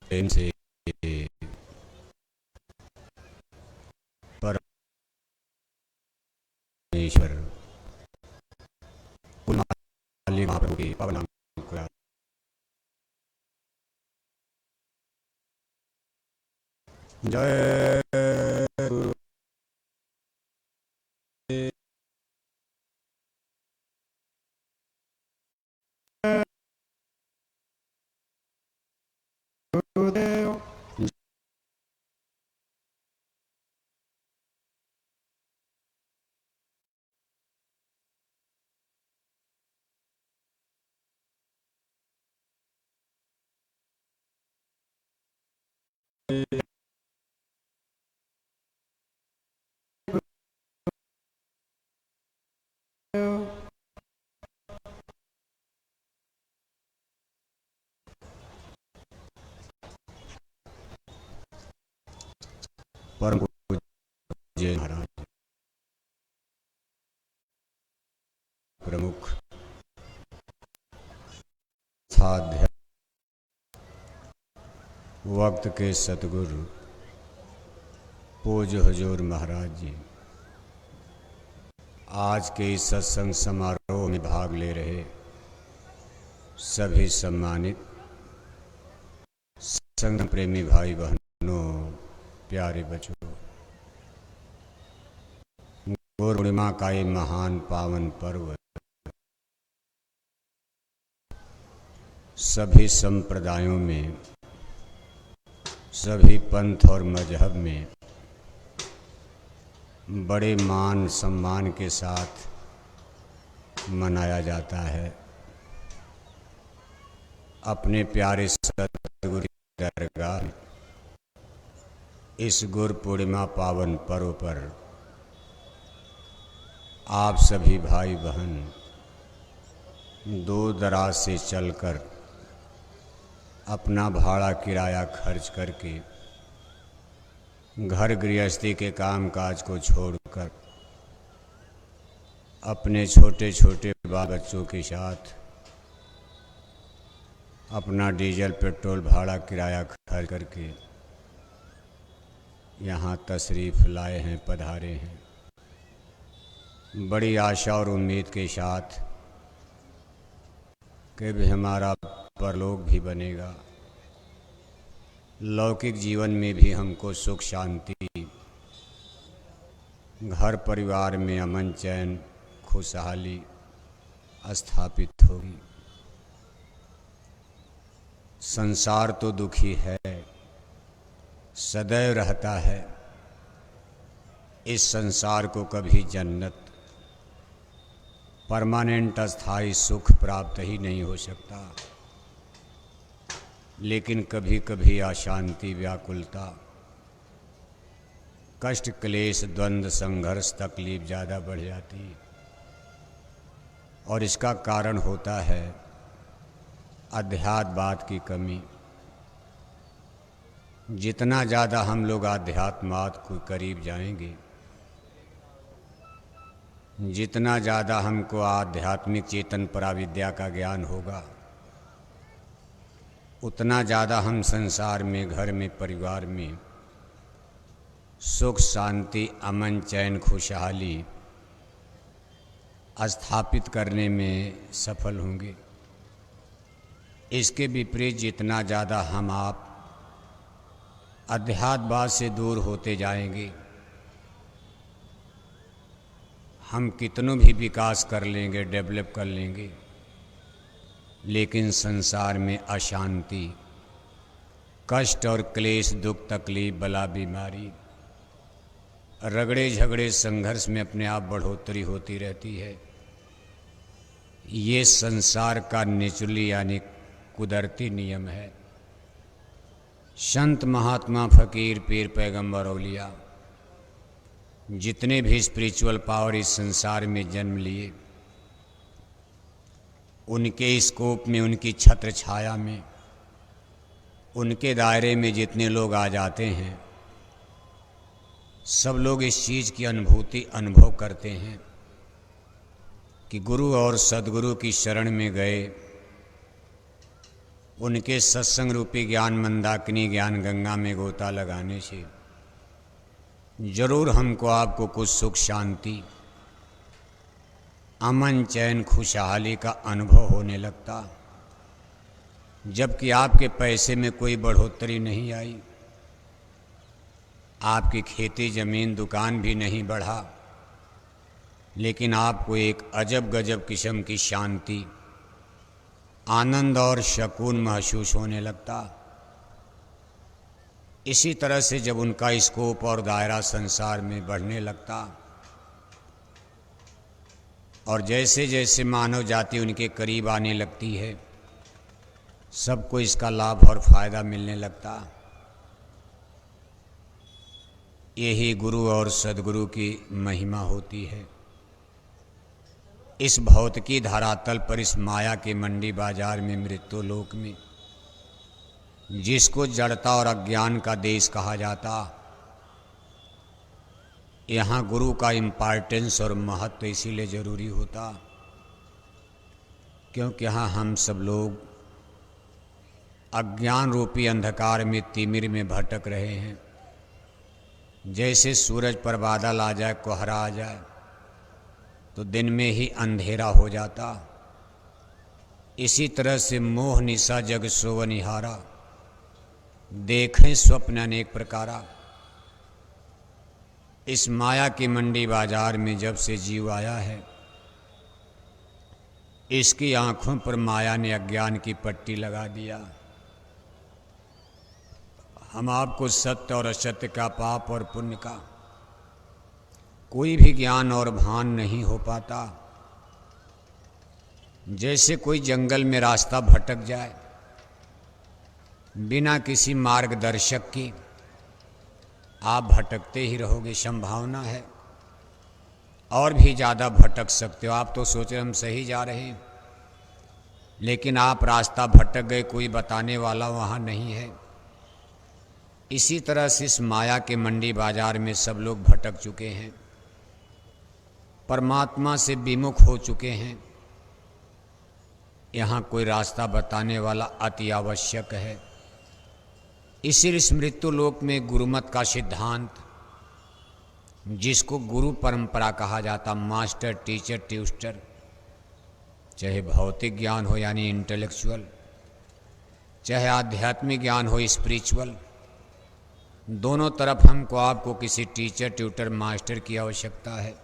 प्रेम से परमेश्वर महाप्रभु के पावन नाम को जय गुरुदेव। परम पूज्य महाराज प्रमुख साध्य वक्त के सतगुरु पूज्य हुजूर महाराज जी आज के इस सत्संग समारोह में भाग ले रहे सभी सम्मानित संग प्रेमी भाई बहनों, प्यारे बच्चों, गुरु पूर्णिमा का ये महान पावन पर्व सभी संप्रदायों में, सभी पंथ और मजहब में बड़े मान सम्मान के साथ मनाया जाता है। अपने प्यारे सतगुरु की दरगाह में इस गुरु पूर्णिमा पावन पर्व पर आप सभी भाई बहन दूर दराज से चलकर अपना भाड़ा किराया खर्च करके घर गृहस्थी के कामकाज को छोड़कर अपने छोटे छोटे बाल बच्चों के साथ अपना डीजल पेट्रोल भाड़ा किराया खर्च करके यहाँ तशरीफ़ लाए हैं, पधारे हैं। बड़ी आशा और उम्मीद के साथ कि भी हमारा परलोक भी बनेगा, लौकिक जीवन में भी हमको सुख शांति, घर परिवार में अमन चैन खुशहाली स्थापित होगी। संसार तो दुखी है, सदैव रहता है। इस संसार को कभी जन्नत परमानेंट अस्थाई सुख प्राप्त ही नहीं हो सकता, लेकिन कभी कभी अशांति, व्याकुलता, कष्ट, क्लेश, द्वंद्व, संघर्ष, तकलीफ ज़्यादा बढ़ जाती है। और इसका कारण होता है अध्यात्मवाद की कमी। जितना ज़्यादा हम लोग अध्यात्मवाद को करीब जाएंगे, जितना ज़्यादा हमको आध्यात्मिक चेतन पराविद्या का ज्ञान होगा, उतना ज़्यादा हम संसार में, घर में, परिवार में सुख शांति, अमन चैन खुशहाली स्थापित करने में सफल होंगे। इसके विपरीत जितना ज़्यादा हम आप अध्यात्मवाद से दूर होते जाएंगे, हम कितनों भी विकास कर लेंगे, डेवलप कर लेंगे, लेकिन संसार में अशांति, कष्ट और क्लेश, दुख, तकलीफ, बला, बीमारी, रगड़े झगड़े, संघर्ष में अपने आप बढ़ोतरी होती रहती है। ये संसार का नेचुरली यानी कुदरती नियम है। संत महात्मा फकीर पीर पैगंबर औलिया जितने भी स्पिरिचुअल पावर इस संसार में जन्म लिए, उनके स्कोप में, उनकी छत्र छाया में, उनके दायरे में जितने लोग आ जाते हैं, सब लोग इस चीज़ की अनुभव करते हैं कि गुरु और सद्गुरु की शरण में गए, उनके सत्संग रूपी ज्ञान मंदाकिनी ज्ञान गंगा में गोता लगाने से जरूर हमको आपको कुछ सुख शांति, अमन चैन खुशहाली का अनुभव होने लगता, जबकि आपके पैसे में कोई बढ़ोतरी नहीं आई, आपकी खेती जमीन दुकान भी नहीं बढ़ा, लेकिन आपको एक अजब गजब किस्म की शांति, आनंद और सुकून महसूस होने लगता। इसी तरह से जब उनका स्कोप और दायरा संसार में बढ़ने लगता और जैसे जैसे मानव जाति उनके करीब आने लगती है, सबको इसका लाभ और फायदा मिलने लगता। यही गुरु और सद्गुरु की महिमा होती है। इस भौतिकी धरातल पर, इस माया के मंडी बाजार में, मृत्यु लोक में, जिसको जड़ता और अज्ञान का देश कहा जाता, यहाँ गुरु का इम्पोर्टेंस और महत्व इसीलिए जरूरी होता क्योंकि यहाँ हम सब लोग अज्ञान रूपी अंधकार में, तिमिर में भटक रहे हैं। जैसे सूरज पर बादल आ जाए, कोहरा आ जाए तो दिन में ही अंधेरा हो जाता, इसी तरह से मोह निशा जग सोवनिहारा, देखें स्वप्न अनेक प्रकारा। इस माया की मंडी बाजार में जब से जीव आया है, इसकी आंखों पर माया ने अज्ञान की पट्टी लगा दिया। हम आपको सत्य और असत्य का, पाप और पुण्य का कोई भी ज्ञान और भान नहीं हो पाता। जैसे कोई जंगल में रास्ता भटक जाए, बिना किसी मार्गदर्शक की आप भटकते ही रहोगे, संभावना है और भी ज़्यादा भटक सकते हो। आप तो सोच रहे हम सही जा रहे हैं, लेकिन आप रास्ता भटक गए, कोई बताने वाला वहाँ नहीं है। इसी तरह से इस माया के मंडी बाजार में सब लोग भटक चुके हैं, परमात्मा से विमुख हो चुके हैं। यहाँ कोई रास्ता बताने वाला अति आवश्यक है। इसीलिए इस मृत्यु लोक में गुरुमत का सिद्धांत, जिसको गुरु परंपरा कहा जाता, मास्टर टीचर ट्यूटर, चाहे भौतिक ज्ञान हो यानी इंटेलेक्चुअल, चाहे आध्यात्मिक ज्ञान हो स्पिरिचुअल, दोनों तरफ हमको आपको किसी टीचर ट्यूटर मास्टर की आवश्यकता है।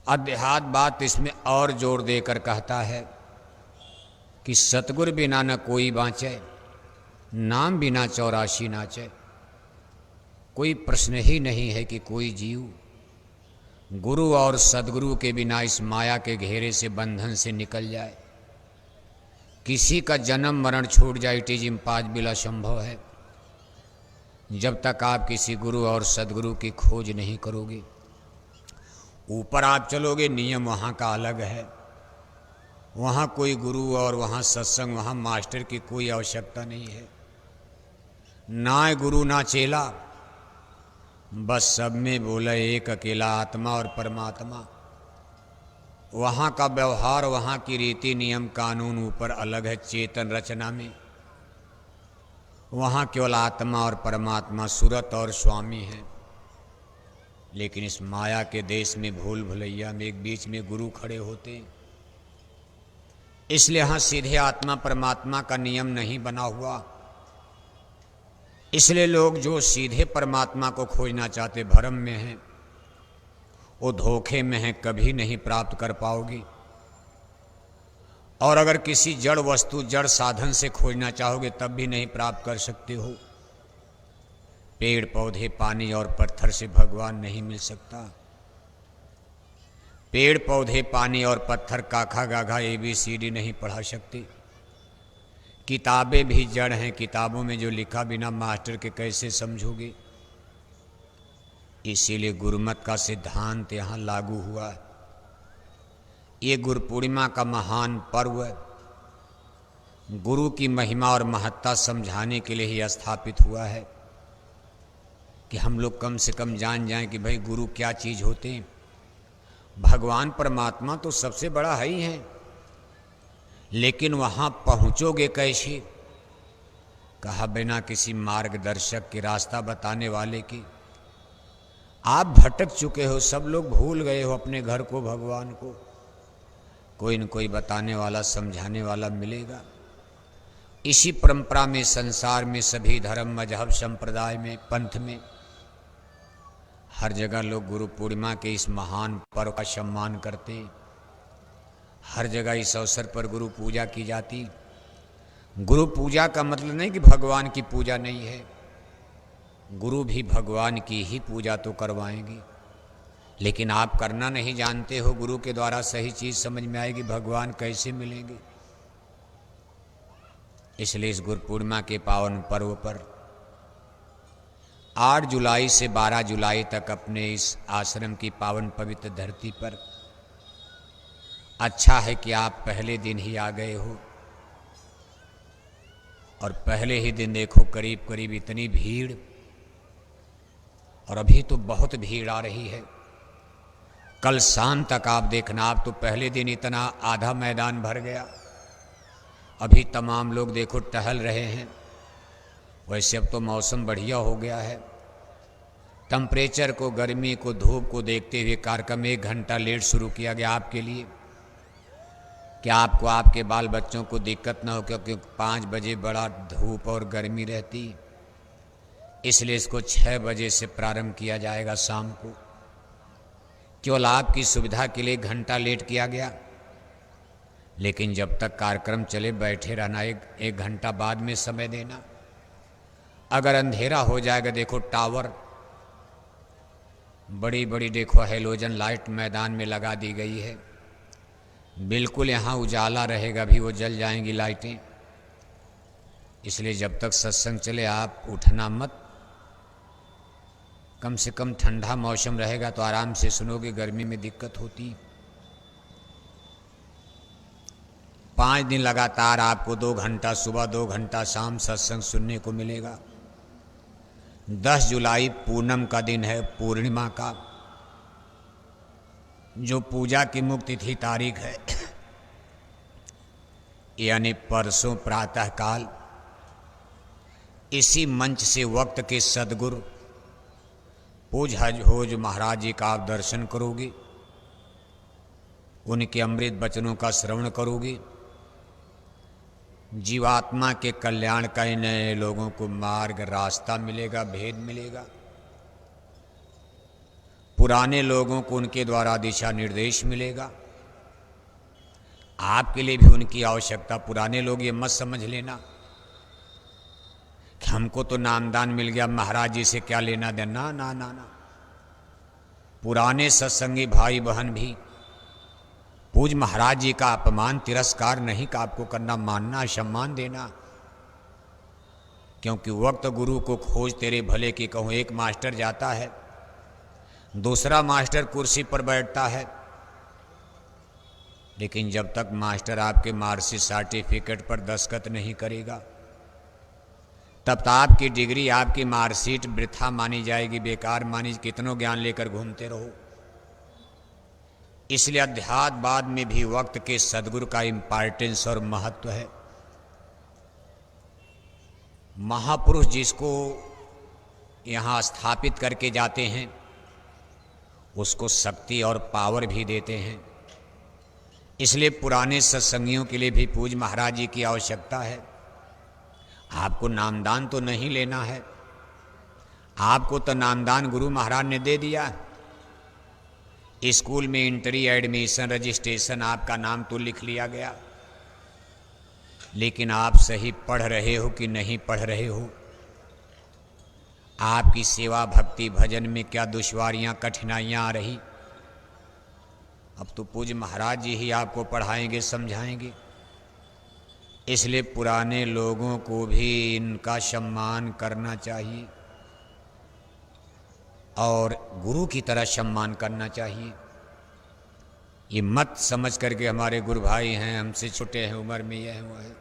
अध्यात्म बात इसमें और जोर देकर कहता है कि सतगुरु बिना न कोई बाँचे, नाम बिना 84 नाचे। कोई प्रश्न ही नहीं है कि कोई जीव गुरु और सद्गुरु के बिना इस माया के घेरे से, बंधन से निकल जाए। किसी का जन्म मरण छूट जाए, इट इज इम्पॉसिबल, असंभव है, जब तक आप किसी गुरु और सद्गुरु की खोज नहीं करोगे। ऊपर आप चलोगे, नियम वहाँ का अलग है, वहाँ कोई गुरु और वहाँ सत्संग, वहाँ मास्टर की कोई आवश्यकता नहीं है। ना गुरु ना चेला, बस सब में बोला एक अकेला आत्मा और परमात्मा। वहाँ का व्यवहार, वहाँ की रीति नियम कानून ऊपर अलग है, चेतन रचना में वहाँ केवल आत्मा और परमात्मा, सूरत और स्वामी हैं। लेकिन इस माया के देश में, भूल भुलैया में, एक बीच में गुरु खड़े होते हैं। इसलिए यहाँ सीधे आत्मा परमात्मा का नियम नहीं बना हुआ। इसलिए लोग जो सीधे परमात्मा को खोजना चाहते, भ्रम में हैं, वो धोखे में हैं, कभी नहीं प्राप्त कर पाओगे। और अगर किसी जड़ वस्तु, जड़ साधन से खोजना चाहोगे, तब भी नहीं प्राप्त कर सकते हो। पेड़ पौधे, पानी और पत्थर से भगवान नहीं मिल सकता। पेड़ पौधे, पानी और पत्थर काखा गाघा ABCD नहीं पढ़ा सकते। किताबें भी जड़ हैं, किताबों में जो लिखा बिना मास्टर के कैसे समझोगे। इसीलिए गुरुमत का सिद्धांत यहाँ लागू हुआ। ये गुरु पूर्णिमा का महान पर्व गुरु की महिमा और महत्ता समझाने के लिए ही स्थापित हुआ है कि हम लोग कम से कम जान जाएं कि भाई गुरु क्या चीज़ होते हैं। भगवान परमात्मा तो सबसे बड़ा है ही है, लेकिन वहाँ पहुँचोगे कैसे? कहा बिना किसी मार्गदर्शक के, रास्ता बताने वाले की। आप भटक चुके हो, सब लोग भूल गए हो अपने घर को, भगवान को। कोई न कोई बताने वाला, समझाने वाला मिलेगा। इसी परंपरा में, संसार में, सभी धर्म, मजहब, संप्रदाय में, पंथ में, हर जगह लोग गुरु पूर्णिमा के इस महान पर्व का सम्मान करते। हर जगह इस अवसर पर गुरु पूजा की जाती। गुरु पूजा का मतलब नहीं कि भगवान की पूजा नहीं है, गुरु भी भगवान की ही पूजा तो करवाएंगे, लेकिन आप करना नहीं जानते हो। गुरु के द्वारा सही चीज़ समझ में आएगी, भगवान कैसे मिलेंगे। इसलिए इस गुरु पूर्णिमा के पावन पर्व पर 8 जुलाई से 12 जुलाई तक अपने इस आश्रम की पावन पवित्र धरती पर, अच्छा है कि आप पहले दिन ही आ गए हो। और पहले ही दिन देखो करीब करीब इतनी भीड़, और अभी तो बहुत भीड़ आ रही है। कल शाम तक आप देखना, आप तो पहले दिन इतना आधा मैदान भर गया। अभी तमाम लोग देखो टहल रहे हैं। वैसे अब तो मौसम बढ़िया हो गया है। टेम्परेचर को, गर्मी को, धूप को देखते हुए कार्यक्रम 1 घंटा लेट शुरू किया गया आपके लिए, कि आपको, आपके बाल बच्चों को दिक्कत ना हो, क्योंकि 5 बजे बड़ा धूप और गर्मी रहती। इसलिए इसको 6 बजे से प्रारंभ किया जाएगा शाम को। केवल आपकी सुविधा के लिए 1 घंटा लेट किया गया, लेकिन जब तक कार्यक्रम चले बैठे रहना, एक घंटा बाद में समय देना। अगर अंधेरा हो जाएगा, देखो टावर बड़ी बड़ी देखो हेलोजन लाइट मैदान में लगा दी गई है, बिल्कुल यहाँ उजाला रहेगा, भी वो जल जाएंगी लाइटें। इसलिए जब तक सत्संग चले आप उठना मत। कम से कम ठंडा मौसम रहेगा तो आराम से सुनोगे, गर्मी में दिक्कत होती। 5 दिन लगातार आपको 2 घंटा सुबह, 2 घंटा शाम सत्संग सुनने को मिलेगा। 10 जुलाई पूनम का दिन है, पूर्णिमा का, जो पूजा की मुख्य तिथि तारीख है, यानी परसों प्रातः काल इसी मंच से वक्त के सदगुरु पूज हजहोज महाराज जी का आप दर्शन करोगे, उनके अमृत वचनों का श्रवण करोगे। जीवात्मा के कल्याण का, नए लोगों को मार्ग, रास्ता मिलेगा, भेद मिलेगा। पुराने लोगों को उनके द्वारा दिशा निर्देश मिलेगा। आपके लिए भी उनकी आवश्यकता। पुराने लोग ये मत समझ लेना कि हमको तो नामदान मिल गया, महाराज जी से क्या लेना देना। ना ना ना, पुराने सत्संगी भाई बहन भी पूज महाराज जी का अपमान, तिरस्कार नहीं का आपको करना, मानना, सम्मान देना। क्योंकि वक्त गुरु को खोज तेरे भले की कहूँ। एक मास्टर जाता है, दूसरा मास्टर कुर्सी पर बैठता है, लेकिन जब तक मास्टर आपके मार्कशीट सर्टिफिकेट पर दस्तखत नहीं करेगा, तब तक आपकी डिग्री, आपकी मार्कशीट वृथा मानी जाएगी, बेकार मानी। कितनों ज्ञान लेकर घूमते रहो। इसलिए अध्यात्मवाद में भी वक्त के सदगुरु का इम्पोर्टेंस और महत्व है। महापुरुष जिसको यहाँ स्थापित करके जाते हैं, उसको शक्ति और पावर भी देते हैं। इसलिए पुराने सत्संगियों के लिए भी पूज महाराज जी की आवश्यकता है। आपको नामदान तो नहीं लेना है, आपको तो नामदान गुरु महाराज ने दे दिया। स्कूल में इंट्री, एडमिशन, रजिस्ट्रेशन, आपका नाम तो लिख लिया गया, लेकिन आप सही पढ़ रहे हो कि नहीं पढ़ रहे हो? आपकी सेवा, भक्ति, भजन में क्या दुश्वारियां, कठिनाइयां आ रही? अब तो पूज्य महाराज जी ही आपको पढ़ाएंगे, समझाएंगे। इसलिए पुराने लोगों को भी इनका सम्मान करना चाहिए और गुरु की तरह सम्मान करना चाहिए। ये मत समझ करके हमारे गुरु भाई हैं, हमसे छोटे हैं, उम्र में यह है वो है।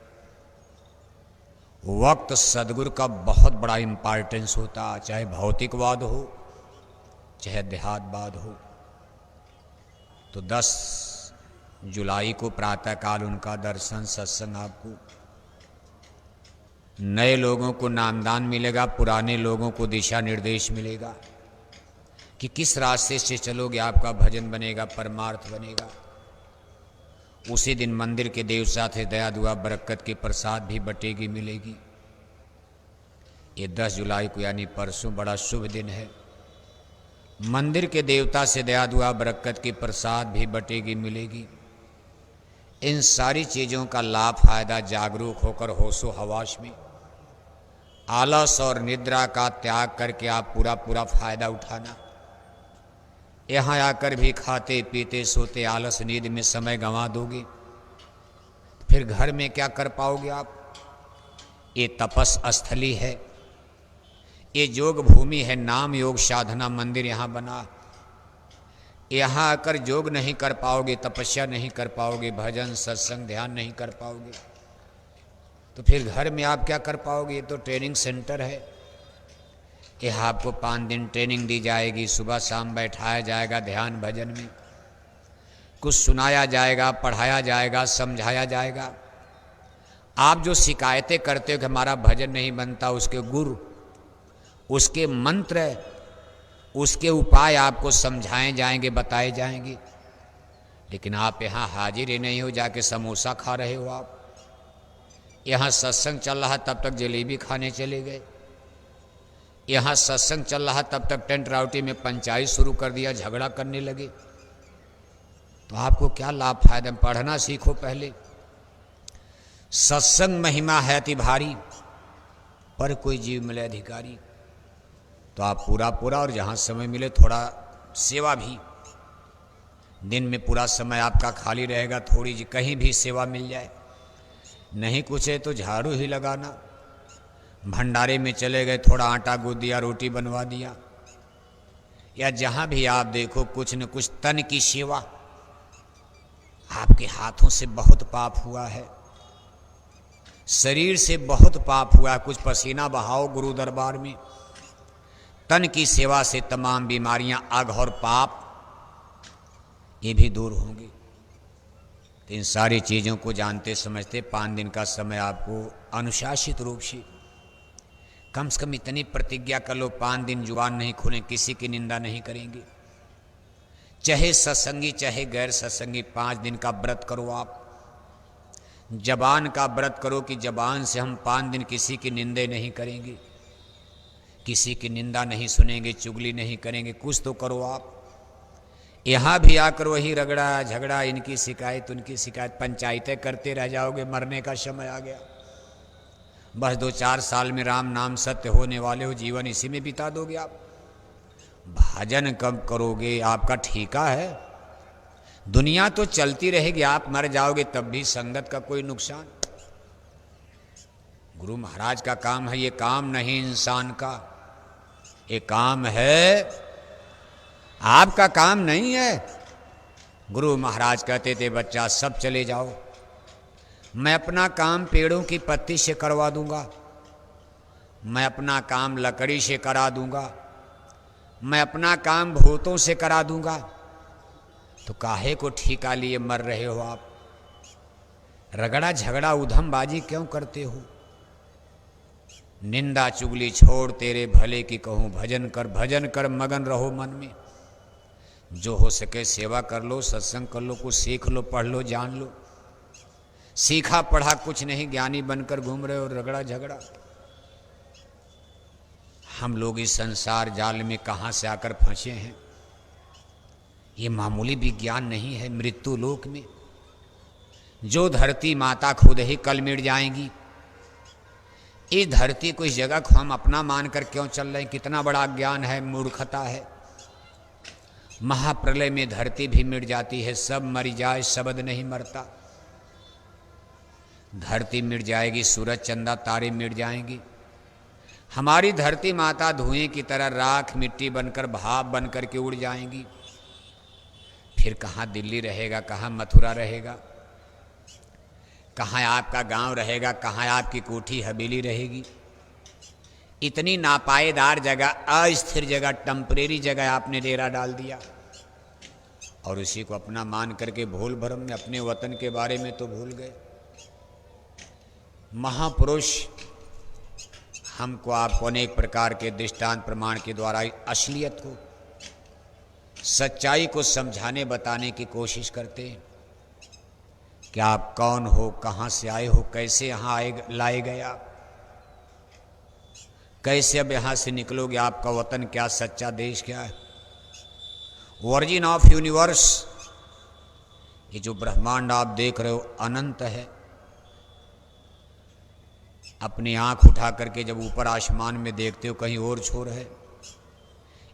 वक्त सदगुरु का बहुत बड़ा इम्पोर्टेंस होता, चाहे भौतिकवाद हो चाहे अध्यात्मवाद हो। तो 10 जुलाई को प्रातःकाल उनका दर्शन सत्संग आपको। नए लोगों को नामदान मिलेगा, पुराने लोगों को दिशा निर्देश मिलेगा कि किस रास्ते से चलोगे आपका भजन बनेगा, परमार्थ बनेगा। उसी दिन मंदिर के देव साथ दया दुआ बरकत की प्रसाद भी बटेगी, मिलेगी। ये 10 जुलाई को यानी परसों बड़ा शुभ दिन है। मंदिर के देवता से दया दुआ बरकत की प्रसाद भी बटेगी, मिलेगी। इन सारी चीज़ों का लाभ फायदा जागरूक होकर होशो हवास में आलस और निद्रा का त्याग करके आप पूरा पूरा फायदा उठाना। यहाँ आकर भी खाते पीते सोते आलस नींद में समय गंवा दोगे, फिर घर में क्या कर पाओगे आप। ये तपस स्थली है, ये योग भूमि है, नाम योग साधना मंदिर यहाँ बना। यहाँ आकर योग नहीं कर पाओगे, तपस्या नहीं कर पाओगे, भजन सत्संग ध्यान नहीं कर पाओगे, तो फिर घर में आप क्या कर पाओगे। ये तो ट्रेनिंग सेंटर है, यह आपको 5 दिन ट्रेनिंग दी जाएगी, सुबह शाम बैठाया जाएगा ध्यान भजन में, कुछ सुनाया जाएगा, पढ़ाया जाएगा, समझाया जाएगा। आप जो शिकायतें करते हो कि हमारा भजन नहीं बनता, उसके गुर, उसके मंत्र, उसके उपाय आपको समझाए जाएंगे, बताए जाएंगे। लेकिन आप यहाँ हाजिर ही नहीं हो, जाके समोसा खा रहे हो आप। यहाँ सत्संग चल रहा तब तक जलेबी खाने चले गए, यहाँ सत्संग चल रहा तब तक टेंट राउटी में पंचायत शुरू कर दिया, झगड़ा करने लगे। तो आपको क्या लाभ फायदा। पढ़ना सीखो पहले। सत्संग महिमा है अति भारी, पर कोई जीव मिले अधिकारी। तो आप पूरा पूरा और जहाँ समय मिले थोड़ा सेवा भी। दिन में पूरा समय आपका खाली रहेगा, थोड़ी जी कहीं भी सेवा मिल जाए, नहीं कुछ है तो झाड़ू ही लगाना। भंडारे में चले गए, थोड़ा आटा गूंद दिया, रोटी बनवा दिया, या जहाँ भी आप देखो कुछ न कुछ तन की सेवा। आपके हाथों से बहुत पाप हुआ है, शरीर से बहुत पाप हुआ है, कुछ पसीना बहाओ गुरु दरबार में। तन की सेवा से तमाम बीमारियां, आग और पाप ये भी दूर होंगे। तो इन सारी चीज़ों को जानते समझते 5 दिन का समय आपको अनुशासित रूप से कम से कम इतनी प्रतिज्ञा कर लो, 5 दिन जुबान नहीं खोलें, किसी की निंदा नहीं करेंगे, चाहे सत्संगी चाहे गैर सत्संगी। 5 दिन का व्रत करो आप, जबान का व्रत करो कि जबान से हम 5 दिन किसी की निंदे नहीं करेंगे, किसी की निंदा नहीं सुनेंगे, चुगली नहीं करेंगे। कुछ तो करो आप। यहाँ भी आकर वही रगड़ा झगड़ा, इनकी शिकायत उनकी शिकायत, पंचायतें करते रह जाओगे। मरने का समय आ गया, बस 2-4 साल में राम नाम सत्य होने वाले हो, जीवन इसी में बिता दोगे आप। भजन कब करोगे, आपका ठेका है। दुनिया तो चलती रहेगी, आप मर जाओगे तब भी संगत का कोई नुकसान। गुरु महाराज का काम है, ये काम नहीं इंसान का, ये काम है, आपका काम नहीं है। गुरु महाराज कहते थे बच्चा सब चले जाओ, मैं अपना काम पेड़ों की पत्ती से करवा दूंगा, मैं अपना काम लकड़ी से करा दूंगा, मैं अपना काम भूतों से करा दूंगा। तो काहे को ठेका लिए मर रहे हो आप। रगड़ा झगड़ा उधमबाजी क्यों करते हो। निंदा चुगली छोड़ तेरे भले की कहूँ, भजन कर मगन रहो मन में। जो हो सके सेवा कर लो, सत्संग कर लो, कुछ सीख लो, पढ़ लो, जान लो। सीखा पढ़ा कुछ नहीं, ज्ञानी बनकर घूम रहे हो, रगड़ा झगड़ा। हम लोग इस संसार जाल में कहाँ से आकर फंसे हैं। ये मामूली विज्ञान नहीं है। मृत्यु लोक में जो धरती माता खुद ही कल मिट जाएंगी, इस धरती को इस जगह को हम अपना मानकर क्यों चल रहे हैं। कितना बड़ा ज्ञान है, मूर्खता है। महाप्रलय में धरती भी मिट जाती है, सब मर जाए शब्द नहीं मरता। धरती मिट जाएगी, सूरज चंदा तारे मिट जाएंगी, हमारी धरती माता धुएं की तरह राख मिट्टी बनकर भाप बनकर के उड़ जाएंगी। फिर कहाँ दिल्ली रहेगा, कहाँ मथुरा रहेगा, कहाँ आपका गांव रहेगा, कहाँ आपकी कोठी हवेली रहेगी। इतनी नापायेदार जगह, अस्थिर जगह, टेम्परेरी जगह आपने डेरा डाल दिया। और उसी को अपना मान करके भूल भरम में अपने वतन के बारे में तो भूल गए। महापुरुष हमको आपको अनेक प्रकार के दृष्टांत प्रमाण के द्वारा असलियत को, सच्चाई को समझाने बताने की कोशिश करते हैं कि आप कौन हो, कहाँ से आए हो, कैसे यहाँ लाए गए आप, कैसे अब यहाँ से निकलोगे, आपका वतन क्या, सच्चा देश क्या है। ओरिजिन ऑफ यूनिवर्स, ये जो ब्रह्मांड आप देख रहे हो अनंत है। अपनी आंख उठा करके जब ऊपर आसमान में देखते हो कहीं और छोर है,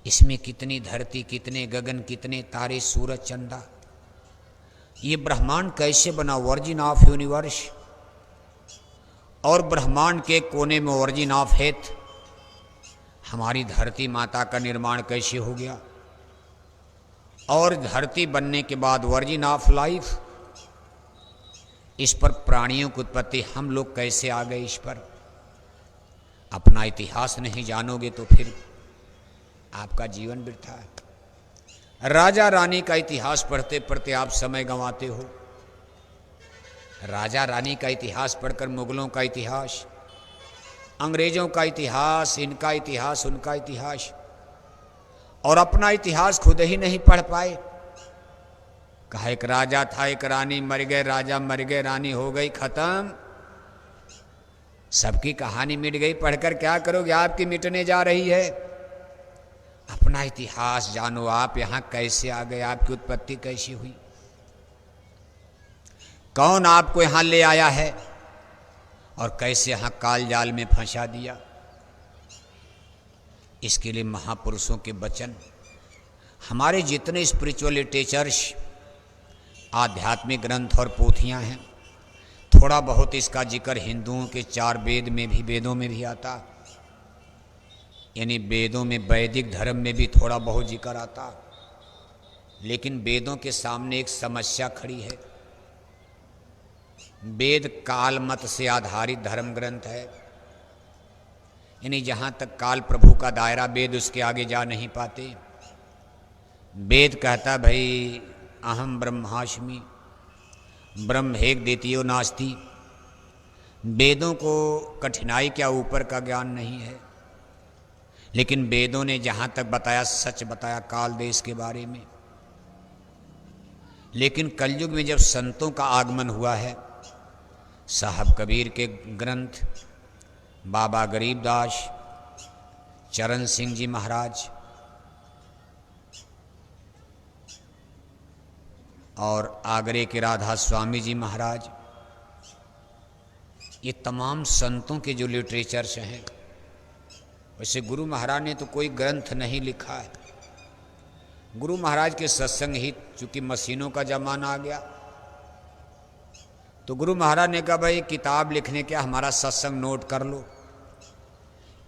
इसमें कितनी धरती, कितने गगन, कितने तारे, सूरज, चंदा, ये ब्रह्मांड कैसे बना, ओरिजिन ऑफ यूनिवर्स। और ब्रह्मांड के कोने में ओरिजिन ऑफ हेथ, हमारी धरती माता का निर्माण कैसे हो गया। और धरती बनने के बाद ओरिजिन ऑफ लाइफ, इस पर प्राणियों की उत्पत्ति, हम लोग कैसे आ गए इस पर। अपना इतिहास नहीं जानोगे तो फिर आपका जीवन वृथा है। राजा रानी का इतिहास पढ़ते पढ़ते आप समय गंवाते हो। राजा रानी का इतिहास पढ़कर मुगलों का इतिहास, अंग्रेजों का इतिहास, इनका इतिहास, उनका इतिहास, और अपना इतिहास खुद ही नहीं पढ़ पाए। कहा एक राजा था, एक रानी, मर गए राजा, मर गए रानी, हो गई खत्म, सबकी कहानी मिट गई। पढ़कर क्या करोगे, आपकी मिटने जा रही है। अपना इतिहास जानो, आप यहां कैसे आ गए, आपकी उत्पत्ति कैसी हुई, कौन आपको यहां ले आया है और कैसे यहां काल जाल में फंसा दिया। इसके लिए महापुरुषों के वचन, हमारे जितने स्पिरिचुअल लिटरेचर्स, आध्यात्मिक ग्रंथ और पोथियां हैं, थोड़ा बहुत इसका जिक्र हिंदुओं के 4 वेद में भी, वेदों में भी आता, यानी वेदों में, वैदिक धर्म में भी थोड़ा बहुत जिक्र आता। लेकिन वेदों के सामने एक समस्या खड़ी है। वेद काल मत से आधारित धर्म ग्रंथ है, यानी जहाँ तक काल प्रभु का दायरा, वेद उसके आगे जा नहीं पाते। वेद कहता भाई अहम ब्रह्मास्मि, ब्रह्मेक द्वितीयो नास्ति। वेदों को कठिनाई क्या ऊपर का ज्ञान नहीं है, लेकिन वेदों ने जहाँ तक बताया सच बताया काल देश के बारे में। लेकिन कलयुग में जब संतों का आगमन हुआ है, साहब कबीर के ग्रंथ, बाबा गरीबदास, चरण सिंह जी महाराज और आगरे के राधा स्वामी जी महाराज, ये तमाम संतों के जो लिटरेचर्स हैं, वैसे गुरु महाराज ने तो कोई ग्रंथ नहीं लिखा है। गुरु महाराज के सत्संग ही, चूंकि मशीनों का जमाना आ गया, तो गुरु महाराज ने कहा भाई किताब लिखने क्या, हमारा सत्संग नोट कर लो।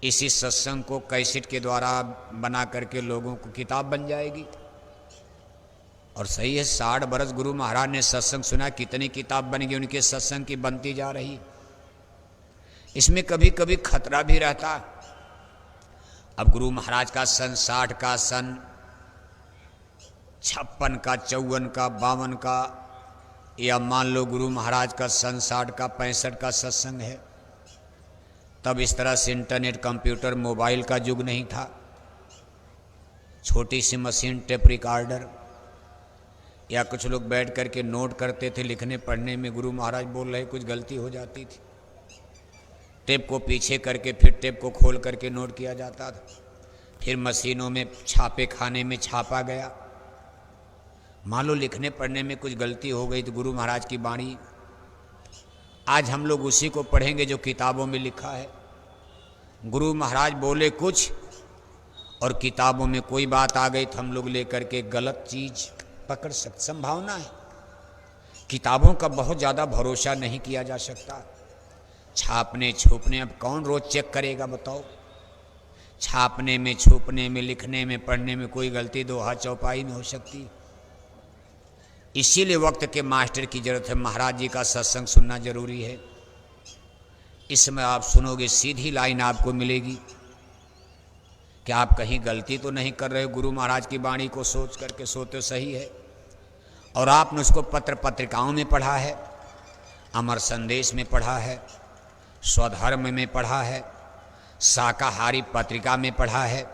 इसी सत्संग को कैसेट के द्वारा बना करके लोगों को किताब बन जाएगी। और सही है, 60 बरस गुरु महाराज ने सत्संग सुना, कितनी किताब बन गई उनके सत्संग की, बनती जा रही। इसमें कभी कभी खतरा भी रहता। अब गुरु महाराज का सन 60 का, सन 56 का, 54 का, 52 का, या मान लो गुरु महाराज का सन 60 का, 65 का सत्संग है, तब इस तरह से इंटरनेट, कंप्यूटर, मोबाइल का युग नहीं था। छोटी सी मशीन, टेप रिकॉर्डर, या कुछ लोग बैठ करके नोट करते थे। लिखने पढ़ने में गुरु महाराज बोल रहे, कुछ गलती हो जाती थी, टेप को पीछे करके फिर टेप को खोल करके नोट किया जाता था। फिर मशीनों में छापे खाने में छापा गया। मान लो लिखने पढ़ने में कुछ गलती हो गई तो गुरु महाराज की वाणी, आज हम लोग उसी को पढ़ेंगे जो किताबों में लिखा है। गुरु महाराज बोले कुछ और किताबों में कोई बात आ गई तो हम लोग लेकर के गलत चीज पकड़ सकते, संभावना है। किताबों का बहुत ज़्यादा भरोसा नहीं किया जा सकता। छापने छुपने, अब कौन रोज चेक करेगा बताओ। छापने में, छुपने में, लिखने में, पढ़ने में कोई गलती दोहा चौपाई में हो सकती। इसीलिए वक्त के मास्टर की जरूरत है। महाराज जी का सत्संग सुनना जरूरी है। इसमें आप सुनोगे, सीधी लाइन आपको मिलेगी कि आप कहीं गलती तो नहीं कर रहे हो। गुरु महाराज की वाणी को सोच करके सोते सही है, और आपने उसको पत्र पत्रिकाओं में पढ़ा है, अमर संदेश में पढ़ा है, स्वधर्म में पढ़ा है, शाकाहारी पत्रिका में पढ़ा है,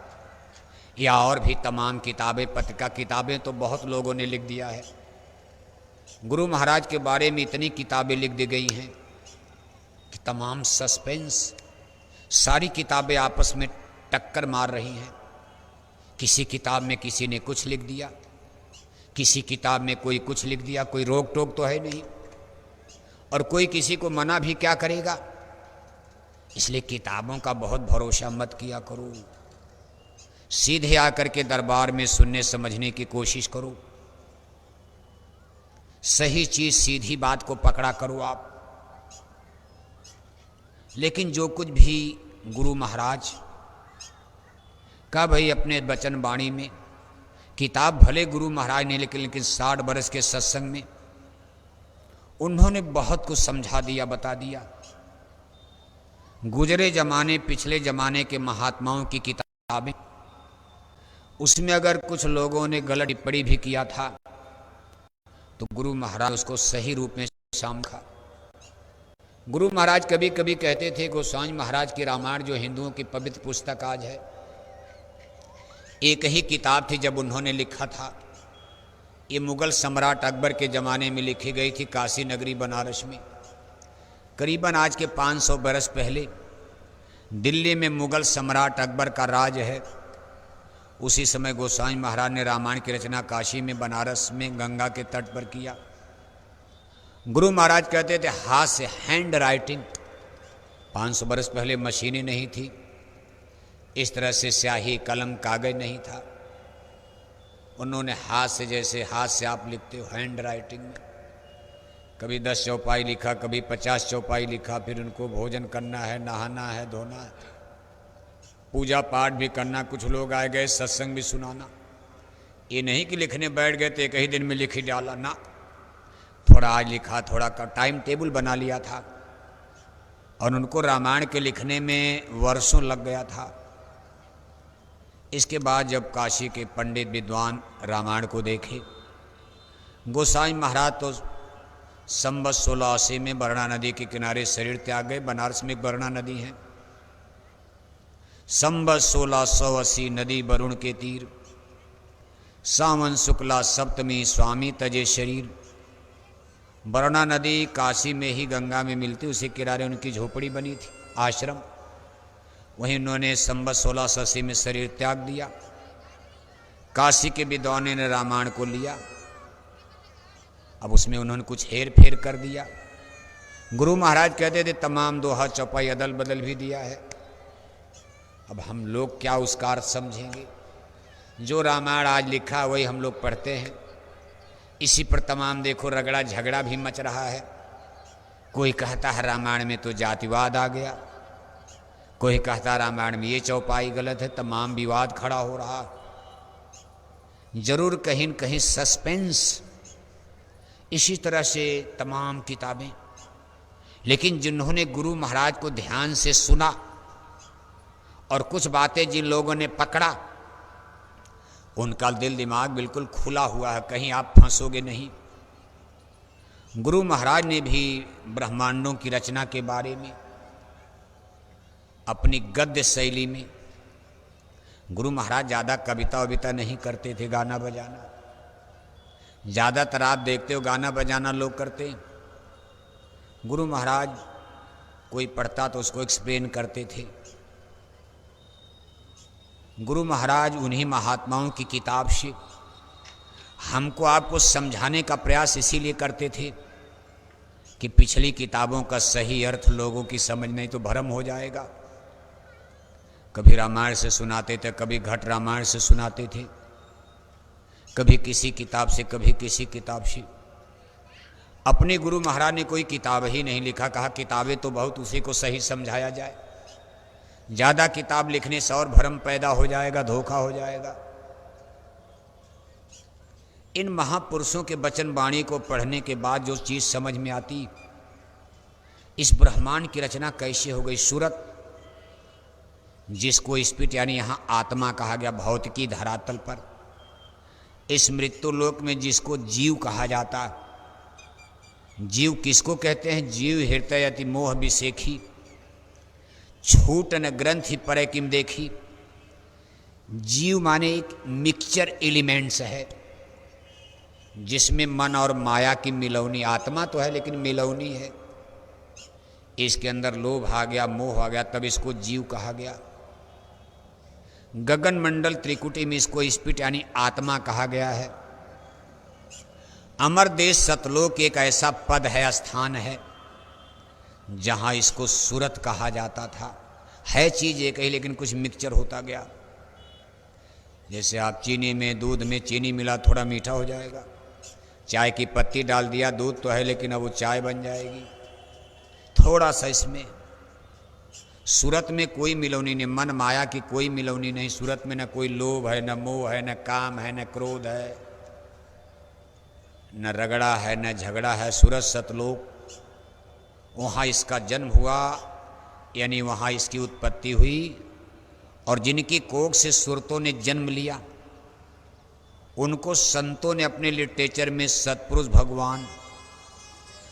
या और भी तमाम किताबें, पत्रिका किताबें तो बहुत लोगों ने लिख दिया है। गुरु महाराज के बारे में इतनी किताबें लिख दी गई हैं कि तमाम सस्पेंस, सारी किताबें आपस में टक्कर मार रही हैं। किसी किताब में किसी ने कुछ लिख दिया, किसी किताब में कोई कुछ लिख दिया, कोई रोक टोक तो है नहीं, और कोई किसी को मना भी क्या करेगा। इसलिए किताबों का बहुत भरोसा मत किया करो, सीधे आकर के दरबार में सुनने समझने की कोशिश करो, सही चीज सीधी बात को पकड़ा करो आप। लेकिन जो कुछ भी गुरु महाराज का भाई अपने वचन वाणी में, किताब भले गुरु महाराज ने लिखी, लेकिन 60 बरस के सत्संग में उन्होंने बहुत कुछ समझा दिया, बता दिया। गुजरे जमाने, पिछले जमाने के महात्माओं की किताबें, उसमें अगर कुछ लोगों ने गलत टिप्पणी भी किया था तो गुरु महाराज उसको सही रूप में समझा। गुरु महाराज कभी कभी कहते थे, गोस्वामी महाराज की रामायण जो हिंदुओं की पवित्र पुस्तक आज है, एक ही किताब थी जब उन्होंने लिखा था। ये मुगल सम्राट अकबर के ज़माने में लिखी गई थी, काशी नगरी बनारस में। करीबन आज के 500 बरस पहले दिल्ली में मुगल सम्राट अकबर का राज है। उसी समय गोस्वामी महाराज ने रामायण की रचना काशी में, बनारस में, गंगा के तट पर किया। गुरु महाराज कहते थे हाथ से, हैंड राइटिंग। 500 बरस पहले मशीनें नहीं थी, इस तरह से स्याही कलम कागज नहीं था। उन्होंने हाथ से, जैसे हाथ से आप लिखते हो हैंड राइटिंग में, कभी 10 चौपाई लिखा, कभी 50 चौपाई लिखा। फिर उनको भोजन करना है, नहाना है, धोना है, पूजा पाठ भी करना। कुछ लोग आए गए, सत्संग भी सुनाना। ये नहीं कि लिखने बैठ गए तो एक ही दिन में लिख ही डाला ना, थोड़ा आज लिखा, थोड़ा का टाइम टेबल बना लिया था। और उनको रामायण के लिखने में वर्षों लग गया था। इसके बाद जब काशी के पंडित विद्वान रामायण को देखे, गोसाई महाराज तो संवत 1680 में वरुणा नदी के किनारे शरीर त्याग गए। बनारस में वरुणा नदी है। संवत 1680 नदी वरुण के तीर, सावन शुक्ला सप्तमी स्वामी तजे शरीर। वरुणा नदी काशी में ही गंगा में मिलती, उसी किनारे उनकी झोपड़ी बनी थी, आश्रम। वहीं उन्होंने संवत 1680 में शरीर त्याग दिया। काशी के विद्वानों ने रामायण को लिया, अब उसमें उन्होंने कुछ हेर फेर कर दिया। गुरु महाराज कहते थे तमाम दोहा चौपाई अदल बदल भी दिया है। अब हम लोग क्या उसका अर्थ समझेंगे? जो रामायण आज लिखा वही हम लोग पढ़ते हैं। इसी पर तमाम देखो रगड़ा झगड़ा भी मच रहा है। कोई कहता है रामायण में तो जातिवाद आ गया, कोई कहता रामायण में ये चौपाई गलत है। तमाम विवाद खड़ा हो रहा। जरूर कहीं न कहीं सस्पेंस। इसी तरह से तमाम किताबें। लेकिन जिन्होंने गुरु महाराज को ध्यान से सुना और कुछ बातें जिन लोगों ने पकड़ा, उनका दिल दिमाग बिल्कुल खुला हुआ है, कहीं आप फंसोगे नहीं। गुरु महाराज ने भी ब्रह्मांडों की रचना के बारे में अपनी गद्य शैली में, गुरु महाराज ज़्यादा कविता वविता नहीं करते थे, गाना बजाना। ज़्यादातर आप देखते हो गाना बजाना लोग करते हैं। गुरु महाराज कोई पढ़ता तो उसको एक्सप्लेन करते थे। गुरु महाराज उन्हीं महात्माओं की किताब से हमको आपको समझाने का प्रयास इसीलिए करते थे कि पिछली किताबों का सही अर्थ लोगों की समझ नहीं तो भ्रम हो जाएगा। कभी रामायण से सुनाते थे, कभी घट रामायण से सुनाते थे, कभी किसी किताब से, कभी किसी किताब से। अपने गुरु महाराज ने कोई किताब ही नहीं लिखा, कहा किताबें तो बहुत, उसी को सही समझाया जाए। ज़्यादा किताब लिखने से और भ्रम पैदा हो जाएगा, धोखा हो जाएगा। इन महापुरुषों के वचन वाणी को पढ़ने के बाद जो चीज़ समझ में आती, इस ब्रह्मांड की रचना कैसे हो गई। सूरत जिसको स्पिरिट यानी यहाँ आत्मा कहा गया, भौतिकी धरातल पर, इस मृत्युलोक में जिसको जीव कहा जाता, जीव किसको कहते हैं? जीव हृदय अति मोह विसेखी, छूट न ग्रंथि परे किम देखी। जीव माने एक मिक्सचर एलिमेंट्स है जिसमें मन और माया की मिलौनी, आत्मा तो है लेकिन मिलौनी है। इसके अंदर लोभ आ गया, मोह आ गया, तब इसको जीव कहा गया। गगन मंडल त्रिकुटी में इसको स्पिट यानी आत्मा कहा गया है। अमर देश सतलोक एक ऐसा पद है, स्थान है, जहां इसको सूरत कहा जाता था। है चीज एक ही लेकिन कुछ मिक्सचर होता गया। जैसे आप चीनी में, दूध में चीनी मिला थोड़ा मीठा हो जाएगा, चाय की पत्ती डाल दिया, दूध तो है लेकिन अब वो चाय बन जाएगी। थोड़ा सा इसमें सूरत में कोई मिलौनी नहीं, मन माया की कोई मिलौनी नहीं। सूरत में न कोई लोभ है, न मोह है, न काम है, न क्रोध है, न रगड़ा है, न झगड़ा है। सूरत सतलोक, वहाँ इसका जन्म हुआ, यानी वहाँ इसकी उत्पत्ति हुई। और जिनकी कोख से सुरतों ने जन्म लिया उनको संतों ने अपने लिटरेचर में सतपुरुष भगवान,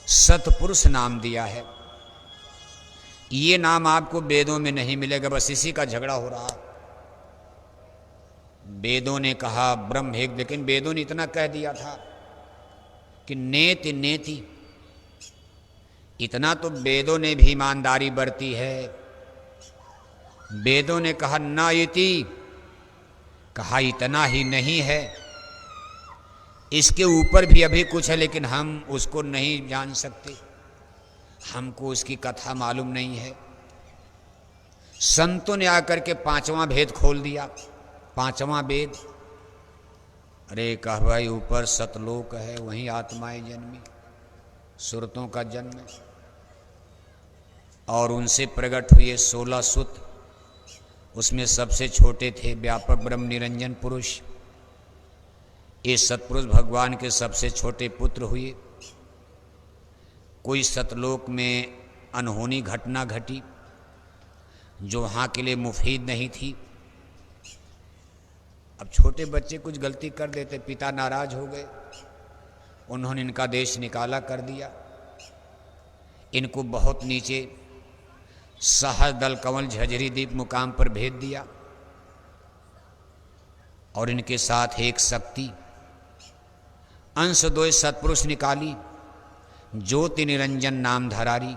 सतपुरुष नाम दिया है। ये नाम आपको वेदों में नहीं मिलेगा, बस इसी का झगड़ा हो रहा। वेदों ने कहा ब्रह्म एक, लेकिन वेदों ने इतना कह दिया था कि नेति नेति, इतना तो वेदों ने भी ईमानदारी बरती है। वेदों ने कहा न इति, कहा इतना ही नहीं है, इसके ऊपर भी अभी कुछ है लेकिन हम उसको नहीं जान सकते, हमको उसकी कथा मालूम नहीं है। संतों ने आकर के पांचवा भेद खोल दिया, पांचवा वेद। अरे कह भाई ऊपर सतलोक है, वहीं आत्माएं जन्मी, सुरतों का जन्म है, और उनसे प्रकट हुए 16 सुत। उसमें सबसे छोटे थे व्यापक ब्रह्म निरंजन पुरुष। ये सतपुरुष भगवान के सबसे छोटे पुत्र हुए। कोई सतलोक में अनहोनी घटना घटी जो वहाँ के लिए मुफीद नहीं थी। अब छोटे बच्चे कुछ गलती कर देते, पिता नाराज हो गए, उन्होंने इनका देश निकाला कर दिया। इनको बहुत नीचे सहज दल कंवल झझरी द्वीप मुकाम पर भेज दिया, और इनके साथ एक शक्ति अंश दो सतपुरुष निकाली, ज्योति निरंजन नाम धरारी,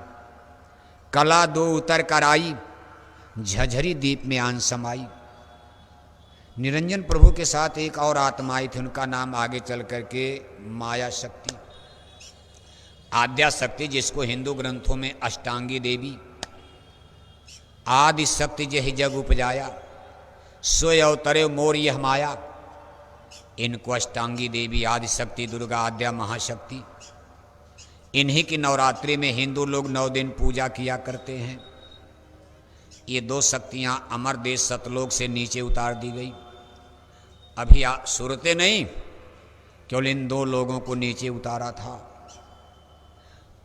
कला दो उतर कर आई, झझरी द्वीप में आन समाई। निरंजन प्रभु के साथ एक और आत्मा आई थी, उनका नाम आगे चल करके माया शक्ति, आद्या शक्ति, जिसको हिंदू ग्रंथों में अष्टांगी देवी, आदि शक्ति जहि जग उपजाया, सोय अवतरे मोर यह माया। इनको अष्टांगी देवी, आदि शक्ति, दुर्गा, आद्या, महाशक्ति, इन्हीं की नवरात्रि में हिंदू लोग 9 दिन पूजा किया करते हैं। ये 2 शक्तियां अमर देश सतलोक से नीचे उतार दी गई। अभी सूरतें नहीं, केवल इन 2 लोगों को नीचे उतारा था।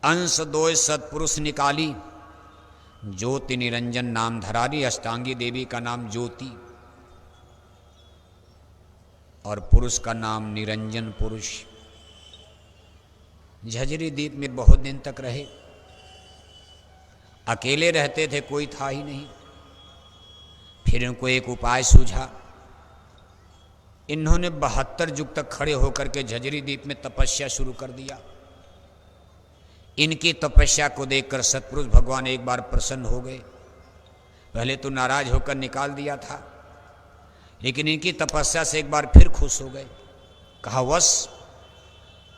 अंश 2 सतपुरुष निकाली, ज्योति निरंजन नाम धरारी, अष्टांगी देवी का नाम ज्योति और पुरुष का नाम निरंजन पुरुष। झझरी द्वीप में बहुत दिन तक रहे, अकेले रहते थे, कोई था ही नहीं। फिर इनको एक उपाय सूझा। इन्होंने 72 युग तक खड़े होकर के झझरी द्वीप में तपस्या शुरू कर दिया। इनकी तपस्या को देखकर सतपुरुष भगवान एक बार प्रसन्न हो गए। पहले तो नाराज होकर निकाल दिया था, लेकिन इनकी तपस्या से एक बार फिर खुश हो गए। कहा वश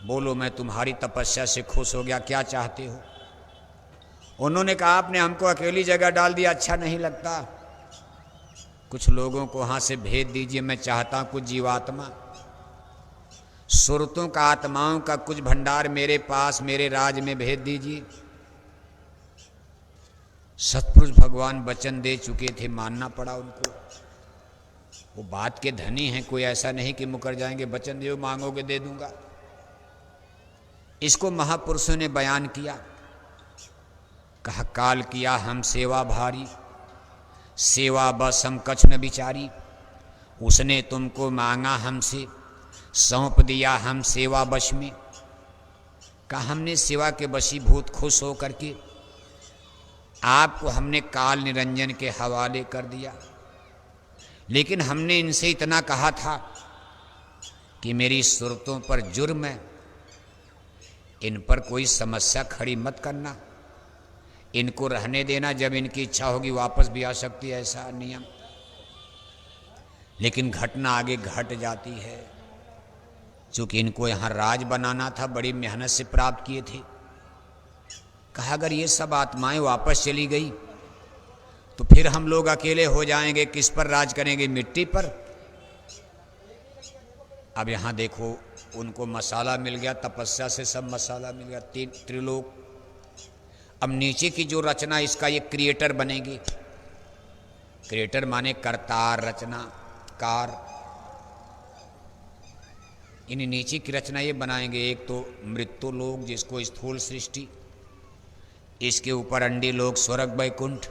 बोलो, मैं तुम्हारी तपस्या से खुश हो गया, क्या चाहते हो? उन्होंने कहा आपने हमको अकेली जगह डाल दिया, अच्छा नहीं लगता, कुछ लोगों को वहां से भेज दीजिए, मैं चाहता हूं कुछ जीवात्मा, सुरतों का, आत्माओं का कुछ भंडार मेरे पास, मेरे राज में भेज दीजिए। सतपुरुष भगवान वचन दे चुके थे, मानना पड़ा उनको। वो बात के धनी हैं, कोई ऐसा नहीं कि मुकर जाएंगे, वचन दो मांगोगे दे दूंगा। इसको महापुरुषों ने बयान किया। कहा काल किया हम सेवा भारी, सेवा बस हम कछ न बिचारी। उसने तुमको मांगा हमसे, सौंप दिया हम सेवा वश में। कहा हमने सेवा के वशीभूत खुश हो करके आपको हमने काल निरंजन के हवाले कर दिया। लेकिन हमने इनसे इतना कहा था कि मेरी सुरतों पर जुर्म है, इन पर कोई समस्या खड़ी मत करना, इनको रहने देना, जब इनकी इच्छा होगी वापस भी आ सकती है, ऐसा नियम। लेकिन घटना आगे घट जाती है। चूंकि इनको यहाँ राज बनाना था, बड़ी मेहनत से प्राप्त किए थे। कहा अगर ये सब आत्माएं वापस चली गई तो फिर हम लोग अकेले हो जाएंगे, किस पर राज करेंगे? मिट्टी पर। अब यहाँ देखो, उनको मसाला मिल गया, तपस्या से सब मसाला मिल गया, त्रिलोक। अब नीचे की जो रचना, इसका ये क्रिएटर बनेगी। क्रिएटर माने करतार, रचनाकार। इन नीचे की रचना ये बनाएंगे। एक तो मृत्यु लोक, जिसको स्थूल सृष्टि, इसके ऊपर अंडी लोक, स्वर्ग, वैकुंठ,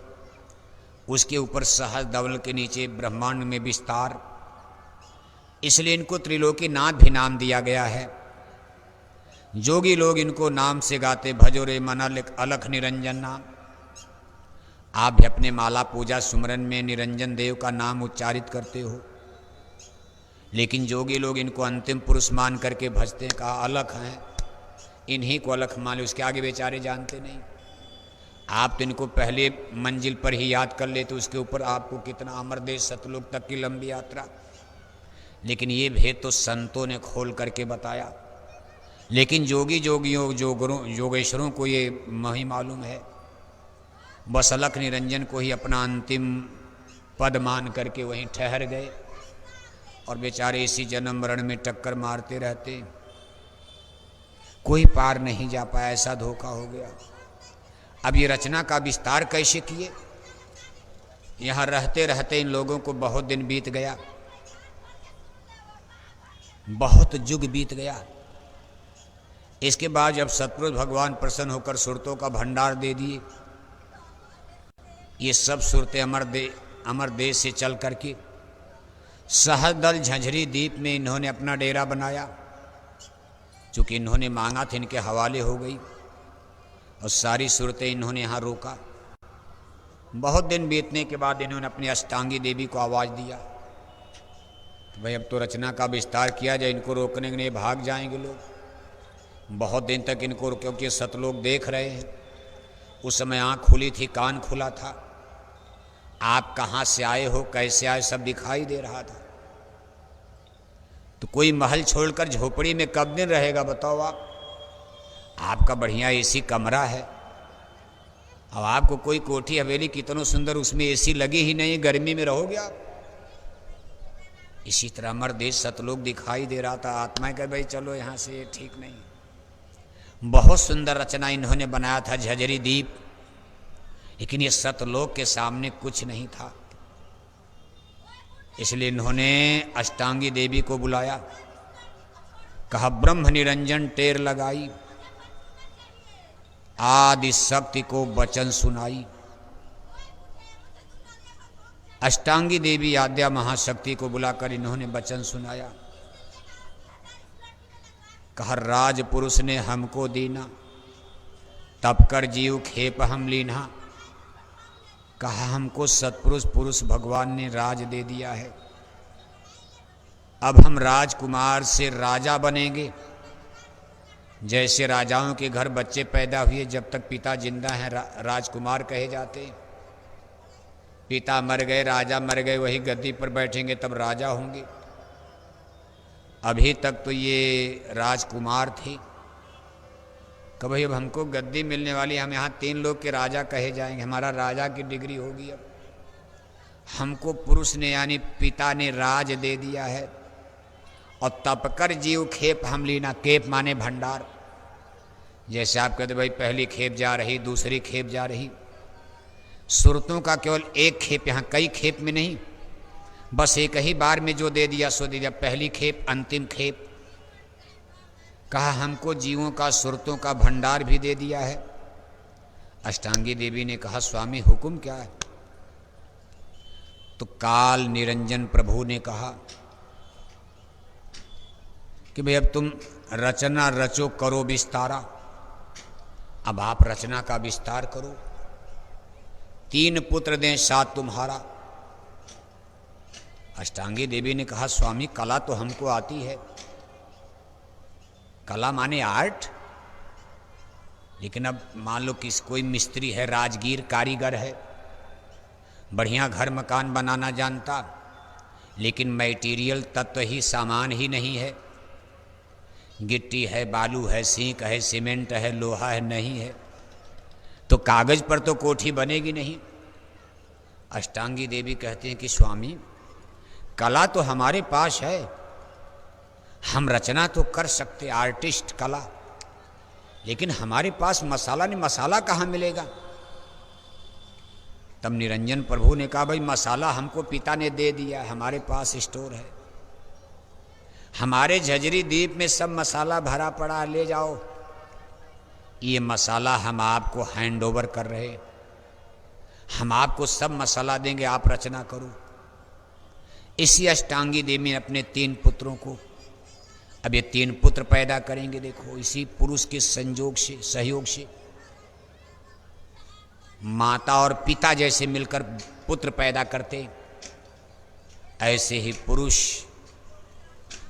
उसके ऊपर सहज धवल के नीचे ब्रह्मांड में विस्तार। इसलिए इनको त्रिलोकी नाथ भी नाम दिया गया है। जोगी लोग इनको नाम से गाते, भजो रे मन अलख निरंजन नाम। आप भी अपने माला पूजा सुमरन में निरंजन देव का नाम उच्चारित करते हो। लेकिन जोगी लोग इनको अंतिम पुरुष मान करके भजते हैं। कहा अलख हैं, इन्हीं को अलख मान लो, उसके आगे बेचारे जानते नहीं। आप तो इनको पहले मंजिल पर ही याद कर लेते, उसके ऊपर आपको कितना अमर देश सतलोक तक की लंबी यात्रा। लेकिन ये भेद तो संतों ने खोल करके बताया। लेकिन जोगियों जोगेश्वरों को ये नहीं मालूम है। बस अलख निरंजन को ही अपना अंतिम पद मान करके वहीं ठहर गए, और बेचारे इसी जन्म मरण में टक्कर मारते रहते, कोई पार नहीं जा पाया। ऐसा धोखा हो गया। अब ये रचना का विस्तार कैसे किए? यहाँ रहते रहते इन लोगों को बहुत दिन बीत गया, बहुत युग बीत गया। इसके बाद जब सतपुरुष भगवान प्रसन्न होकर सुरतों का भंडार दे दिए, ये सब सुरतें अमर देश से चल करके सहजदल झंझरी द्वीप में इन्होंने अपना डेरा बनाया। चूँकि इन्होंने मांगा था, इनके हवाले हो गई, और सारी सूरतें इन्होंने यहाँ रोका। बहुत दिन बीतने के बाद इन्होंने अपनी अष्टांगी देवी को आवाज़ दिया, तो भाई अब तो रचना का विस्तार किया जाए, इनको रोकने के लिए भाग जाएंगे लोग। बहुत दिन तक इनको, क्योंकि सतलोग देख रहे हैं, उस समय आँख खुली थी, कान खुला था, आप कहाँ से आए हो, कैसे आए, सब दिखाई दे रहा था। तो कोई महल छोड़कर झोपड़ी में कब दिन रहेगा बताओ आप? आपका बढ़िया एसी कमरा है, अब आपको कोई कोठी हवेली कितनों सुंदर, उसमें एसी लगी ही नहीं, गर्मी में रहोगे आप? इसी तरह अमर देश सतलोक दिखाई दे रहा था। आत्माएं कह भाई चलो यहाँ से, ये ठीक नहीं। बहुत सुंदर रचना इन्होंने बनाया था, झंझरी द्वीप, लेकिन ये सतलोक के सामने कुछ नहीं था। इसलिए इन्होंने अष्टांगी देवी को बुलाया, कहा ब्रह्म निरंजन टेर लगाई, आदि शक्ति को वचन सुनाई। अष्टांगी देवी आद्या महाशक्ति को बुलाकर इन्होंने वचन सुनाया। कहा राजपुरुष ने हमको दीना, तब कर जीव खेप हम लीना। कहा हमको सतपुरुष पुरुष भगवान ने राज दे दिया है, अब हम राजकुमार से राजा बनेंगे। जैसे राजाओं के घर बच्चे पैदा हुए, जब तक पिता जिंदा हैं राजकुमार कहे जाते, पिता मर गए, राजा मर गए, वही गद्दी पर बैठेंगे तब राजा होंगे। अभी तक तो ये राजकुमार थे। कभी अब हमको गद्दी मिलने वाली, हम यहाँ 3 लोग के राजा कहे जाएंगे, हमारा राजा की डिग्री होगी। अब हमको पुरुष ने यानी पिता ने राज दे दिया है। और तपकर जीव खेप हम लीना, खेप माने भंडार। जैसे आप कहते भाई पहली खेप जा रही, दूसरी खेप जा रही, सुरतों का केवल एक खेप, यहाँ कई खेप में नहीं, बस एक ही बार में जो दे दिया सो दे दिया, पहली खेप अंतिम खेप। कहा हमको जीवों का सुरतों का भंडार भी दे दिया है। अष्टांगी देवी ने कहा स्वामी हुक्म क्या है? तो काल निरंजन प्रभु ने कहा कि भाई अब तुम रचना रचो, करो विस्तारा। अब आप रचना का विस्तार करो। 3 पुत्र दें साथ तुम्हारा। अष्टांगी देवी ने कहा, स्वामी कला तो हमको आती है, कला माने आर्ट, लेकिन अब मान लो कि कोई मिस्त्री है, राजगीर कारीगर है, बढ़िया घर मकान बनाना जानता, लेकिन मटेरियल तत्व ही सामान ही नहीं है। गिट्टी है, बालू है, सींक है, सीमेंट है, लोहा है, नहीं है, तो कागज पर तो कोठी बनेगी नहीं। अष्टांगी देवी कहते हैं कि स्वामी कला तो हमारे पास है, हम रचना तो कर सकते, आर्टिस्ट कला, लेकिन हमारे पास मसाला नहीं, मसाला कहाँ मिलेगा। तब निरंजन प्रभु ने कहा, भाई मसाला हमको पिता ने दे दिया, हमारे पास स्टोर है, हमारे झजरी द्वीप में सब मसाला भरा पड़ा, ले जाओ, ये मसाला हम आपको हैंड ओवर कर रहे, हम आपको सब मसाला देंगे, आप रचना करो। इसी अष्टांगी देवी ने अपने 3 पुत्रों को, अब ये 3 पुत्र पैदा करेंगे, देखो इसी पुरुष के संयोग से, सहयोग से, माता और पिता जैसे मिलकर पुत्र पैदा करते, ऐसे ही पुरुष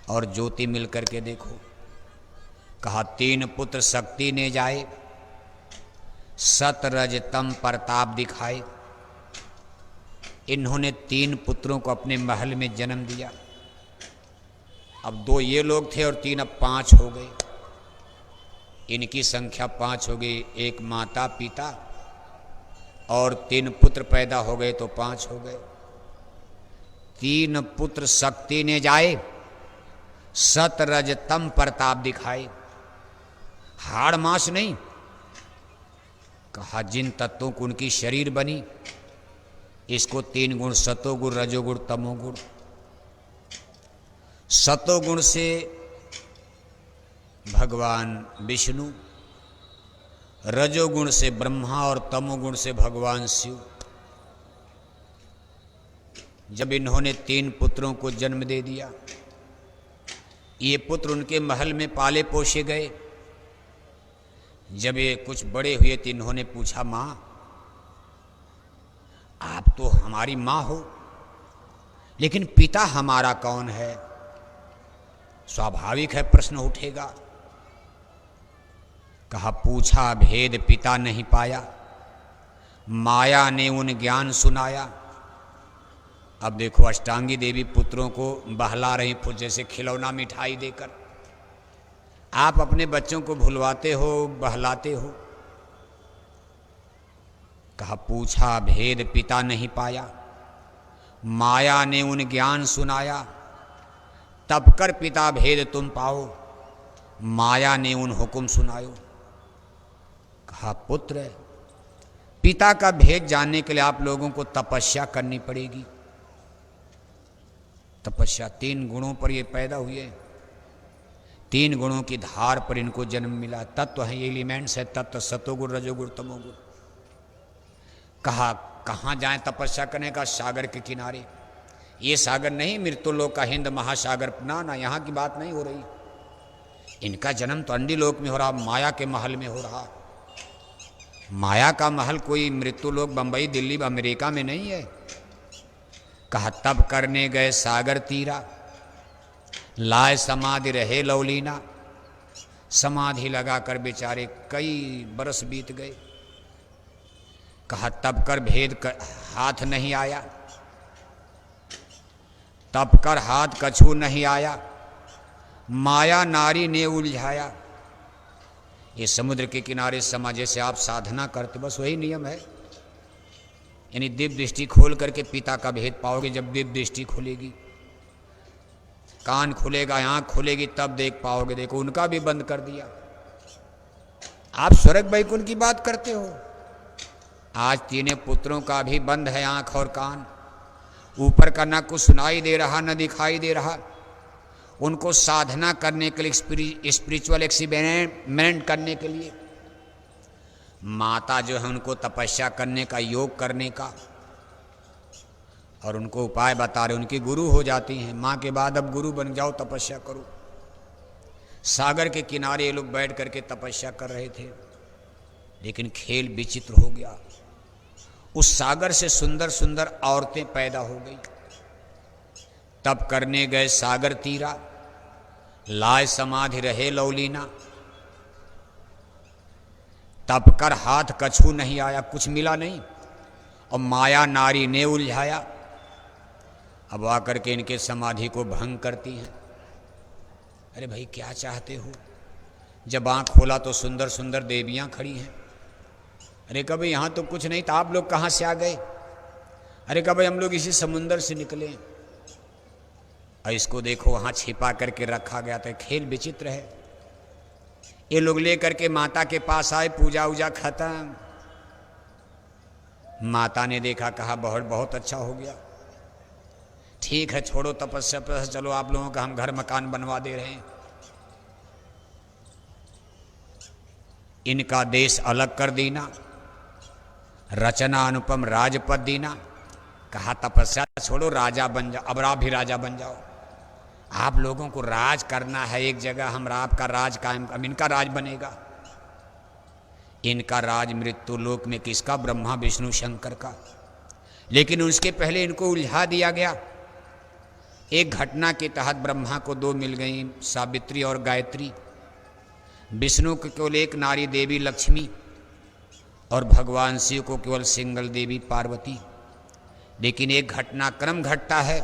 और ज्योति मिलकर के देखो। कहा 3 पुत्र शक्ति ने जाए, सत रज तम प्रताप दिखाए। इन्होंने 3 पुत्रों को अपने महल में जन्म दिया। अब 2 ये लोग थे और 3 अब 5 हो गए, इनकी संख्या 5 हो गई। एक माता पिता और 3 पुत्र पैदा हो गए तो 5 हो गए। 3 पुत्र शक्ति ने जाए, सत रज तम प्रताप दिखाए। हाड़ मांस नहीं, कहा जिन तत्वों को उनकी शरीर बनी, इसको 3 गुण, सतोगुण, रजोगुण, तमोगुण। सतोगुण से भगवान विष्णु, रजोगुण से ब्रह्मा और तमोगुण से भगवान शिव। जब इन्होंने 3 पुत्रों को जन्म दे दिया, ये पुत्र उनके महल में पाले पोसे गए। जब ये कुछ बड़े हुए तो इन्होंने पूछा, माँ आप तो हमारी माँ हो, लेकिन पिता हमारा कौन है। स्वाभाविक है प्रश्न उठेगा। कहा पूछा भेद पिता नहीं पाया, माया ने उन ज्ञान सुनाया। अब देखो अष्टांगी देवी पुत्रों को बहला रही, जैसे खिलौना मिठाई देकर। आप अपने बच्चों को भुलवाते हो, बहलाते हो। कहा पूछा भेद पिता नहीं पाया, माया ने उन ज्ञान सुनाया। तब कर पिता भेद तुम पाओ, माया ने उन हुक्म सुनायो। कहा पुत्र पिता का भेद जानने के लिए आप लोगों को तपस्या करनी पड़ेगी। तपस्या, 3 गुणों पर ये पैदा हुए, 3 गुणों की धार पर इनको जन्म मिला। तत्व है, एलिमेंट्स है तत्व, सतोगुण, रजोगुण, तमोगुण। कहा कहाँ जाएं तपस्या करने का, सागर के किनारे। ये सागर नहीं मृत्युलोक का हिंद महासागर, ना ना, यहाँ की बात नहीं हो रही। इनका जन्म तो अंडीलोक में हो रहा, माया के महल में हो रहा। माया का महल कोई मृत्युलोक बंबई, दिल्ली, अमेरिका में नहीं है। कहा तब करने गए सागर तीरा, लाए समाधि रहे लौलीना। समाधि लगाकर बेचारे कई बरस बीत गए। कहा तब कर भेद कर हाथ नहीं आया, तब कर हाथ कछू नहीं आया, माया नारी ने उलझाया। ये समुद्र के किनारे समा, जैसे आप साधना करते, बस वही नियम है। यानी दिव्य दृष्टि खोल करके पिता का भेद पाओगे। जब दिव्य दृष्टि खुलेगी, कान खुलेगा, आँख खुलेगी, तब देख पाओगे। देखो उनका भी बंद कर दिया। आप स्वर्ग वैकुंठ की बात करते हो, आज 3 पुत्रों का भी बंद है आँख और कान। ऊपर का ना कुछ सुनाई दे रहा, न दिखाई दे रहा। उनको साधना करने के लिए, स्पिरिचुअल एक्सपेरिमेंट करने के लिए माता जो है उनको तपस्या करने का, योग करने का, और उनको उपाय बता रहे। उनकी गुरु हो जाती हैं। माँ के बाद अब गुरु बन जाओ, तपस्या करो। सागर के किनारे ये लोग बैठ करके तपस्या कर रहे थे, लेकिन खेल विचित्र हो गया। उस सागर से सुंदर सुंदर औरतें पैदा हो गई। तप करने गए सागर तीरा, लाए समाधि रहे लौलीना। तप कर हाथ कछू नहीं आया, कुछ मिला नहीं, और माया नारी ने उलझाया। अब आकर के इनके समाधि को भंग करती हैं। अरे भाई क्या चाहते हो? जब आँख खोला तो सुंदर सुंदर देवियाँ खड़ी हैं। अरे कभी यहाँ तो कुछ नहीं था, आप लोग कहाँ से आ गए? अरे कभी हम लोग इसी समुंदर से निकले। और इसको देखो वहाँ छिपा करके रखा गया था। खेल विचित्र है। ये लोग ले करके माता के पास आए, पूजा उजा खत्म। माता ने देखा, कहा बहुत बहुत अच्छा हो गया, ठीक है छोड़ो तपस्या पर, चलो आप लोगों का हम घर मकान बनवा दे रहे हैं। इनका देश अलग कर देना, रचना अनुपम राजपद देना। कहा तपस्या छोड़ो, राजा बन जाओ, अब आप भी राजा बन जाओ। आप लोगों को राज करना है एक जगह, हम आपका राज कायम, अब इनका राज बनेगा। इनका राज मृत्यु लोक में किसका? ब्रह्मा विष्णु शंकर का। लेकिन उसके पहले इनको उलझा दिया गया। एक घटना के तहत ब्रह्मा को दो मिल गई, सावित्री और गायत्री। विष्णु को केवल एक नारी देवी लक्ष्मी, और भगवान शिव को केवल सिंगल देवी पार्वती। लेकिन एक घटनाक्रम घटता है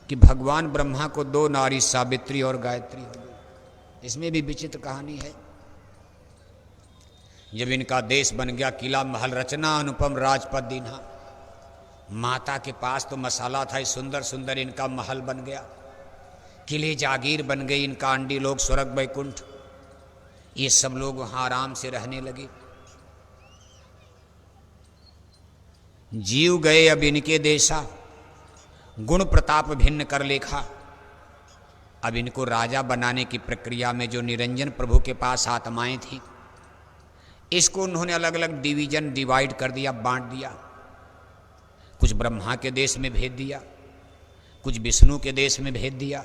कि भगवान ब्रह्मा को दो नारी सावित्री और गायत्री हो गई। इसमें भी विचित्र कहानी है। जब इनका देश बन गया, किला महल रचना अनुपम राजपद दीन्हा। माता के पास तो मसाला था, सुंदर सुंदर इनका महल बन गया, किले जागीर बन गई, इनका अंडी लोग स्वर्ग वैकुंठ। ये सब लोग वहाँ आराम से रहने लगे। जीव गए अब इनके देशा, गुण प्रताप भिन्न कर लेखा। अब इनको राजा बनाने की प्रक्रिया में जो निरंजन प्रभु के पास आत्माएं थी, इसको उन्होंने अलग अलग डिवीजन डिवाइड कर दिया, बांट दिया। कुछ ब्रह्मा के देश में भेज दिया, कुछ विष्णु के देश में भेज दिया,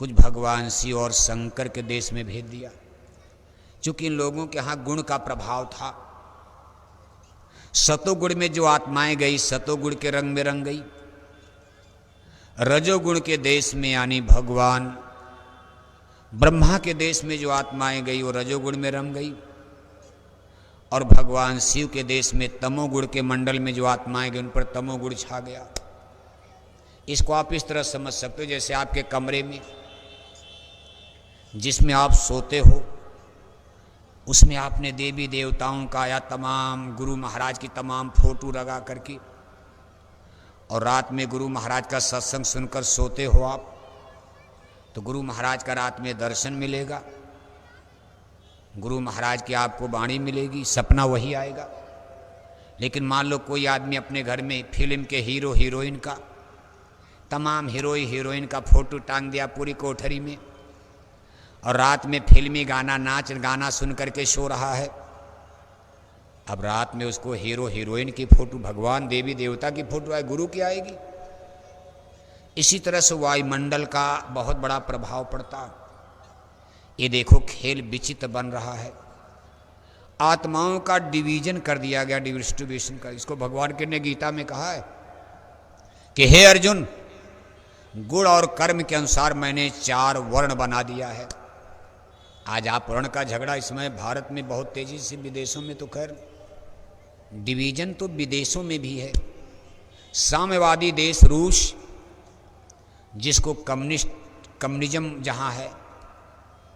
कुछ भगवान शिव और शंकर के देश में भेज दिया। चूंकि इन लोगों के यहाँ गुण का प्रभाव था, सतोगुण में जो आत्माएं गई सतोगुण के रंग में रंग गई। रजोगुण के देश में यानी भगवान ब्रह्मा के देश में जो आत्माएं गई वो रजोगुण में रंग गई, और भगवान शिव के देश में तमोगुण के मंडल में जो आत्माएं गई उन पर तमोगुण छा गया। इसको आप इस तरह समझ सकते हो, जैसे आपके कमरे में जिसमें आप सोते हो, उसमें आपने देवी देवताओं का या तमाम गुरु महाराज की तमाम फोटो लगा करके, और रात में गुरु महाराज का सत्संग सुनकर सोते हो आप, तो गुरु महाराज का रात में दर्शन मिलेगा, गुरु महाराज की आपको वाणी मिलेगी, सपना वही आएगा। लेकिन मान लो कोई आदमी अपने घर में फिल्म के हीरो हीरोइन का, तमाम हीरोइन का फोटो टांग दिया पूरी कोठरी में, और रात में फिल्मी गाना नाच गाना सुन करके सो रहा है। अब रात में उसको हीरो हीरोइन की फोटो, भगवान देवी देवता की फोटो आए, गुरु की आएगी। इसी तरह से वायुमंडल का बहुत बड़ा प्रभाव पड़ता। ये देखो खेल विचित्र बन रहा है। आत्माओं का डिवीजन कर दिया गया, डिस्ट्रीब्यूशन का। इसको भगवान के ने गीता में कहा है कि हे अर्जुन, गुण और कर्म के अनुसार मैंने 4 वर्ण बना दिया है। आज आप वर्ण का झगड़ा इस समय भारत में बहुत तेजी से, विदेशों में तो खैर डिवीजन तो विदेशों में भी है। साम्यवादी देश रूस, जिसको कम्युनिज्म जहाँ है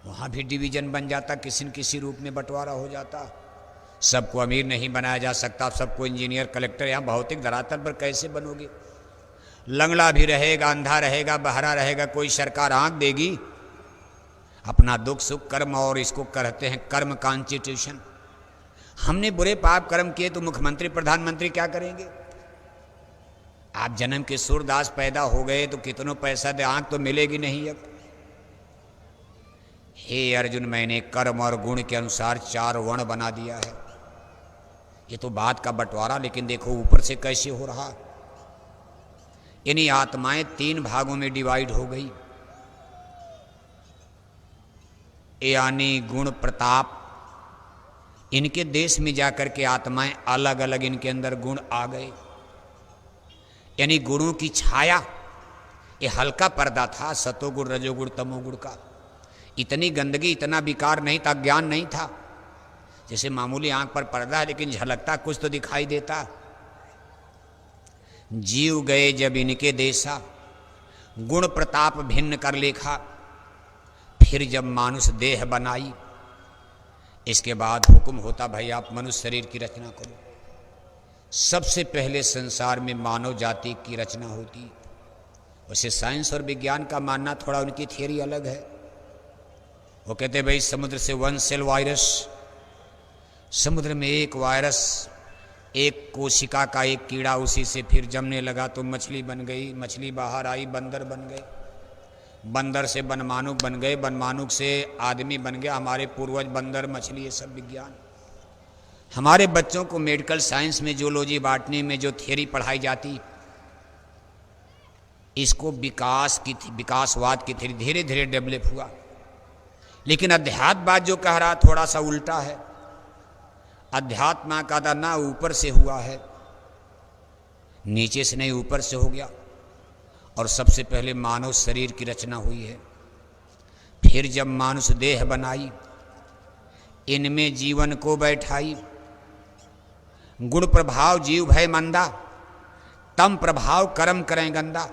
वहाँ भी डिवीजन बन जाता, किसी न किसी रूप में बंटवारा हो जाता। सबको अमीर नहीं बनाया जा सकता, सबको इंजीनियर कलेक्टर। यहाँ भौतिक धरातल पर कैसे बनोगे? लंगड़ा भी रहेगा, अंधा रहेगा, बहरा रहेगा, कोई सरकार आंख देगी? अपना दुख सुख कर्म, और इसको कहते हैं कर्म कॉन्स्टिट्यूशन। हमने बुरे पाप कर्म किए तो मुख्यमंत्री प्रधानमंत्री क्या करेंगे? आप जन्म के सूरदास पैदा हो गए तो कितनों पैसा दे, आंख तो मिलेगी नहीं। अब हे अर्जुन, मैंने कर्म और गुण के अनुसार 4 वर्ण बना दिया है। ये तो बात का बंटवारा, लेकिन देखो ऊपर से कैसे हो रहा। यानी आत्माएं 3 भागों में डिवाइड हो गई। यानी गुण प्रताप, इनके देश में जाकर के आत्माएं अलग अलग इनके अंदर गुण आ गए, यानी गुणों की छाया। ये हल्का पर्दा था सतोगुण रजोगुण तमोगुण का, इतनी गंदगी इतना विकार नहीं था, ज्ञान नहीं था। जैसे मामूली आंख पर पर्दा है लेकिन झलकता कुछ तो दिखाई देता। जीव गए जब इनके देशा, गुण प्रताप भिन्न कर लेखा। फिर जब मानुष देह बनाई, इसके बाद हुक्म होता भाई आप मनुष्य शरीर की रचना करो। सबसे पहले संसार में मानव जाति की रचना होती। वैसे साइंस और विज्ञान का मानना थोड़ा उनकी थियरी अलग है। वो कहते भाई समुद्र से 1 सेल वायरस, समुद्र में एक वायरस, एक कोशिका का एक कीड़ा, उसी से फिर जमने लगा तो मछली बन गई, मछली बाहर आई, बंदर बन गए, बंदर से बनमानुक बन गए, बनमानुक से आदमी बन गया। हमारे पूर्वज बंदर, मछली, ये सब विज्ञान। हमारे बच्चों को मेडिकल साइंस में जूलॉजी बॉटनी में जो थियरी पढ़ाई जाती, इसको विकासवाद की थियरी धीरे धीरे डेवलप हुआ। लेकिन अध्यात्मवाद जो कह रहा थोड़ा सा उल्टा है। अध्यात्म का ना ऊपर से हुआ है, नीचे से नहीं ऊपर से हो गया। और सबसे पहले मानव शरीर की रचना हुई है। फिर जब मानुष देह बनाई, इनमें जीवन को बैठाई। गुण प्रभाव जीव भय मंदा, तम प्रभाव कर्म करें गंदा।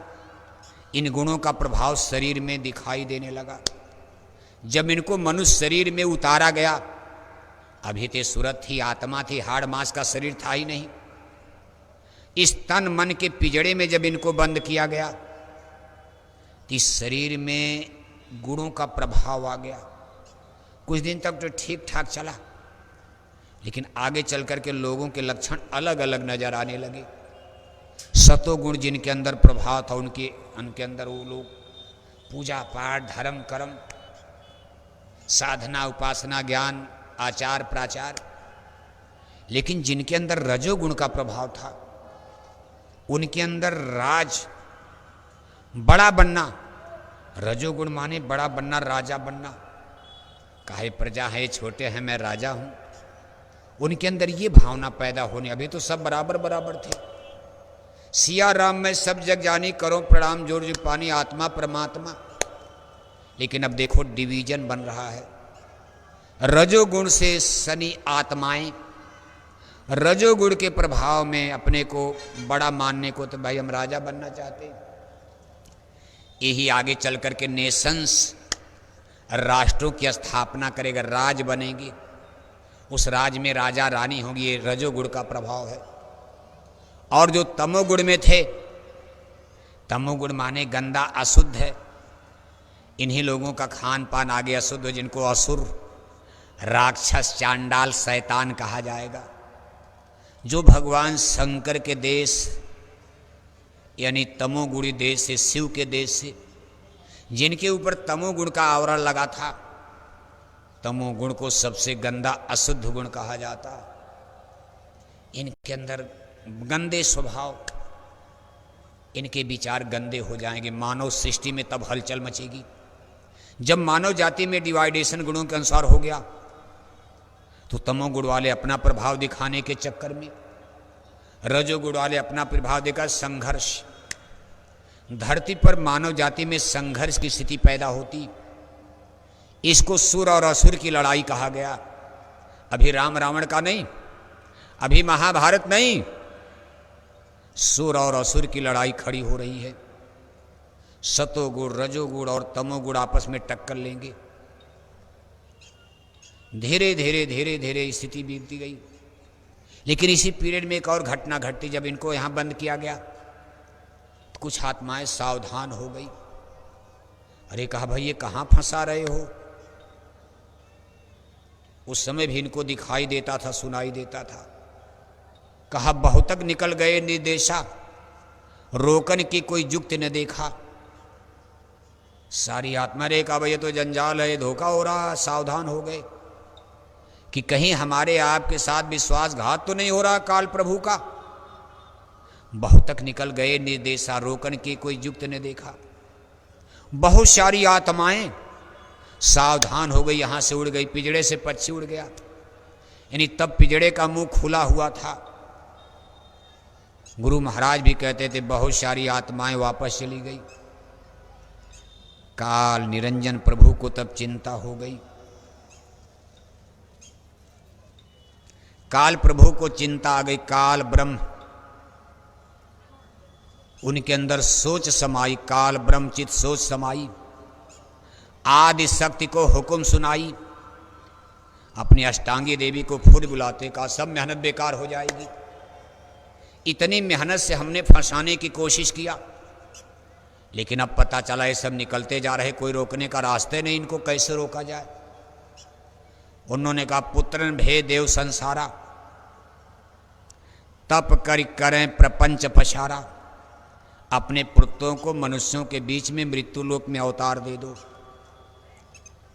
इन गुणों का प्रभाव शरीर में दिखाई देने लगा। जब इनको मनुष्य शरीर में उतारा गया, अभी ते सूरत थी, आत्मा थी, हाड़ मांस का शरीर था ही नहीं। इस तन मन के पिजड़े में जब इनको बंद किया गया, इस शरीर में गुणों का प्रभाव आ गया। कुछ दिन तक तो ठीक ठाक चला, लेकिन आगे चल कर के लोगों के लक्षण अलग अलग नजर आने लगे। सतोगुण जिनके अंदर प्रभाव था, उनके अंदर वो लोग पूजा पाठ, धर्म कर्म, साधना उपासना, ज्ञान आचार प्राचार। लेकिन जिनके अंदर रजोगुण का प्रभाव था, उनके अंदर राज, बड़ा बनना। रजोगुण माने बड़ा बनना, राजा बनना। काहे प्रजा है, छोटे हैं, मैं राजा हूं। उनके अंदर ये भावना पैदा होने। अभी तो सब बराबर बराबर थे। सिया राम में सब जग जानी, करो प्रणाम जोर जो पानी, आत्मा परमात्मा। लेकिन अब देखो डिवीजन बन रहा है। रजोगुण से सनी आत्माएं, रजोगुण के प्रभाव में अपने को बड़ा मानने को, तो भाई हम राजा बनना चाहते हैं। यही आगे चल करके नेशंस, राष्ट्रों की स्थापना करेगा, राज बनेंगे। उस राज में राजा रानी होंगी। ये रजोगुण का प्रभाव है। और जो तमोगुण में थे, तमोगुण माने गंदा, अशुद्ध है। इन्हीं लोगों का खान पान आगे अशुद्ध, जिनको असुर, राक्षस, चांडाल, शैतान कहा जाएगा। जो भगवान शंकर के देश यानी तमोगुणी देश से, शिव के देश से, जिनके ऊपर तमोगुण का आवरण लगा था, तमोगुण को सबसे गंदा अशुद्ध गुण कहा जाता। इनके अंदर गंदे स्वभाव, इनके विचार गंदे हो जाएंगे। मानव सृष्टि में तब हलचल मचेगी जब मानव जाति में डिवाइडेशन गुणों के अनुसार हो गया। तो तमोगुण वाले अपना प्रभाव दिखाने के चक्कर में, रजोगुण वाले अपना प्रभाव देकर संघर्ष। धरती पर मानव जाति में संघर्ष की स्थिति पैदा होती। इसको सुर और असुर की लड़ाई कहा गया। अभी राम रावण का नहीं, अभी महाभारत नहीं, सुर और असुर की लड़ाई खड़ी हो रही है। सतोगुण, रजोगुण और तमोगुण आपस में टक्कर लेंगे। धीरे धीरे धीरे धीरे स्थिति बीतती गई। लेकिन इसी पीरियड में एक और घटना घटती। जब इनको यहां बंद किया गया, तो कुछ आत्माएं सावधान हो गई। अरे कहा भाई ये कहां फंसा रहे हो। उस समय भी इनको दिखाई देता था, सुनाई देता था। कहा बहुतक निकल गए निर्देशा, रोकन की कोई युक्ति न देखा। सारी आत्मा रे कहा भाई ये तो जंजाल है, धोखा हो रहा। सावधान हो गए कि कहीं हमारे आपके साथ विश्वासघात तो नहीं हो रहा काल प्रभु का। बहुतक निकल गए निर्देशा, रोकन की कोई युक्त ने देखा। बहुत सारी आत्माएं सावधान हो गई, यहाँ से उड़ गई, पिंजड़े से पक्षी उड़ गया, यानी तब पिंजड़े का मुंह खुला हुआ था। गुरु महाराज भी कहते थे बहुत सारी आत्माएं वापस चली गई। काल निरंजन प्रभु को तब चिंता हो गई, काल प्रभु को चिंता आ गई। काल ब्रह्म उनके अंदर सोच समाई, काल ब्रह्म चित सोच समाई, आदि शक्ति को हुक्म सुनाई। अपनी अष्टांगी देवी को खुद बुलाते, कहा सब मेहनत बेकार हो जाएगी। इतनी मेहनत से हमने फंसाने की कोशिश किया, लेकिन अब पता चला ये सब निकलते जा रहे, कोई रोकने का रास्ते नहीं, इनको कैसे रोका जाए। उन्होंने कहा पुत्रन भे देव संसारा, तप कर करें प्रपंच पछारा। अपने पुत्रों को मनुष्यों के बीच में मृत्यु लोक में अवतार दे दो।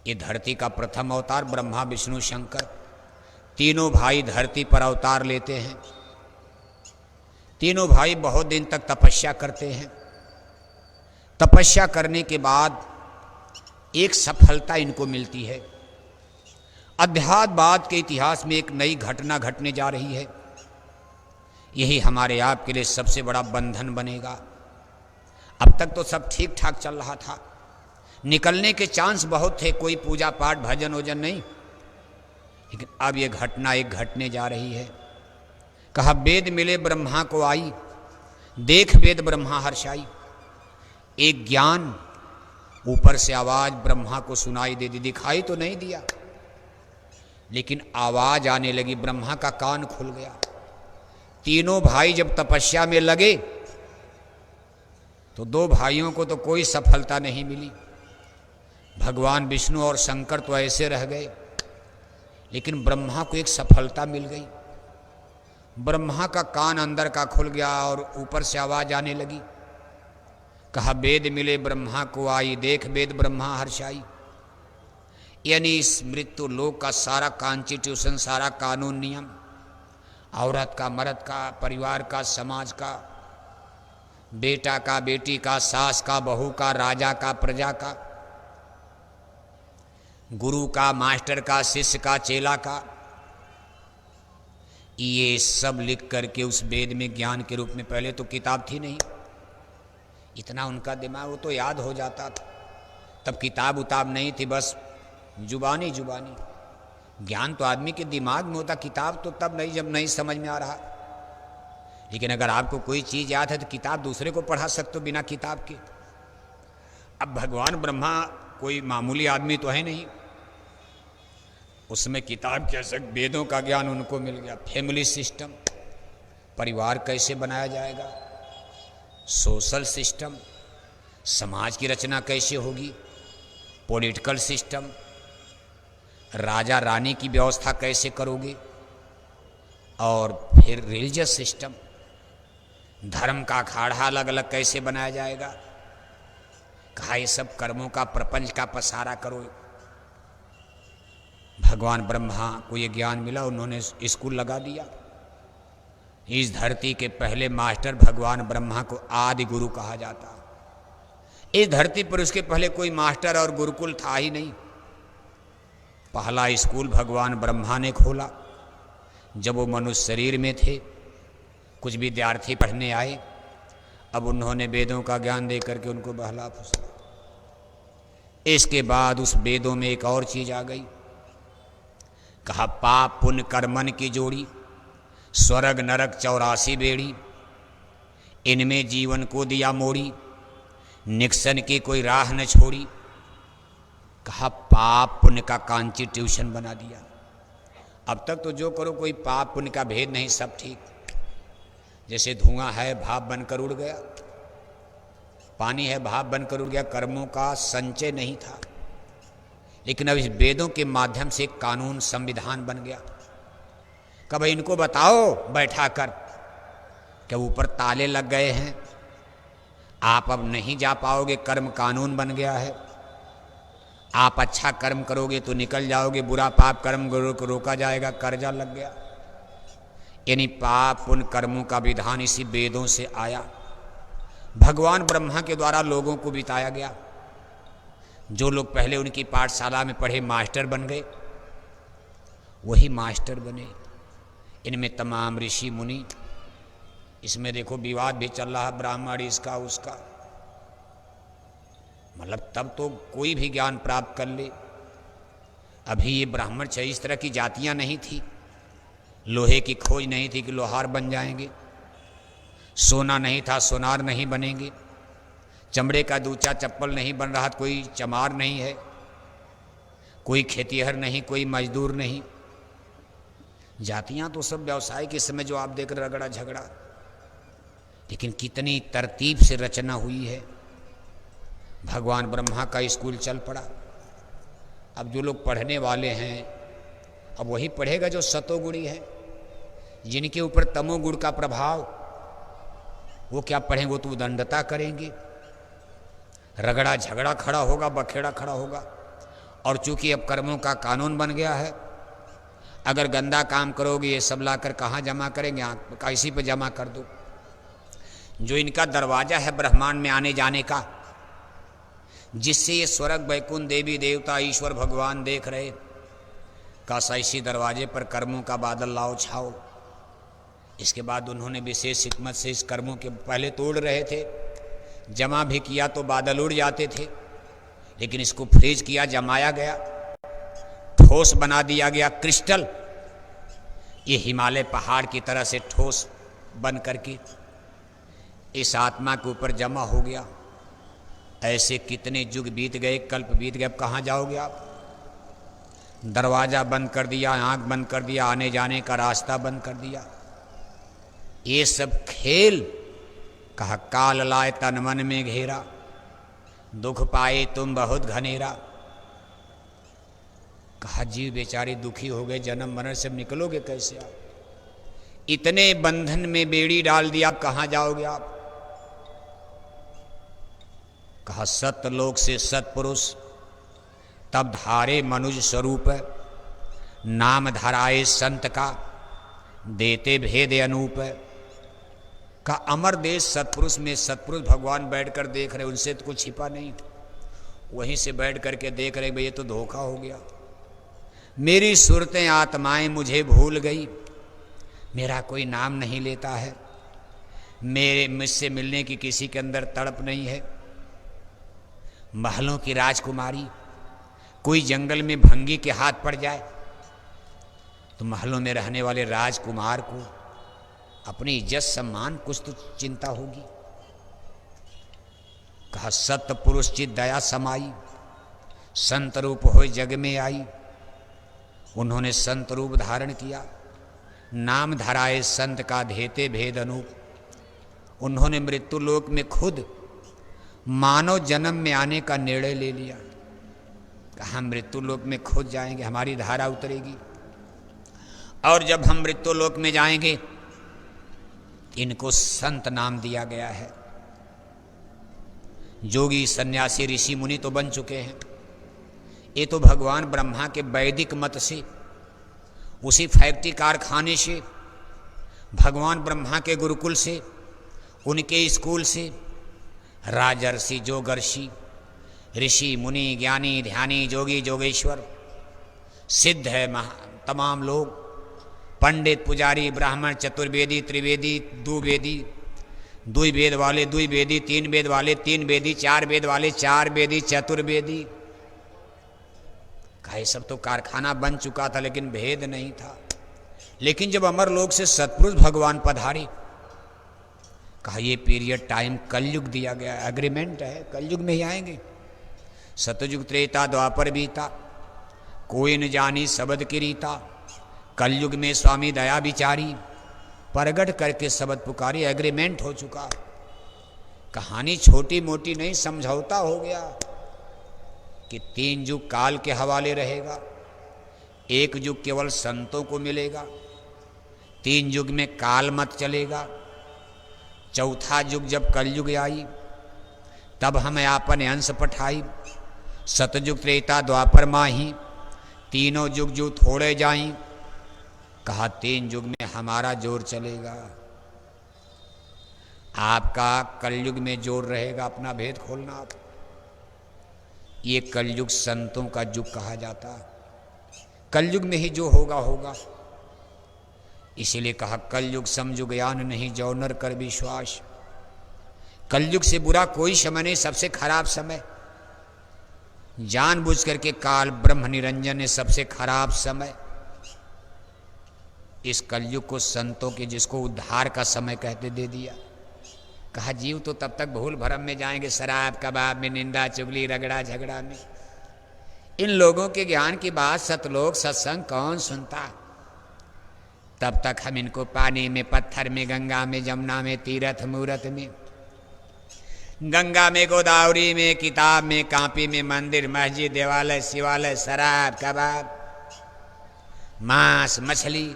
ये धरती का प्रथम अवतार ब्रह्मा विष्णु शंकर, तीनों भाई धरती पर अवतार लेते हैं। तीनों भाई बहुत दिन तक तपस्या करते हैं। तपस्या करने के बाद एक सफलता इनको मिलती है। अध्यात्मवाद के इतिहास में एक नई घटना घटने जा रही है। यही हमारे आपके लिए सबसे बड़ा बंधन बनेगा। अब तक तो सब ठीक ठाक चल रहा था, निकलने के चांस बहुत थे, कोई पूजा पाठ भजन वजन नहीं, लेकिन अब ये घटना एक घटने जा रही है। कहा वेद मिले ब्रह्मा को आई, देख वेद ब्रह्मा हर्षाई। एक ज्ञान ऊपर से आवाज ब्रह्मा को सुनाई दे दी, दिखाई तो नहीं दिया, लेकिन आवाज आने लगी, ब्रह्मा का कान खुल गया। तीनों भाई जब तपस्या में लगे तो दो भाइयों को तो कोई सफलता नहीं मिली। भगवान विष्णु और शंकर तो ऐसे रह गए, लेकिन ब्रह्मा को एक सफलता मिल गई। ब्रह्मा का कान अंदर का खुल गया और ऊपर से आवाज आने लगी। कहा वेद मिले ब्रह्मा को आई, देख वेद ब्रह्मा हर्षाई। यानी इस मृत्यु लोक का सारा कॉन्स्टिट्यूशन, सारा कानून नियम, औरत का, मर्द का, परिवार का, समाज का, बेटा का, बेटी का, सास का, बहू का, राजा का, प्रजा का, गुरु का, मास्टर का, शिष्य का, चेला का, ये सब लिख करके उस वेद में ज्ञान के रूप में, पहले तो किताब थी नहीं, इतना उनका दिमाग वो तो याद हो जाता था। तब किताब उताब नहीं थी, बस जुबानी जुबानी ज्ञान तो आदमी के दिमाग में होता, किताब तो तब नहीं जब नहीं समझ में आ रहा। लेकिन अगर आपको कोई चीज़ याद है तो किताब दूसरे को पढ़ा सकते हो बिना किताब के। अब भगवान ब्रह्मा कोई मामूली आदमी तो है नहीं, उसमें किताब कैसे, वेदों का ज्ञान उनको मिल गया। फैमिली सिस्टम, परिवार कैसे बनाया जाएगा, सोशल सिस्टम, समाज की रचना कैसे होगी, पॉलिटिकल सिस्टम, राजा रानी की व्यवस्था कैसे करोगे, और फिर रिलीजियस सिस्टम, धर्म का अखाड़ा अलग अलग कैसे बनाया जाएगा। कहा ये सब कर्मों का, प्रपंच का पसारा करो। भगवान ब्रह्मा को ये ज्ञान मिला, उन्होंने स्कूल लगा दिया। इस धरती के पहले मास्टर भगवान ब्रह्मा को आदि गुरु कहा जाता। इस धरती पर उसके पहले कोई मास्टर और गुरुकुल था ही नहीं। पहला स्कूल भगवान ब्रह्मा ने खोला। जब वो मनुष्य शरीर में थे, कुछ विद्यार्थी पढ़ने आए, अब उन्होंने वेदों का ज्ञान दे करके उनको बहला फुसला। इसके बाद उस वेदों में एक और चीज आ गई। कहा पाप पुण्य कर्मन की जोड़ी, स्वर्ग नरक 84 बेड़ी, इनमें जीवन को दिया मोड़ी, निक्सन की कोई राह न छोड़ी। कहा पाप पुण्य का कॉन्स्टिट्यूशन बना दिया। अब तक तो जो करो कोई पाप पुण्य का भेद नहीं, सब ठीक। जैसे धुआं है भाप बनकर उड़ गया, पानी है भाप बनकर उड़ गया, कर्मों का संचय नहीं था। लेकिन अब इस वेदों के माध्यम से एक कानून, संविधान बन गया। कब इनको बताओ बैठा कर कि ऊपर ताले लग गए हैं, आप अब नहीं जा पाओगे, कर्म कानून बन गया है। आप अच्छा कर्म करोगे तो निकल जाओगे, बुरा पाप कर्म को रोका जाएगा, कर्जा लग गया। यानी पाप पुण्य कर्मों का विधान इसी वेदों से आया, भगवान ब्रह्मा के द्वारा लोगों को बिताया गया। जो लोग पहले उनकी पाठशाला में पढ़े मास्टर बन गए, वही मास्टर बने। इनमें तमाम ऋषि मुनि, इसमें देखो विवाद भी चल रहा है, ब्राह्मण इसका उसका, मतलब तब तो कोई भी ज्ञान प्राप्त कर ले। अभी ये ब्राह्मण चाहिए, इस तरह की जातियां नहीं थी, लोहे की खोज नहीं थी कि लोहार बन जाएंगे, सोना नहीं था सोनार नहीं बनेंगे, चमड़े का दूचा चप्पल नहीं बन रहा, कोई चमार नहीं है, कोई खेतिहर नहीं, कोई मजदूर नहीं। जातियां तो सब व्यवसाय के समय जो आप देख रगड़ा झगड़ा, लेकिन कितनी तरतीब से रचना हुई है। भगवान ब्रह्मा का स्कूल चल पड़ा। अब जो लोग पढ़ने वाले हैं, अब वही पढ़ेगा जो सतोगुणी है, जिनके ऊपर तमोगुण का प्रभाव, वो क्या पढ़ेंगे, वो तो उदंडता करेंगे, रगड़ा झगड़ा खड़ा होगा, बखेड़ा खड़ा होगा। और चूंकि अब कर्मों का कानून बन गया है, अगर गंदा काम करोगे ये सब लाकर कहाँ जमा करेंगे, इसी पर जमा कर दो। जो इनका दरवाजा है ब्रह्मांड में आने जाने का, जिससे ये स्वर्ग वैकुंठ देवी देवता ईश्वर भगवान देख रहे, काश इसी दरवाजे पर कर्मों का बादल लाओ छाओ। इसके बाद उन्होंने विशेष हिकमत से इस कर्मों के पहले तोड़ रहे थे, जमा भी किया तो बादल उड़ जाते थे, लेकिन इसको फ्रीज किया, जमाया गया, ठोस बना दिया गया, क्रिस्टल। ये हिमालय पहाड़ की तरह से ठोस बन करके इस आत्मा के ऊपर जमा हो गया। ऐसे कितने युग बीत गए, कल्प बीत गए, अब कहाँ जाओगे आप? दरवाजा बंद कर दिया, आंख बंद कर दिया, आने जाने का रास्ता बंद कर दिया। ये सब खेल, कहा काल लाए तन मन में घेरा, दुख पाए तुम बहुत घनेरा। कहा जीव बेचारे दुखी हो गए, जन्म मरण से निकलोगे कैसे आप? इतने बंधन में बेड़ी डाल दिया, आप कहाँ जाओगे आप? कहा सतलोक से सतपुरुष तब धारे मनुज स्वरूप, नाम धराए संत का देते भेद अनूप। का अमर देश सतपुरुष में सतपुरुष भगवान बैठकर देख रहे, उनसे तो कुछ छिपा नहीं, वहीं से बैठ करके देख रहे, भाई ये तो धोखा हो गया, मेरी सुरतें आत्माएं मुझे भूल गई, मेरा कोई नाम नहीं लेता है, मेरे मुझसे मिलने की किसी के अंदर तड़प नहीं है। महलों की राजकुमारी कोई जंगल में भंगी के हाथ पड़ जाए तो महलों में रहने वाले राजकुमार को अपनी इज्जत सम्मान कुछ तो चिंता होगी। कहा सत्य पुरुष चित दया समाई, संत रूप होए जग में आई। उन्होंने संत रूप धारण किया, नाम धराए संत का धेते भेद अनूप। उन्होंने मृत्यु लोक में खुद मानव जन्म में आने का निर्णय ले लिया। कहा हम मृत्यु लोक में खुद जाएंगे, हमारी धारा उतरेगी, और जब हम मृत्यु लोक में जाएंगे इनको संत नाम दिया गया है। जोगी सन्यासी ऋषि मुनि तो बन चुके हैं, ये तो भगवान ब्रह्मा के वैदिक मत से, उसी फैक्ट्री कारखाने से, भगवान ब्रह्मा के गुरुकुल से, उनके स्कूल से राजर्षि जोगर्षि ऋषि मुनि ज्ञानी ध्यानी जोगी जोगेश्वर सिद्ध है तमाम लोग, पंडित पुजारी ब्राह्मण चतुर्वेदी त्रिवेदी दुवेदी, दुई वेद वाले दुई वेदी, तीन वेद वाले तीन वेदी, चार वेद वाले चार वेदी, चतुर्वेदी। कहा ये सब तो कारखाना बन चुका था, लेकिन भेद नहीं था। लेकिन जब अमर लोक से सतपुरुष भगवान पधारे, कहा ये पीरियड टाइम कलयुग दिया गया, एग्रीमेंट है, कलयुग में ही आएंगे। सतयुग त्रेता द्वापर बीता, कोई न जानी शब्द की रीता, कलयुग में स्वामी दया विचारी, प्रगट करके शब्द पुकारी, एग्रीमेंट हो चुका। कहानी छोटी मोटी नहीं, समझौता हो गया कि 3 युग काल के हवाले रहेगा, 1 युग केवल संतों को मिलेगा, 3 युग में काल मत चलेगा, 4था युग जब कलयुग आई तब हमें आपन अंश पठाई, सतयुग त्रेता द्वापर माही, तीनों युग जो थोड़े जाई। कहा 3 युग में हमारा जोर चलेगा, आपका कलयुग में जोर रहेगा, अपना भेद खोलना आप। ये कलयुग संतों का युग कहा जाता है। कलयुग में ही जो होगा होगा। इसीलिए कहा कलयुग समझु ज्ञान नहीं, जो नर कर विश्वास। कलयुग से बुरा कोई समय नहीं, सबसे खराब समय। जानबूझ करके काल ब्रह्म निरंजन ने सबसे खराब समय इस कलयुग को संतों के, जिसको उद्धार का समय कहते, दे दिया। कहा जीव तो तब तक भूल भरम में जाएंगे, शराब कबाब में, निंदा चुगली रगड़ा झगड़ा में। इन लोगों के ज्ञान की बात सतलोक सत्संग कौन सुनता? तब तक हम इनको पानी में, पत्थर में, गंगा में, जमुना में, तीर्थ मूर्त में, गंगा में, गोदावरी में, किताब में, कापी में, मंदिर मस्जिद देवालय शिवालय, शराब कबाब, मांस मछली,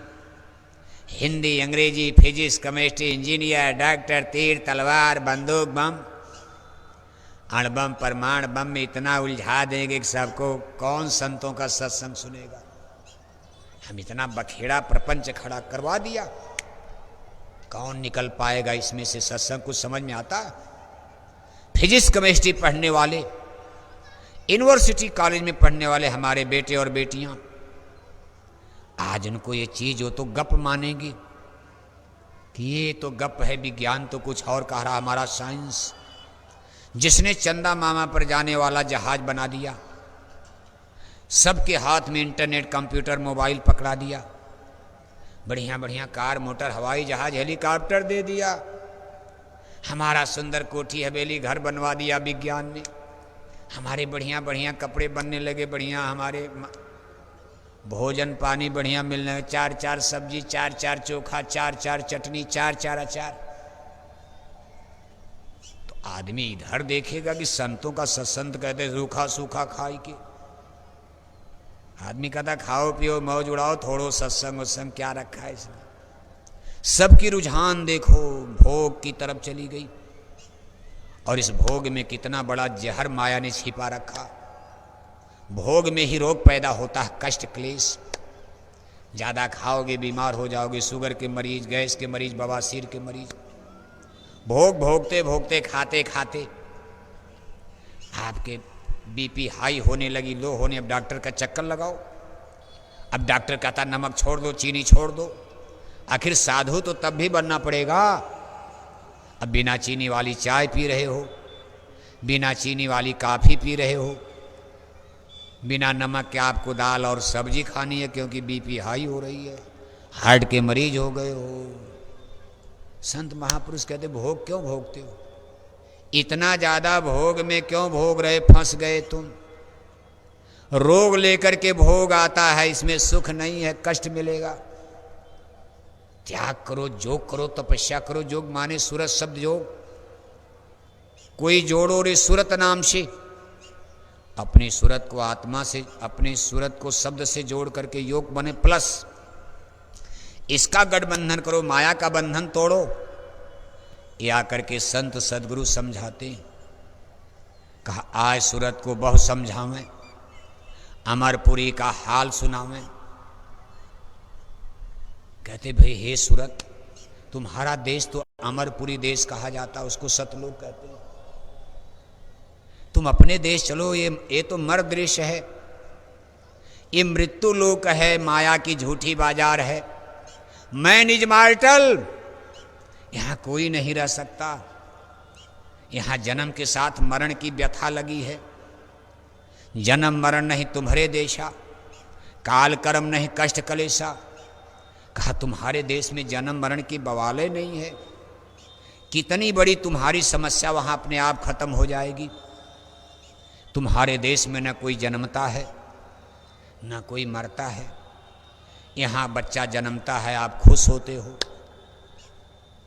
हिंदी अंग्रेजी फिजिक्स केमिस्ट्री इंजीनियर डॉक्टर, तीर तलवार बंदूक बम, अणुबम परमाणु बम में इतना उलझा देंगे कि सबको कौन संतों का सत्संग सुनेगा। हम इतना बखेड़ा प्रपंच खड़ा करवा दिया, कौन निकल पाएगा इसमें से? सत्संग कुछ समझ में आता? फिजिक्स केमिस्ट्री पढ़ने वाले, यूनिवर्सिटी कॉलेज में पढ़ने वाले हमारे बेटे और बेटियां, आज उनको ये चीज हो तो गप मानेंगे कि ये तो गप है, विज्ञान तो कुछ और कह रहा। हमारा साइंस, जिसने चंदा मामा पर जाने वाला जहाज बना दिया, सबके हाथ में इंटरनेट कंप्यूटर मोबाइल पकड़ा दिया, बढ़िया बढ़िया कार मोटर हवाई जहाज हेलीकॉप्टर दे दिया, हमारा सुंदर कोठी हवेली घर बनवा दिया विज्ञान ने, हमारे बढ़िया बढ़िया कपड़े बनने लगे, बढ़िया हमारे भोजन पानी बढ़िया मिलने लगे, 4-4 सब्जी, 4-4 चोखा, 4-4 चटनी, 4-4 अचार। तो आदमी इधर देखेगा कि संतों का सत्संग कहते रूखा सूखा खाई के। आदमी कहता खाओ पियो मौज उड़ाओ, थोड़ो सत्संग उत्संग क्या रखा है इसमें। सबकी रुझान देखो भोग की तरफ चली गई, और इस भोग में कितना बड़ा जहर माया ने छिपा रखा। भोग में ही रोग पैदा होता है, कष्ट क्लेश। ज़्यादा खाओगे बीमार हो जाओगे, शुगर के मरीज, गैस के मरीज, बवासीर के मरीज। भोग भोगते भोगते खाते खाते आपके बीपी हाई होने लगी, लो होने, अब डॉक्टर का चक्कर लगाओ। अब डॉक्टर कहता नमक छोड़ दो, चीनी छोड़ दो। आखिर साधु तो तब भी बनना पड़ेगा। अब बिना चीनी वाली चाय पी रहे हो, बिना चीनी वाली कॉफ़ी पी रहे हो, बिना नमक के आपको दाल और सब्जी खानी है क्योंकि बीपी हाई हो रही है, हार्ट के मरीज हो गए हो। संत महापुरुष कहते भोग क्यों भोगते हो? इतना ज़्यादा भोग में क्यों भोग रहे? फंस गए तुम। रोग लेकर के भोग आता है, इसमें सुख नहीं है, कष्ट मिलेगा। त्याग करो, योग करो, तपस्या करो। योग माने सूरत शब्द योग, कोई जोड़ो रे सूरत नाम से। अपनी सूरत को आत्मा से, अपनी सूरत को शब्द से जोड़ करके योग बने, प्लस इसका गठबंधन करो, माया का बंधन तोड़ो। ये आकर के संत सदगुरु समझाते। कहा आय सूरत को बहु समझावें, अमरपुरी का हाल सुनावें। कहते भाई हे सूरत, तुम्हारा देश तो अमरपुरी देश कहा जाता, उसको सतलोक कहते हैं। तुम अपने देश चलो, ये तो मर दृश्य है, ये मृत्यु लोक है, माया की झूठी बाजार है। मैं निज मार्टल, यहां कोई नहीं रह सकता। यहां जन्म के साथ मरण की व्यथा लगी है। जन्म मरण नहीं तुम्हारे देशा, काल कर्म नहीं कष्ट कलेशा। कहा तुम्हारे देश में जन्म मरण की बवाले नहीं है। कितनी बड़ी तुम्हारी समस्या वहां अपने आप खत्म हो जाएगी। तुम्हारे देश में न कोई जन्मता है न कोई मरता है। यहाँ बच्चा जन्मता है, आप खुश होते हो,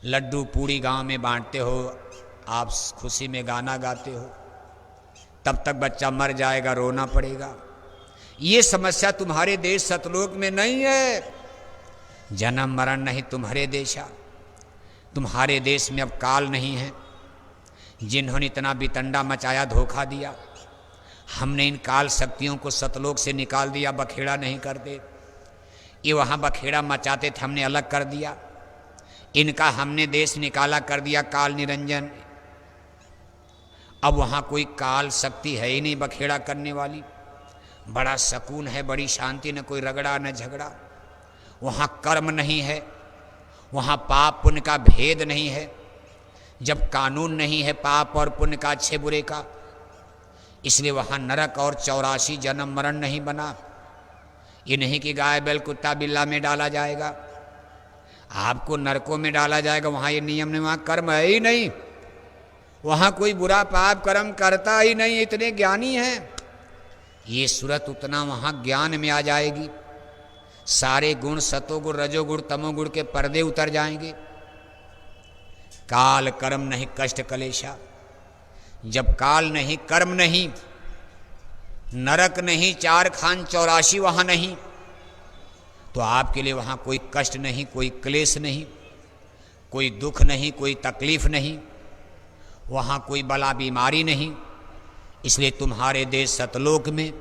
लड्डू पूड़ी गांव में बांटते हो, आप खुशी में गाना गाते हो। तब तक बच्चा मर जाएगा, रोना पड़ेगा। ये समस्या तुम्हारे देश सतलोक में नहीं है। जन्म मरण नहीं तुम्हारे देशा। तुम्हारे देश में अब काल नहीं है। जिन्होंने इतना बितंडा मचाया, धोखा दिया, हमने इन काल शक्तियों को सतलोक से निकाल दिया, बखेड़ा नहीं करते। ये वहाँ बखेड़ा मचाते थे, हमने अलग कर दिया। इनका हमने देश निकाला कर दिया काल निरंजन, अब वहाँ कोई काल शक्ति है ही नहीं बखेड़ा करने वाली, बड़ा सुकून है, बड़ी शांति, न कोई रगड़ा न झगड़ा। वहाँ कर्म नहीं है, वहाँ पाप पुण्य का भेद नहीं है। जब कानून नहीं है पाप और पुण्य का, अच्छे बुरे का, इसलिए वहाँ नरक और 84 जन्म मरण नहीं बना। ये नहीं कि गाय बैल कुत्ता बिल्ला में डाला जाएगा, आपको नरकों में डाला जाएगा। वहाँ ये नियम नहीं, वहाँ कर्म है ही नहीं, वहाँ कोई बुरा पाप कर्म करता ही नहीं। इतने ज्ञानी हैं। ये सूरत उतना वहाँ ज्ञान में आ जाएगी, सारे गुण सतोगुण रजोगुण तमोगुण के पर्दे उतर जाएंगे। काल कर्म नहीं कष्ट कलेशा। जब काल नहीं, कर्म नहीं, नरक नहीं, 4 खान 84 वहाँ नहीं, तो आपके लिए वहाँ कोई कष्ट नहीं, कोई क्लेश नहीं, कोई दुख नहीं, कोई तकलीफ नहीं, वहाँ कोई बला बीमारी नहीं। इसलिए तुम्हारे देश सतलोक में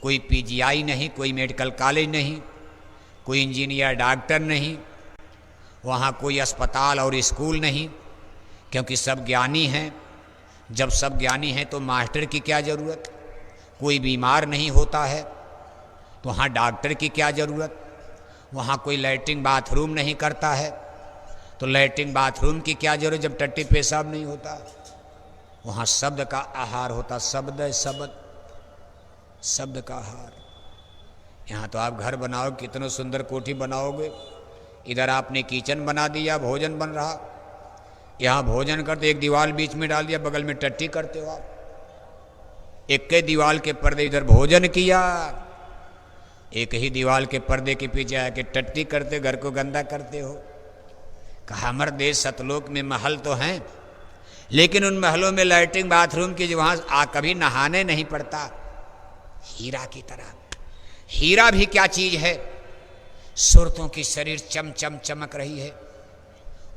कोई पीजीआई नहीं, कोई मेडिकल कॉलेज नहीं, कोई इंजीनियर डॉक्टर नहीं, वहाँ कोई अस्पताल और स्कूल नहीं, क्योंकि सब ज्ञानी हैं। जब सब ज्ञानी हैं तो मास्टर की क्या ज़रूरत। कोई बीमार नहीं होता है तो वहाँ डॉक्टर की क्या ज़रूरत। वहाँ कोई लैट्रिन बाथरूम नहीं करता है तो लैट्रिन बाथरूम की क्या ज़रूरत, जब टट्टी पेशाब नहीं होता। वहाँ शब्द का आहार होता, शब्द शब्द शब्द का आहार। यहाँ तो आप घर बनाओ, कितने सुंदर कोठी बनाओगे, इधर आपने किचन बना दिया, भोजन बन रहा, यहाँ भोजन करते एक दीवार बीच में डाल दिया, बगल में टट्टी करते हो आप। एक के दीवार के पर्दे इधर भोजन किया, एक ही दीवार के पर्दे के पीछे आके टट्टी करते, घर को गंदा करते हो। कहा हमारे देश सतलोक में महल तो हैं, लेकिन उन महलों में लैट्रिन बाथरूम की वहाँ कभी नहाने नहीं पड़ता। हीरा की तरह। हीरा भी क्या चीज़ है, सुरतों की शरीर चम चम चमक रही है,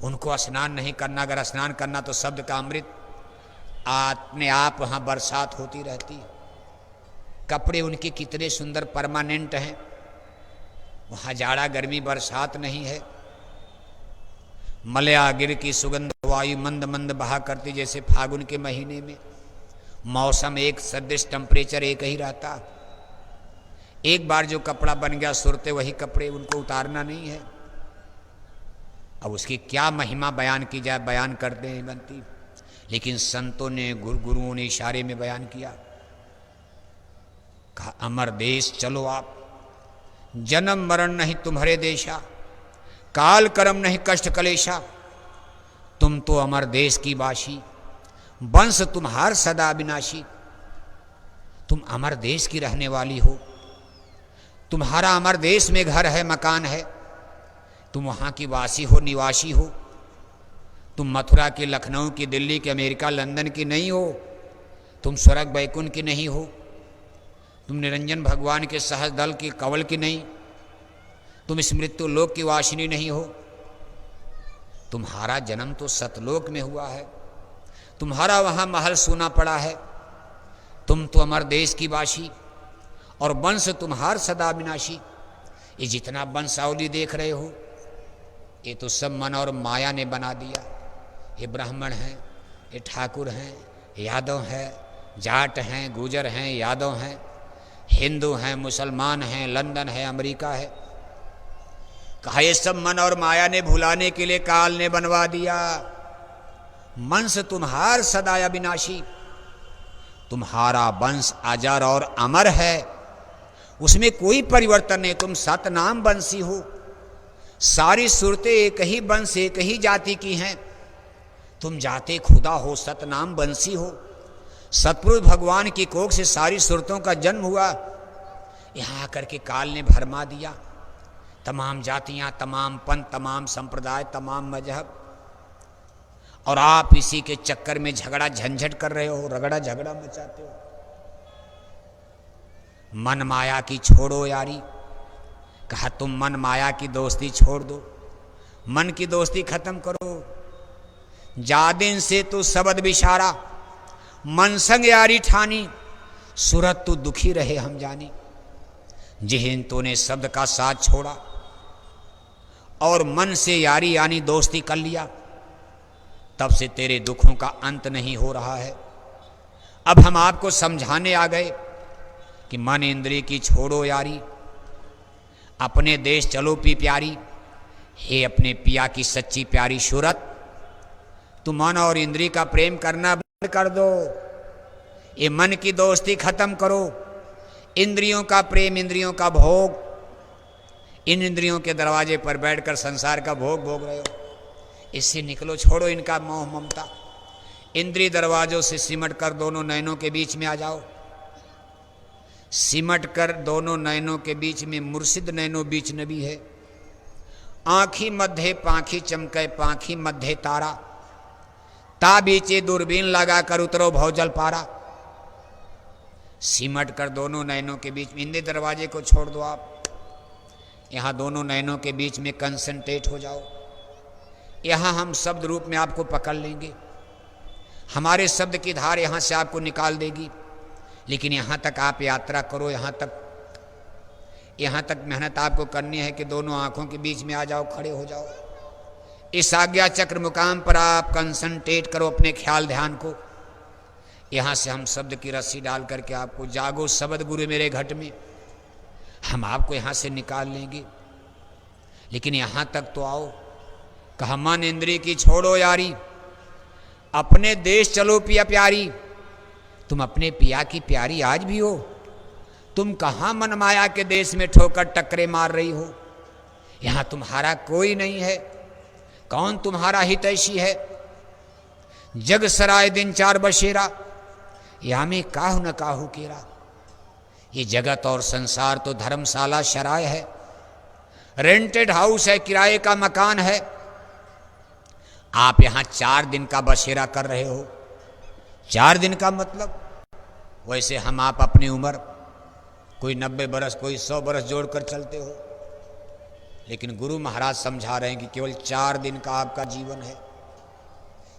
उनको स्नान नहीं करना। अगर स्नान करना तो शब्द का अमृत अपने आप वहाँ बरसात होती रहती। कपड़े उनके कितने सुंदर परमानेंट हैं, वहाँ जाड़ा गर्मी बरसात नहीं है। मलया गिर की सुगंध वायु मंद मंद बहा करती, जैसे फागुन के महीने में मौसम एक सदृश, टेम्परेचर एक ही रहता। एक बार जो कपड़ा बन गया सुरते वही कपड़े, उनको उतारना नहीं है। अब उसकी क्या महिमा बयान की जाए, बयान करते हैं बनती, लेकिन संतों ने गुरुओं ने इशारे में बयान किया। कहा अमर देश चलो आप, जन्म मरण नहीं तुम्हारे देशा, काल कर्म नहीं कष्ट कलेशा। तुम तो अमर देश की वासी, वंश तुम्हार सदा विनाशी। तुम अमर देश की रहने वाली हो, तुम्हारा अमर देश में घर है, मकान है, तुम वहाँ की वासी हो, निवासी हो। तुम मथुरा की, लखनऊ की, दिल्ली की, अमेरिका लंदन की नहीं हो, तुम स्वर्ग बैकुंठ की नहीं हो, तुम निरंजन भगवान के सहज दल की कवल की नहीं, तुम इस मृत्यु लोक की वासिनी नहीं हो। तुम्हारा जन्म तो सतलोक में हुआ है, तुम्हारा वहाँ महल सोना पड़ा है, तुम तो अमर देश की वासी, और वंश तुम्हार सदा विनाशी। ये जितना वंशावली देख रहे हो, ये तो सब मन और माया ने बना दिया। ये ब्राह्मण हैं, ये ठाकुर हैं, यादव हैं, जाट हैं, गुजर हैं, यादव हैं, हिंदू हैं, मुसलमान हैं, लंदन है, अमेरिका है। कहा ये सब मन और माया ने भुलाने के लिए काल ने बनवा दिया। वंश तुम्हार सदा अविनाशी, तुम्हारा वंश अजर और अमर है, उसमें कोई परिवर्तन नहीं। तुम सतनाम वंशी हो, सारी सूरतें एक ही वंश एक ही जाति की हैं। तुम जाते खुदा हो, सतनाम वंशी हो। सतपुरुष भगवान की कोख से सारी सूरतों का जन्म हुआ। यहाँ आकर के काल ने भरमा दिया। तमाम जातियाँ, तमाम पंथ, तमाम संप्रदाय, तमाम मजहब, और आप इसी के चक्कर में झगड़ा झंझट कर रहे हो, रगड़ा झगड़ा मचाते हो। मन माया की छोड़ो यारी। कहा तुम मन माया की दोस्ती छोड़ दो, मन की दोस्ती खत्म करो। जादिन से तो शब्द बिशारा, मन संग यारी ठानी, सूरत तो दुखी रहे हम जानी। जिहिन तूने शब्द का साथ छोड़ा और मन से यारी यानी दोस्ती कर लिया, तब से तेरे दुखों का अंत नहीं हो रहा है। अब हम आपको समझाने आ गए कि मन इंद्रिय की छोड़ो यारी, अपने देश चलो पी प्यारी। हे अपने पिया की सच्ची प्यारी सूरत, तुम मन और इंद्रिय का प्रेम करना बंद कर दो। ये मन की दोस्ती खत्म करो। इंद्रियों का प्रेम, इंद्रियों का भोग, इन इंद्रियों के दरवाजे पर बैठकर संसार का भोग भोग रहे हो, इससे निकलो, छोड़ो इनका मोह ममता। इंद्रिय दरवाजों से सिमट कर दोनों नयनों के बीच में आ जाओ। सिमट कर दोनों नयनों के बीच में मुर्शिद नैनो बीच नबी है। आँखी मध्य पाँखी चमके पाँखी मध्य तारा, ता बीचे दूरबीन लगा कर उतरो भौजल पारा। सिमट कर दोनों नयनों के बीच में, इंद्रिय दरवाजे को छोड़ दो आप, यहाँ दोनों नयनों के बीच में कंसंट्रेट हो जाओ। यहाँ हम शब्द रूप में आपको पकड़ लेंगे, हमारे शब्द की धार यहाँ से आपको निकाल देगी। लेकिन यहाँ तक आप यात्रा करो, यहाँ तक मेहनत आपको करनी है कि दोनों आँखों के बीच में आ जाओ, खड़े हो जाओ। इस आज्ञा चक्र मुकाम पर आप कंसंट्रेट करो अपने ख्याल ध्यान को। यहाँ से हम शब्द की रस्सी डाल करके आपको, जागो शब्द गुरु मेरे घट में, हम आपको यहाँ से निकाल लेंगे। लेकिन यहाँ तक तो आओ। कहा मन इंद्रिय की छोड़ो यारी, अपने देश चलो पिया प्यारी। तुम अपने पिया की प्यारी आज भी हो। तुम कहाँ मन माया के देश में ठोकर टकरे मार रही हो। यहाँ तुम्हारा कोई नहीं है। कौन तुम्हारा हितैषी है। जग सराय दिन चार बसेरा, या में काहू न काहू केरा। ये जगत और संसार तो धर्मशाला शराय है, रेंटेड हाउस है, किराए का मकान है। आप यहाँ 4 दिन का बसेरा कर रहे हो। 4 दिन का मतलब, वैसे हम आप अपनी उम्र कोई 90 बरस कोई 100 बरस जोड़कर चलते हो, लेकिन गुरु महाराज समझा रहे हैं कि केवल 4 दिन का आपका जीवन है।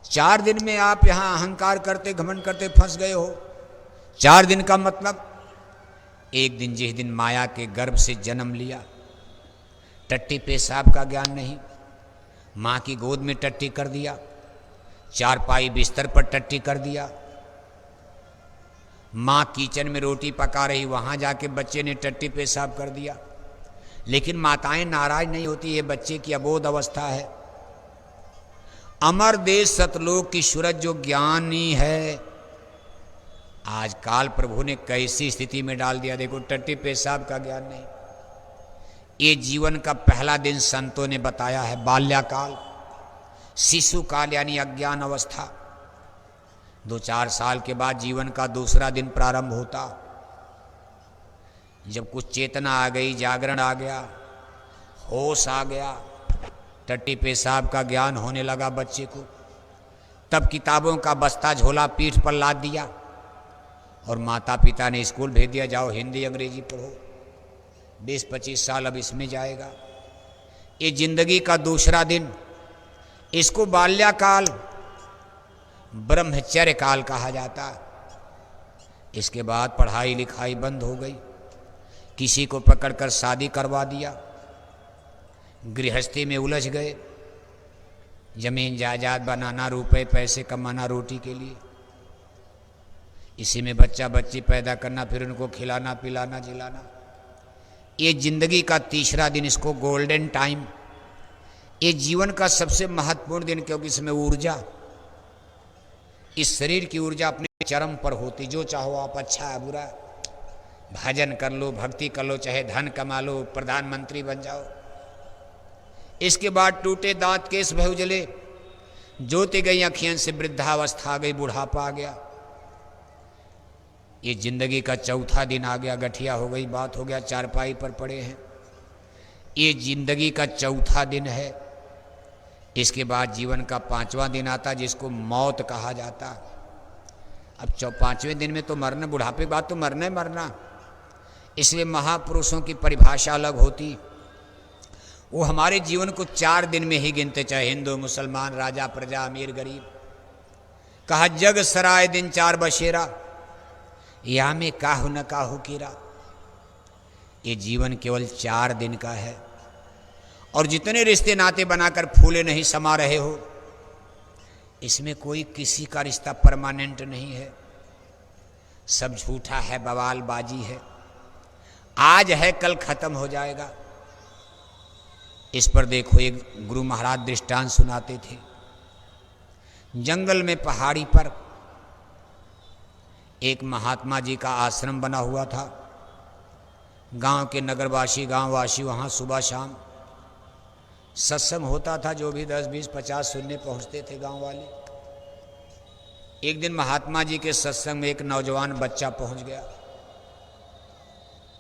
4 दिन में आप यहाँ अहंकार करते घमंड करते फंस गए हो। 4 दिन का मतलब, एक दिन जिस दिन माया के गर्भ से जन्म लिया, टट्टी पेशाब का ज्ञान नहीं, माँ की गोद में टट्टी कर दिया, चारपाई बिस्तर पर टट्टी कर दिया, माँ किचन में रोटी पका रही वहाँ जाके बच्चे ने टट्टी पेशाब कर दिया। लेकिन माताएं नाराज नहीं होती, ये बच्चे की अबोध अवस्था है। अमर देश सतलोक की सूरज जो ज्ञानी है, आज काल प्रभु ने कैसी स्थिति में डाल दिया। देखो, टट्टी पेशाब का ज्ञान नहीं। ये जीवन का पहला दिन संतों ने बताया है, बाल्याकाल, शिशु काल यानी अज्ञान अवस्था। 2-4 साल के बाद जीवन का दूसरा दिन प्रारंभ होता, जब कुछ चेतना आ गई, जागरण आ गया, होश आ गया, टट्टी पेशाब का ज्ञान होने लगा बच्चे को। तब किताबों का बस्ता झोला पीठ पर लाद दिया और माता पिता ने स्कूल भेज दिया, जाओ हिंदी अंग्रेजी पढ़ो। 20-25 साल अब इसमें जाएगा। ये जिंदगी का दूसरा दिन, इसको बाल्याकाल, ब्रह्मचर्य काल कहा जाता। इसके बाद पढ़ाई लिखाई बंद हो गई, किसी को पकड़कर शादी करवा दिया, गृहस्थी में उलझ गए, जमीन जायदाद बनाना, रुपए पैसे कमाना रोटी के लिए, इसी में बच्चा बच्ची पैदा करना, फिर उनको खिलाना पिलाना जिलाना। ये जिंदगी का तीसरा दिन, इसको गोल्डन टाइम, ये जीवन का सबसे महत्वपूर्ण दिन, क्योंकि इसमें ऊर्जा, इस शरीर की ऊर्जा अपने चरम पर होती। जो चाहो आप, अच्छा है बुरा, भजन कर लो, भक्ति कर लो, चाहे धन कमा लो, प्रधानमंत्री बन जाओ। इसके बाद टूटे दांत केस भय उजले, जोती गई अखियां से वृद्धावस्था आ गई, बुढ़ापा आ गया। ये जिंदगी का चौथा दिन आ गया, गठिया हो गई, बात हो गया, चारपाई पर पड़े हैं। ये जिंदगी का चौथा दिन है। इसके बाद जीवन का 5वां दिन आता, जिसको मौत कहा जाता। अब 5वें दिन में तो मरना, बुढ़ापे के बाद तो मरना ही मरना। इसलिए महापुरुषों की परिभाषा अलग होती। वो हमारे जीवन को 4 दिन में ही गिनते, चाहे हिंदू मुसलमान, राजा प्रजा, अमीर गरीब। कहा जग सराय दिन 4 बसेरा, या में काहू न काहू कीरा। ये जीवन केवल 4 दिन का है। और जितने रिश्ते नाते बनाकर फूले नहीं समा रहे हो, इसमें कोई किसी का रिश्ता परमानेंट नहीं है। सब झूठा है, बवालबाजी है, आज है कल खत्म हो जाएगा। इस पर देखो एक गुरु महाराज दृष्टांत सुनाते थे। जंगल में पहाड़ी पर एक महात्मा जी का आश्रम बना हुआ था। गांव के नगरवासी, गांववासी वहाँ सुबह शाम सत्संग होता था। जो भी 10, 20, 50 सुनने पहुँचते थे गांव वाले। एक दिन महात्मा जी के सत्संग में एक नौजवान बच्चा पहुँच गया।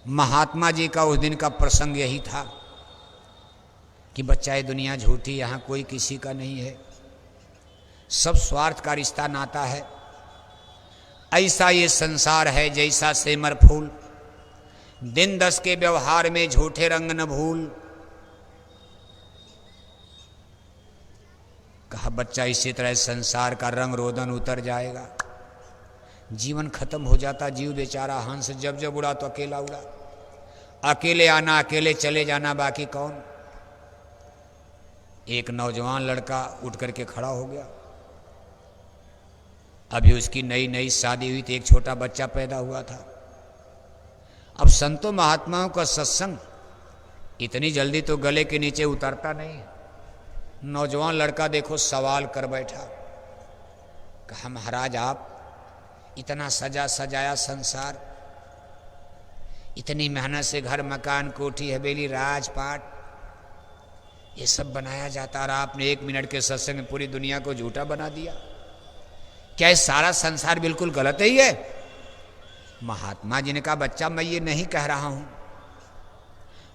महात्मा जी का उस दिन का प्रसंग यही था कि बच्चा, ये दुनिया झूठी, यहाँ कोई किसी का नहीं है, सब स्वार्थ का रिश्ता नाता है। ऐसा ये संसार है जैसा सेमर फूल, दिन 10 के व्यवहार में झूठे रंग न भूल। कहा बच्चा, इसी तरह संसार का रंग रोदन उतर जाएगा, जीवन खत्म हो जाता। जीव बेचारा हंस जब जब उड़ा तो अकेला उड़ा, अकेले आना अकेले चले जाना, बाकी कौन। एक नौजवान लड़का उठ करके खड़ा हो गया। अभी उसकी नई नई शादी हुई थी, एक छोटा बच्चा पैदा हुआ था। अब संतों महात्माओं का सत्संग इतनी जल्दी तो गले के नीचे उतरता नहीं। नौजवान लड़का देखो सवाल कर बैठा। कहा महाराज, आप इतना सजा सजाया संसार, इतनी मेहनत से घर मकान कोठी हवेली राजपाट ये सब बनाया जाता, और आपने 1 मिनट के सत्संग में पूरी दुनिया को झूठा बना दिया। क्या ये सारा संसार बिल्कुल गलत ही है? महात्मा जी ने कहा बच्चा, मैं ये नहीं कह रहा हूं,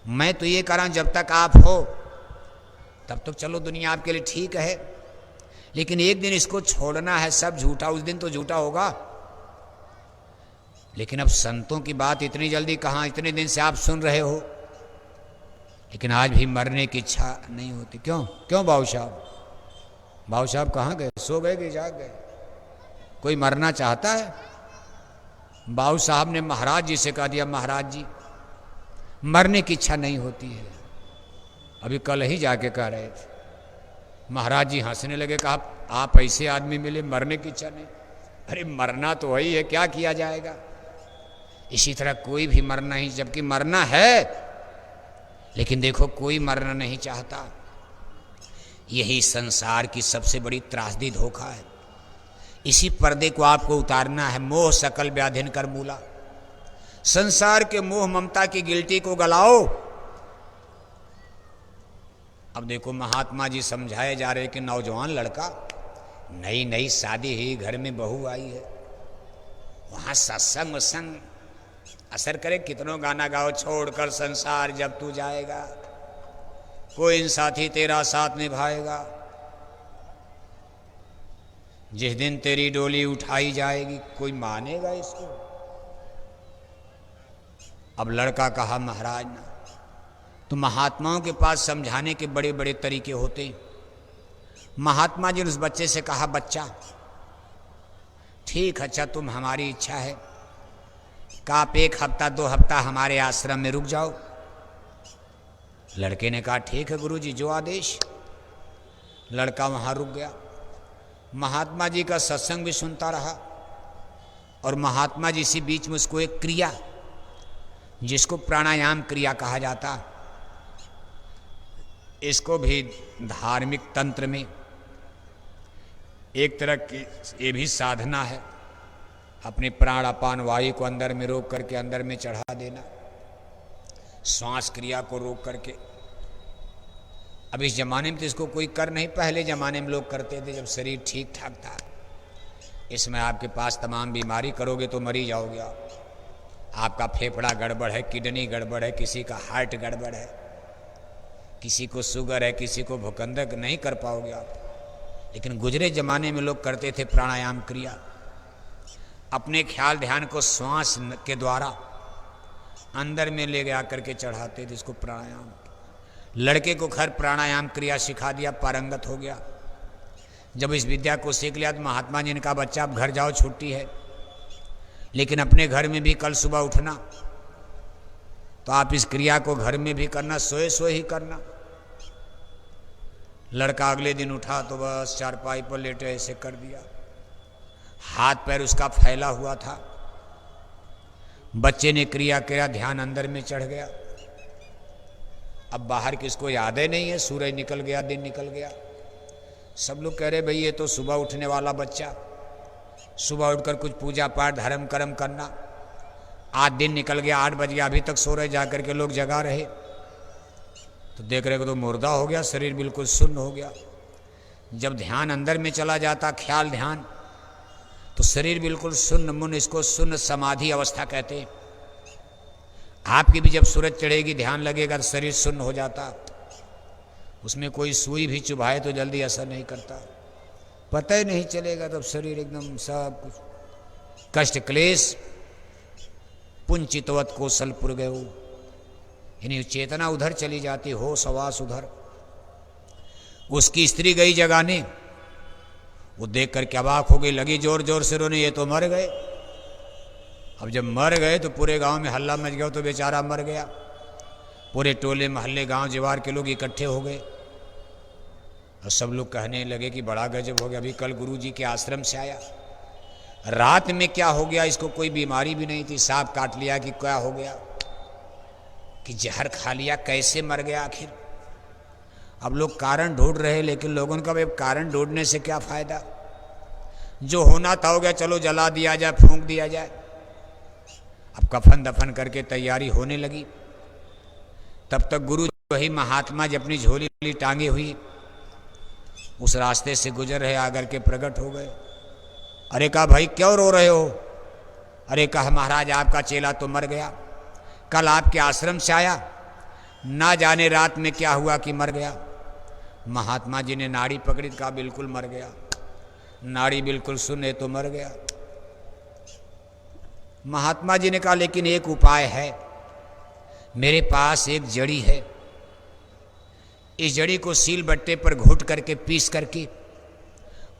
मैं तो ये कह रहा हूं जब तक आप हो तब तो चलो दुनिया आपके लिए ठीक है, लेकिन एक दिन इसको छोड़ना है, सब झूठा, उस दिन तो झूठा होगा। लेकिन अब संतों की बात इतनी जल्दी कहाँ, इतने दिन से आप सुन रहे हो, लेकिन आज भी मरने की इच्छा नहीं होती। क्यों क्यों बाबू साहब? बाबू साहब कहाँ गए? सो गए कि जाग गए? कोई मरना चाहता है? बाबू साहब ने महाराज जी से कह दिया, महाराज जी मरने की इच्छा नहीं होती है। अभी कल ही जाके कह रहे थे। महाराज जी हंसने लगे, कहा आप ऐसे आदमी मिले, मरने की इच्छा नहीं? अरे मरना तो वही है, क्या किया जाएगा। इसी तरह कोई भी मरना ही, जबकि मरना है, लेकिन देखो कोई मरना नहीं चाहता। यही संसार की सबसे बड़ी त्रासदी धोखा है। इसी पर्दे को आपको उतारना है। मोह सकल व्याधिन कर मूला, संसार के मोह ममता की गिल्टी को गलाओ। अब देखो महात्मा जी समझाए जा रहे कि नौजवान लड़का, नई नई शादी ही, घर में बहू आई है, वहां सत्संग संग असर करे। कितनों गाना गाओ, छोड़कर संसार जब तू जाएगा, कोई साथी तेरा साथ निभाएगा, जिस दिन तेरी डोली उठाई जाएगी। कोई मानेगा इसको? अब लड़का कहा महाराज ना, तो महात्माओं के पास समझाने के बड़े बड़े तरीके होते। महात्मा जी ने उस बच्चे से कहा बच्चा ठीक, अच्छा तुम हमारी इच्छा है कि आप 1 हफ्ता 2 हफ्ता हमारे आश्रम में रुक जाओ। लड़के ने कहा ठीक है गुरुजी, जो आदेश। लड़का वहाँ रुक गया। महात्मा जी का सत्संग भी सुनता रहा, और महात्मा जी इसी बीच में उसको एक क्रिया, जिसको प्राणायाम क्रिया कहा जाता, इसको भी धार्मिक तंत्र में एक तरह की ये भी साधना है। अपने प्राण अपान वायु को अंदर में रोक करके अंदर में चढ़ा देना, श्वास क्रिया को रोक करके। अब इस जमाने में तो इसको कोई कर नहीं, पहले जमाने में लोग करते थे जब शरीर ठीक ठाक था। इसमें आपके पास तमाम बीमारी करोगे तो मरी जाओगे आप। आपका फेफड़ा गड़बड़ है, किडनी गड़बड़ है, किसी का हार्ट गड़बड़ है, किसी को शुगर है, किसी को भूखंदक, नहीं कर पाओगे आप। लेकिन गुजरे जमाने में लोग करते थे प्राणायाम क्रिया, अपने ख्याल ध्यान को श्वास के द्वारा अंदर में ले गया करके चढ़ाते थे इसको प्राणायाम। लड़के को खैर प्राणायाम क्रिया सिखा दिया, पारंगत हो गया। जब इस विद्या को सीख लिया तो महात्मा जी ने कहा बच्चा आप घर जाओ, छुट्टी है, लेकिन अपने घर में भी कल सुबह उठना, तो आप इस क्रिया को घर में भी करना, सोए सोए ही करना। लड़का अगले दिन उठा तो बस चारपाई पर लेटे ऐसे कर दिया, हाथ पैर उसका फैला हुआ था, बच्चे ने क्रिया किया, ध्यान अंदर में चढ़ गया। अब बाहर किसको याद ही नहीं है, सूरज निकल गया, दिन निकल गया। सब लोग कह रहे भाई ये तो सुबह उठने वाला बच्चा, सुबह उठकर कुछ पूजा पाठ धर्म कर्म करना। आज दिन निकल गया, 8 बज गया, अभी तक सो रहे, जाकर के लोग जगा रहे। तो देख रहे को तो मुर्दा हो गया, शरीर बिल्कुल सुन्न हो गया। जब ध्यान अंदर में चला जाता, ख्याल ध्यान, तो शरीर बिल्कुल सुन्न मुन्न, इसको सुन्न समाधि अवस्था कहते हैं। आपकी भी जब सूरज चढ़ेगी, ध्यान लगेगा तो शरीर सुन्न हो जाता। उसमें कोई सुई भी चुभाए तो जल्दी असर नहीं करता, पता ही नहीं चलेगा, तब शरीर एकदम सब कुछ कष्ट क्लेश पुंचितवत कौशलपुर गयो, यानी चेतना उधर चली जाती, हो सवास उधर। उसकी स्त्री गई जगाने, वो देख करके अवाक हो गई, लगी जोर जोर से रोने, ये तो मर गए। अब जब मर गए तो पूरे गांव में हल्ला मच गया, तो बेचारा मर गया। पूरे टोले महल्ले गांव जवार के लोग इकट्ठे हो गए और सब लोग कहने लगे कि बड़ा गजब हो गया, अभी कल गुरुजी के आश्रम से आया, रात में क्या हो गया, इसको कोई बीमारी भी नहीं थी, सांप काट लिया कि क्या हो गया, कि जहर खा लिया, कैसे मर गया आखिर। अब लोग कारण ढूंढ रहे, लेकिन लोगों का भाई कारण ढूंढने से क्या फायदा, जो होना था हो गया, चलो जला दिया जाए, फूंक दिया जाए। अब कफन दफन करके तैयारी होने लगी। तब तक गुरु वही महात्मा जी अपनी झोली टांगे हुई उस रास्ते से गुजर रहे, आकर के प्रकट हो गए। अरे कहा भाई क्यों रो रहे हो? अरे कहा महाराज आपका चेला तो मर गया, कल आपके आश्रम से आया, ना जाने रात में क्या हुआ कि मर गया। महात्मा जी ने नाड़ी पकड़ी, कहा बिल्कुल मर गया, नाड़ी बिल्कुल सुने तो मर गया। महात्मा जी ने कहा लेकिन एक उपाय है, मेरे पास एक जड़ी है, इस जड़ी को सील बट्टे पर घुट करके पीस करके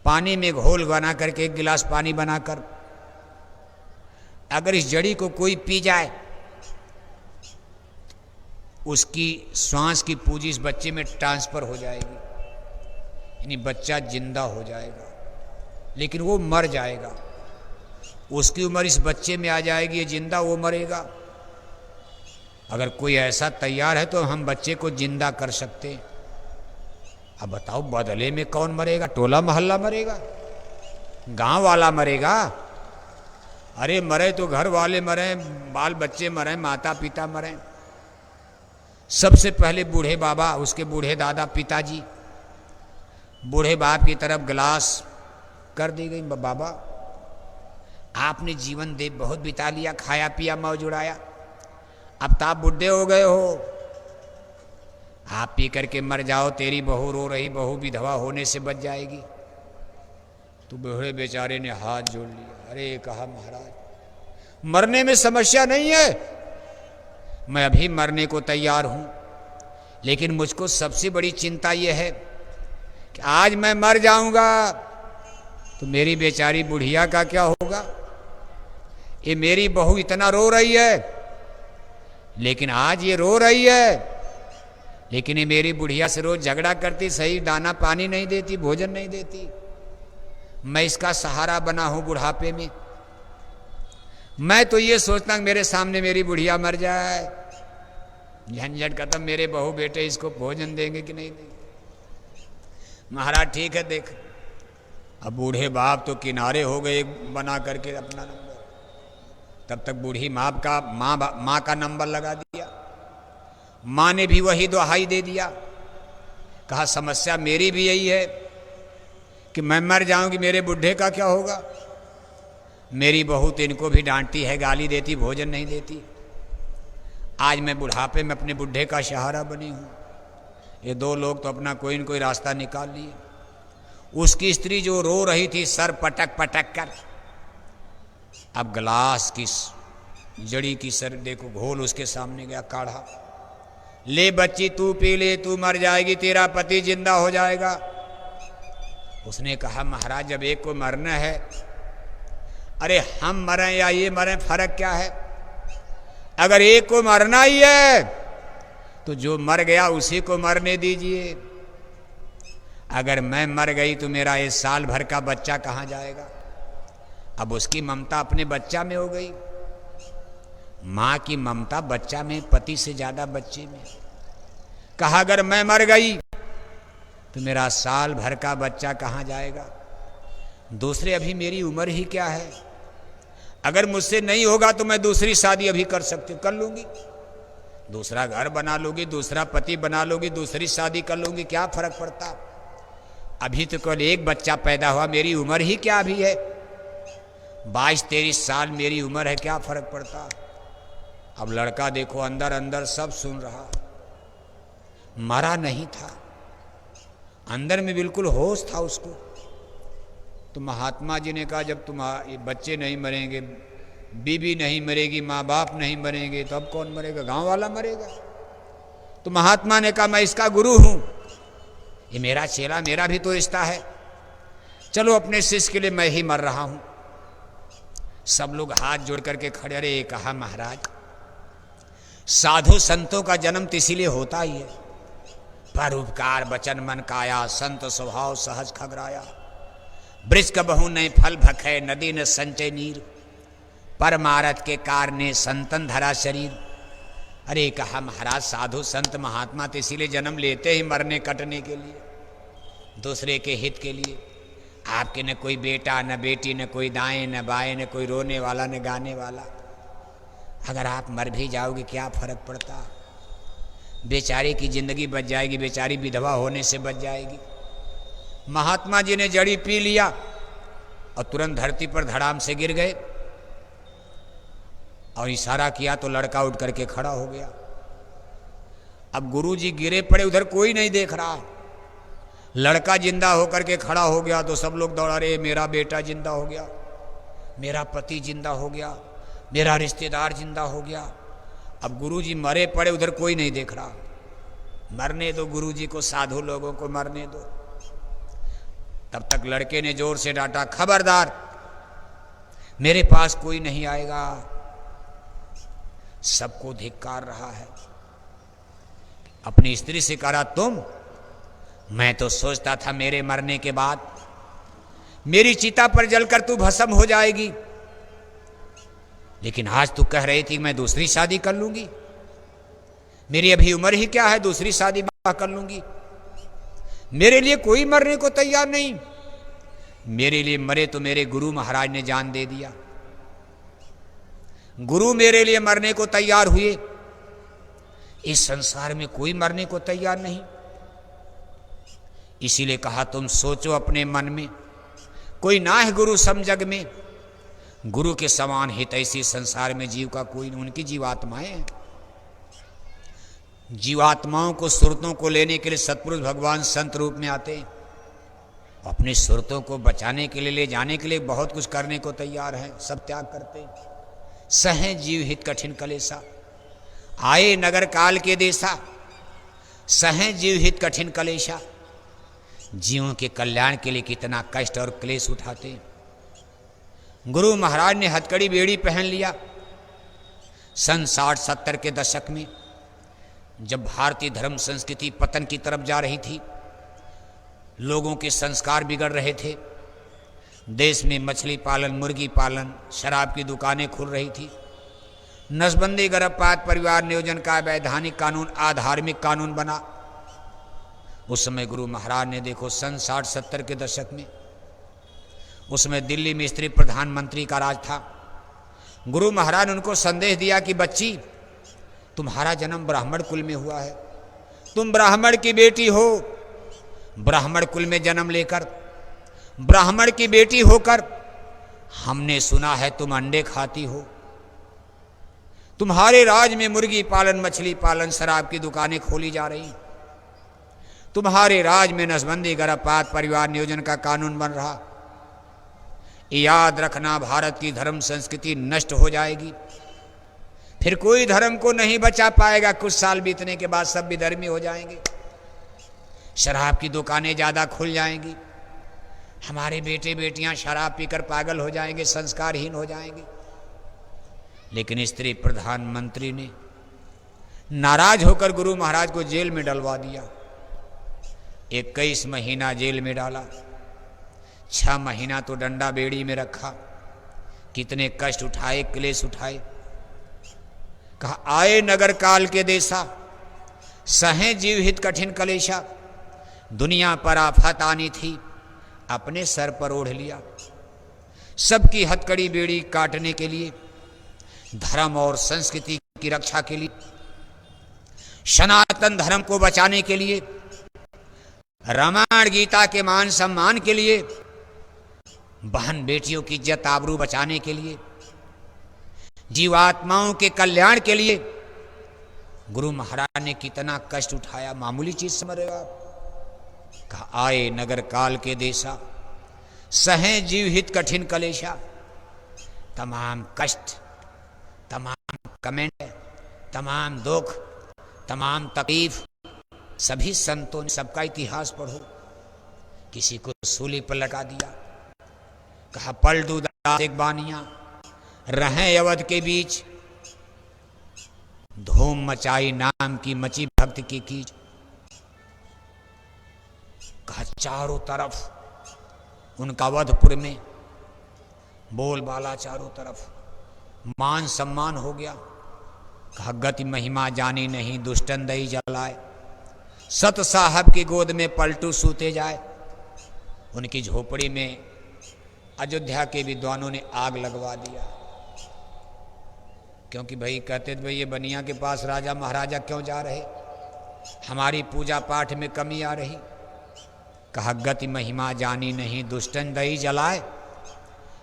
पानी में घोल बना करके 1 गिलास पानी बनाकर अगर इस जड़ी को कोई पी जाए, उसकी श्वास की पूंजी इस बच्चे में ट्रांसफर हो जाएगी, यानी बच्चा जिंदा हो जाएगा, लेकिन वो मर जाएगा। उसकी उम्र इस बच्चे में आ जाएगी, ये जिंदा, वो मरेगा। अगर कोई ऐसा तैयार है तो हम बच्चे को जिंदा कर सकते हैं। अब बताओ बदले में कौन मरेगा? टोला मोहल्ला मरेगा, गांव वाला मरेगा? अरे मरे तो घर वाले मरे, बाल बच्चे मरे, माता पिता मरे। सबसे पहले बूढ़े बाबा, उसके बूढ़े दादा पिताजी, बूढ़े बाप की तरफ गिलास कर दी गई, बाबा आपने जीवन देव बहुत बिता लिया, खाया पिया मौज उड़ाया, अब तो आप बुढ़े हो गए हो, आप पी करके मर जाओ, तेरी बहू रो रही, बहू विधवा होने से बच जाएगी। तो बूढ़े बेचारे ने हाथ जोड़ लिया। अरे कहा महाराज मरने में समस्या नहीं है, मैं अभी मरने को तैयार हूं, लेकिन मुझको सबसे बड़ी चिंता यह है कि आज मैं मर जाऊंगा तो मेरी बेचारी बुढ़िया का क्या होगा। ये मेरी बहू इतना रो रही है, लेकिन आज ये रो रही है, लेकिन ये मेरी बुढ़िया से रोज झगड़ा करती, सही दाना पानी नहीं देती, भोजन नहीं देती, मैं इसका सहारा बना हूं बुढ़ापे में। मैं तो ये सोचता हूं मेरे सामने मेरी बुढ़िया मर जाए, झंझट खत्म, मेरे बहू बेटे इसको भोजन देंगे कि नहीं देंगे। महाराज ठीक है देख। अब बूढ़े बाप तो किनारे हो गए बना करके अपना नंबर। तब तक बूढ़ी माँ का नंबर लगा दिया। माँ ने भी वही दुहाई दे दिया, कहा समस्या मेरी भी यही है कि मैं मर जाऊंगी, मेरे बुढ़े का क्या होगा। मेरी बहू तो इनको भी डांटती है, गाली देती, भोजन नहीं देती। आज मैं बुढ़ापे में अपने बुढ़े का सहारा बनी हूं। ये 2 लोग तो अपना कोई न कोई रास्ता निकाल लिए। उसकी स्त्री जो रो रही थी सर पटक पटक कर, अब गिलास की जड़ी की सर देखो घोल उसके सामने गया, काढ़ा, ले बच्ची तू पी ले, तू मर जाएगी, तेरा पति जिंदा हो जाएगा। उसने कहा महाराज जब एक को मरना है, अरे हम मरें या ये मरें फर्क क्या है। अगर एक को मरना ही है तो जो मर गया उसी को मरने दीजिए। अगर मैं मर गई तो मेरा ये साल भर का बच्चा कहाँ जाएगा। अब उसकी ममता अपने बच्चा में हो गई। माँ की ममता बच्चा में, पति से ज्यादा बच्चे में। कहा अगर मैं मर गई तो मेरा साल भर का बच्चा कहाँ जाएगा? दूसरे अभी मेरी उम्र ही क्या है, अगर मुझसे नहीं होगा तो मैं दूसरी शादी अभी कर लूंगी, दूसरा घर बना लूंगी, दूसरा पति बना लूंगी, दूसरी शादी कर लूंगी, क्या फर्क पड़ता? अभी तो कल एक बच्चा पैदा हुआ, मेरी उम्र ही क्या अभी है, 22-23 साल मेरी उम्र है, क्या फर्क पड़ता? अब लड़का देखो अंदर अंदर सब सुन रहा, मरा नहीं था, अंदर में बिल्कुल होश था उसको। तो महात्मा जी ने कहा जब तुम्हारे बच्चे नहीं मरेंगे, बीवी नहीं मरेगी, माँ बाप नहीं मरेंगे, तो अब कौन मरेगा? गांव वाला मरेगा। तो महात्मा ने कहा मैं इसका गुरु हूं, ये मेरा चेला, मेरा भी तो रिश्ता है, चलो अपने शिष्य के लिए मैं ही मर रहा हूं। सब लोग हाथ जोड़ करके खड़े रहे। कहा महाराज साधु संतों का जन्म तो इसीलिए होता ही है, परोपकार बचन मन काया, संत स्वभाव सहज खगराया, वृक्ष बहु नहीं फल भखे, नदी न संचय नीर, परमारथ के कारणे संतन धरा शरीर। अरे कहा महाराज साधु संत महात्मा तो इसीलिए जन्म लेते ही मरने कटने के लिए, दूसरे के हित के लिए। आपके न कोई बेटा न बेटी, न कोई दाएं न बाएं, न कोई रोने वाला न गाने वाला, अगर आप मर भी जाओगे क्या फर्क पड़ता? बेचारे की जिंदगी बच जाएगी, बेचारी विधवा होने से बच जाएगी। महात्मा जी ने जड़ी पी लिया और तुरंत धरती पर धड़ाम से गिर गए और इशारा किया तो लड़का उठ करके खड़ा हो गया। अब गुरु जी गिरे पड़े, उधर कोई नहीं देख रहा, लड़का जिंदा होकर के खड़ा हो गया तो सब लोग दौड़ा रहे, मेरा बेटा जिंदा हो गया, मेरा पति जिंदा हो गया, मेरा रिश्तेदार जिंदा हो गया। अब गुरु जी मरे पड़े, उधर कोई नहीं देख रहा, मरने दो गुरु जी को, साधु लोगों को मरने दो। तब तक लड़के ने जोर से डांटा, खबरदार मेरे पास कोई नहीं आएगा। सबको धिक्कार रहा है। अपनी स्त्री से कहा तुम, मैं तो सोचता था मेरे मरने के बाद मेरी चिता पर जलकर तू भस्म हो जाएगी, लेकिन आज तू कह रही थी मैं दूसरी शादी कर लूंगी, मेरी अभी उम्र ही क्या है, दूसरी शादी कर लूंगी। मेरे लिए कोई मरने को तैयार नहीं, मेरे लिए मरे तो मेरे गुरु महाराज ने जान दे दिया, गुरु मेरे लिए मरने को तैयार हुए, इस संसार में कोई मरने को तैयार नहीं। इसीलिए कहा तुम सोचो अपने मन में, कोई ना है गुरु सम जग में, गुरु के समान हितैषी संसार में जीव का कोई नहीं। उनकी जीवात्माएं हैं, जीवात्माओं को सुरतों को लेने के लिए सतपुरुष भगवान संत रूप में आते हैं, अपनी सुरतों को बचाने के लिए, ले जाने के लिए बहुत कुछ करने को तैयार हैं, सब त्याग करते हैं। सहे जीव हित कठिन कलेसा, आए नगर काल के देसा, सहे जीव हित कठिन कलेशा। जीवों के कल्याण के लिए कितना कष्ट और क्लेश उठाते हैं। गुरु महाराज ने हथकड़ी बेड़ी पहन लिया। सन 60-70 के दशक में जब भारतीय धर्म संस्कृति पतन की तरफ जा रही थी, लोगों के संस्कार बिगड़ रहे थे, देश में मछली पालन, मुर्गी पालन, शराब की दुकानें खुल रही थी, नसबंदी, गर्भपात, परिवार नियोजन का वैधानिक कानून अधार्मिक कानून बना। उस समय गुरु महाराज ने देखो सन 60-70 के दशक में, उसमें दिल्ली में स्त्री प्रधानमंत्री का राज था। गुरु महाराज ने उनको संदेश दिया कि बच्ची तुम्हारा जन्म ब्राह्मण कुल में हुआ है, तुम ब्राह्मण की बेटी हो, ब्राह्मण कुल में जन्म लेकर ब्राह्मण की बेटी होकर हमने सुना है तुम अंडे खाती हो, तुम्हारे राज में मुर्गी पालन, मछली पालन, शराब की दुकानें खोली जा रही, तुम्हारे राज में नसबंदी, गर्भपात, परिवार नियोजन का कानून बन रहा। याद रखना भारत की धर्म संस्कृति नष्ट हो जाएगी, फिर कोई धर्म को नहीं बचा पाएगा। कुछ साल बीतने के बाद सब विधर्मी हो जाएंगे, शराब की दुकानें ज्यादा खुल जाएंगी, हमारे बेटे बेटियां शराब पीकर पागल हो जाएंगे, संस्कारहीन हो जाएंगे। लेकिन स्त्री प्रधानमंत्री ने नाराज होकर गुरु महाराज को जेल में डलवा दिया। 21 महीना जेल में डाला, 6 महीना तो डंडा बेड़ी में रखा, कितने कष्ट उठाए, क्लेश उठाए। कहा आए नगर काल के देसा, सहे जीव हित कठिन कलेशा। दुनिया पर आफत आनी थी, अपने सर पर ओढ़ लिया। सबकी हथकड़ी बेड़ी काटने के लिए, धर्म और संस्कृति की रक्षा के लिए, सनातन धर्म को बचाने के लिए, रामायण गीता के मान सम्मान के लिए, बहन बेटियों की इज्जत आबरू बचाने के लिए, जीवात्माओं के कल्याण के लिए गुरु महाराज ने कितना कष्ट उठाया, मामूली चीज समझ रहे हो आप। कहा आए नगर काल के देसा, सहे जीव हित कठिन कलेशा। तमाम कष्ट, तमाम कमेंट, तमाम दुख, तमाम तकलीफ, सभी संतों ने, सबका इतिहास पढ़ो। किसी को सूली पर लगा दिया, कहा पल दू दास एक बानिया, रहें अवध के बीच। धूम मचाई नाम की, मची भक्त की कीज। कहा चारों तरफ उनका अवधपुर में बोलबाला, चारों तरफ मान सम्मान हो गया। कहा गति महिमा जानी नहीं, दुष्टन दई जलाए। सत साहब की गोद में पलटू सूते जाए। उनकी झोपड़ी में अयोध्या के विद्वानों ने आग लगवा दिया, क्योंकि भाई कहते थे भाई ये बनिया के पास राजा महाराजा क्यों जा रहे, हमारी पूजा पाठ में कमी आ रही। कहा गति महिमा जानी नहीं, दुष्टन दई जलाए।